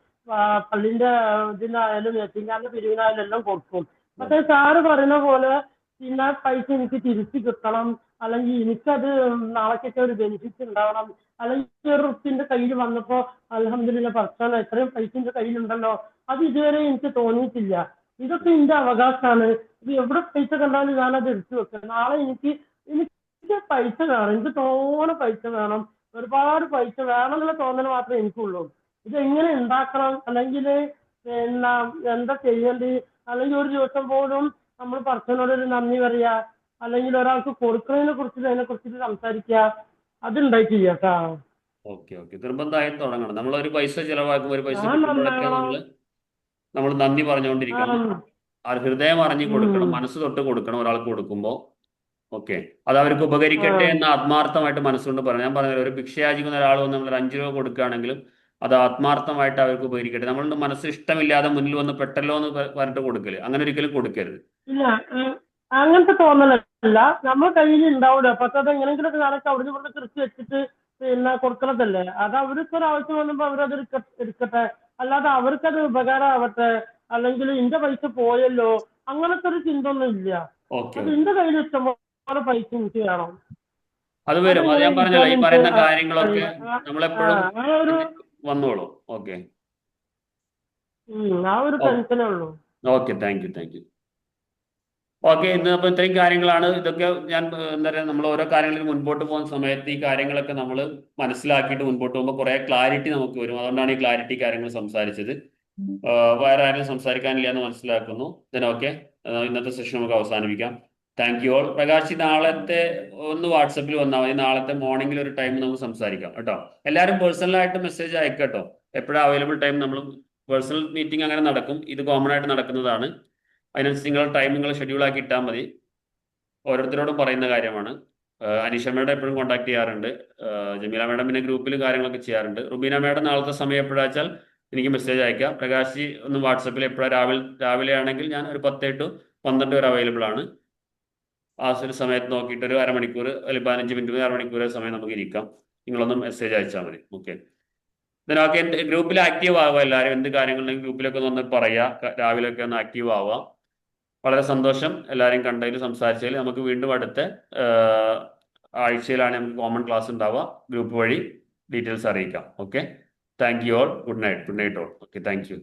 പള്ളിന്റെ ഇതിനായാലും എത്തിങ്ങാന്റെ പിരിവിനായാലും എല്ലാം കൊടുക്കും. പക്ഷെ സാറ് പറയുന്ന പോലെ പിന്നെ പൈസ എനിക്ക് തിരിച്ചു കിട്ടണം, അല്ലെങ്കിൽ എനിക്കത് നാളേക്കൊക്കെ ഒരു ബെനിഫിറ്റ് ഉണ്ടാവണം, അല്ലെങ്കിൽ ഒരു റുപ്യന്റെ കയ്യിൽ വന്നപ്പോ അൽഹംദുലില്ലാ പടച്ചോനെ ഇത്രയും പൈസ എന്റെ കയ്യിലുണ്ടല്ലോ, അത് ഇതുവരെ എനിക്ക് തോന്നിയിട്ടില്ല. ഇതൊക്കെ എന്റെ അവകാശമാണ്. ഇത് എവിടെ പൈസ കണ്ടാലും ഞാനത് എടുത്തു വെക്കാം. നാളെ എനിക്ക് പൈസ വേണം, എനിക്ക് തോനെ പൈസ വേണം, ഒരുപാട് പൈസ വേണം എന്നുള്ള തോന്നൽ മാത്രമേ എനിക്കുള്ളൂ. ഇത് എങ്ങനെ ഉണ്ടാക്കണം, അല്ലെങ്കിൽ പിന്നെ എന്താ ചെയ്യേണ്ടത്, അല്ലെങ്കിൽ ഒരു ദിവസം പോലും നമ്മൾ പടച്ചവനോട് ഒരു നന്ദി പറയാ, അല്ലെങ്കിൽ ഒരാൾക്ക് കൊടുക്കുന്നതിനെ കുറിച്ചിട്ട് അതിനെ കുറിച്ചിട്ട് സംസാരിക്കുക, അതുണ്ടായിട്ടില്ല കേട്ടാ. ഓക്കെ ഓക്കെ, നിർബന്ധമായും തുടങ്ങണം. നമ്മൾ ഒരു പൈസ ചിലവാക്കുമ്പോൾ ഒരു പൈസ ഞാൻ കിട്ടുമ്പോഴൊക്കെ നന്നാകണം. നമ്മൾ നന്ദി ആ, പറഞ്ഞുകൊണ്ടിരിക്കണം. ആ ഹൃദയം അറിഞ്ഞു കൊടുക്കണം, മനസ്സ് തൊട്ട് കൊടുക്കണം ഒരാൾക്ക് കൊടുക്കുമ്പോൾ. ഓക്കെ, അത് അവർക്ക് ഉപകരിക്കട്ടെ എന്ന് ആത്മാർത്ഥമായിട്ട് മനസ്സുകൊണ്ട് പറഞ്ഞു. ഞാൻ പറഞ്ഞത് ഒരു ഭിക്ഷയാചിക്കുന്ന ഒരാൾ വന്ന് നമ്മൾ 5 രൂപ കൊടുക്കുകയാണെങ്കിലും അത് ആത്മാർത്ഥമായിട്ട് അവർക്ക് ഉപകരിക്കട്ടെ. നമ്മളുടെ മനസ്സ് ഇഷ്ടമില്ലാതെ മുന്നിൽ വന്ന് പെട്ടല്ലോ എന്ന് പറഞ്ഞിട്ട് കൊടുക്കല്, അങ്ങനെ ഒരിക്കലും കൊടുക്കരുത്. ഇല്ല, അങ്ങനത്തെ തോന്നലല്ല. നമ്മുടെ കയ്യിൽ ഉണ്ടാവില്ല, പക്ഷെ അത് എങ്ങനെയെങ്കിലൊക്കെ കാലത്ത് അവിടെ ഇവിടെ കൃഷി വെച്ചിട്ട് പിന്നെ കൊടുക്കണതല്ലേ. അത് അവർക്ക് ഒരു ആവശ്യം വന്നപ്പോ അവരത് എടുക്കട്ടെ, അല്ലാതെ അവർക്കത് ഉപകാരമാവട്ടെ, അല്ലെങ്കിൽ എന്റെ പൈസ പോയല്ലോ അങ്ങനത്തെ ഒരു ചിന്ത ഒന്നും ഇല്ല. ഓക്കെ അത് എന്റെ കയ്യിൽ ഇഷ്ടംപോലെ പൈസ എനിക്ക് വേണം. അത് വരും. അത് അതെങ്ങനെ ഞാൻ പറഞ്ഞല്ലോ, ഈ ഇരിക്കാന്ന് പറയുന്ന എനിക്ക് കാര്യങ്ങളൊക്കെ അറിയില്ല. നമ്മളെപ്പോഴും ആ ഒരു വന്നോളൂ. ഓക്കെ ആ ഒരു ടെൻഷനേ ഉള്ളൂ. Okay, thank you thank you. Okay, ഇന്ന് അപ്പോൾ ഇത്രയും കാര്യങ്ങളാണ്. ഇതൊക്കെ ഞാൻ എന്താ പറയുക, നമ്മൾ ഓരോ കാര്യങ്ങളിൽ മുൻപോട്ട് പോകുന്ന സമയത്ത് ഈ കാര്യങ്ങളൊക്കെ നമ്മൾ മനസ്സിലാക്കിയിട്ട് മുൻപോട്ട് പോകുമ്പോൾ കുറേ ക്ലാരിറ്റി നമുക്ക് വരും. അതുകൊണ്ടാണ് ഈ ക്ലാരിറ്റി കാര്യങ്ങൾ സംസാരിച്ചത്. വേറെ ആരും സംസാരിക്കാനില്ല എന്ന് മനസ്സിലാക്കുന്നു. ഓക്കെ, ഇന്നത്തെ സെഷൻ നമുക്ക് അവസാനിപ്പിക്കാം. Thank you all. പ്രകാശ്, നാളത്തെ ഒന്ന് വാട്സപ്പിൽ വന്നാൽ മതി. നാളത്തെ മോർണിംഗിൽ ഒരു ടൈം നമുക്ക് സംസാരിക്കാം കേട്ടോ. എല്ലാവരും പേഴ്സണലായിട്ട് മെസ്സേജ് അയക്കട്ടോ. എപ്പോഴും അവൈലബിൾ ടൈം നമ്മൾ പേഴ്സണൽ മീറ്റിംഗ് അങ്ങനെ നടക്കും. ഇത് കോമൺ ആയിട്ട് നടക്കുന്നതാണ്. അതിനനുസരിച്ച് നിങ്ങൾ ടൈം നിങ്ങൾ ഷെഡ്യൂൾ ആക്കി ഇട്ടാൽ മതി. ഓരോരുത്തരോടും പറയുന്ന കാര്യമാണ്. അനീഷ മേഡം എപ്പോഴും കോൺടാക്ട് ചെയ്യാറുണ്ട്. ജമീല മേഡം പിന്നെ ഗ്രൂപ്പിൽ കാര്യങ്ങളൊക്കെ ചെയ്യാറുണ്ട്. റുബീന മേഡം നാളത്തെ സമയം എപ്പോഴാച്ചാൽ എനിക്ക് മെസ്സേജ് അയക്കാം. പ്രകാശ് ഒന്ന് വാട്സപ്പിൽ എപ്പോഴാണ്, രാവിലെ ആണെങ്കിൽ ഞാൻ ഒരു 10 to 12 വരെ അവൈലബിൾ ആണ്. ആ ഒരു സമയത്ത് നോക്കിയിട്ട് ഒരു അരമണിക്കൂർ അല്ലെങ്കിൽ 15 മിനിറ്റ് അരമണിക്കൂർ സമയം നമുക്ക് ഇരിക്കാം. നിങ്ങളൊന്ന് മെസ്സേജ് അയച്ചാൽ മതി. ഓക്കെ, ഇതിനൊക്കെ ഗ്രൂപ്പിൽ ആക്റ്റീവ് ആവുക. എല്ലാവരും എന്ത് കാര്യങ്ങളുണ്ടെങ്കിൽ ഗ്രൂപ്പിലൊക്കെ ഒന്ന് പറയുക. രാവിലെയൊക്കെ ഒന്ന് ആക്റ്റീവ് ആവുക. വളരെ സന്തോഷം എല്ലാവരെയും കണ്ടതിൽ, സംസാരിച്ചതിൽ. നമുക്ക് വീണ്ടും അടുത്ത ആഴ്ചയിലാണ് നമുക്ക് കോമൺ ക്ലാസ് ഉണ്ടാവുക. ഗ്രൂപ്പ് വഴി ഡീറ്റെയിൽസ് അറിയിക്കാം. Okay, thank you all. Good night all. Okay, thank U.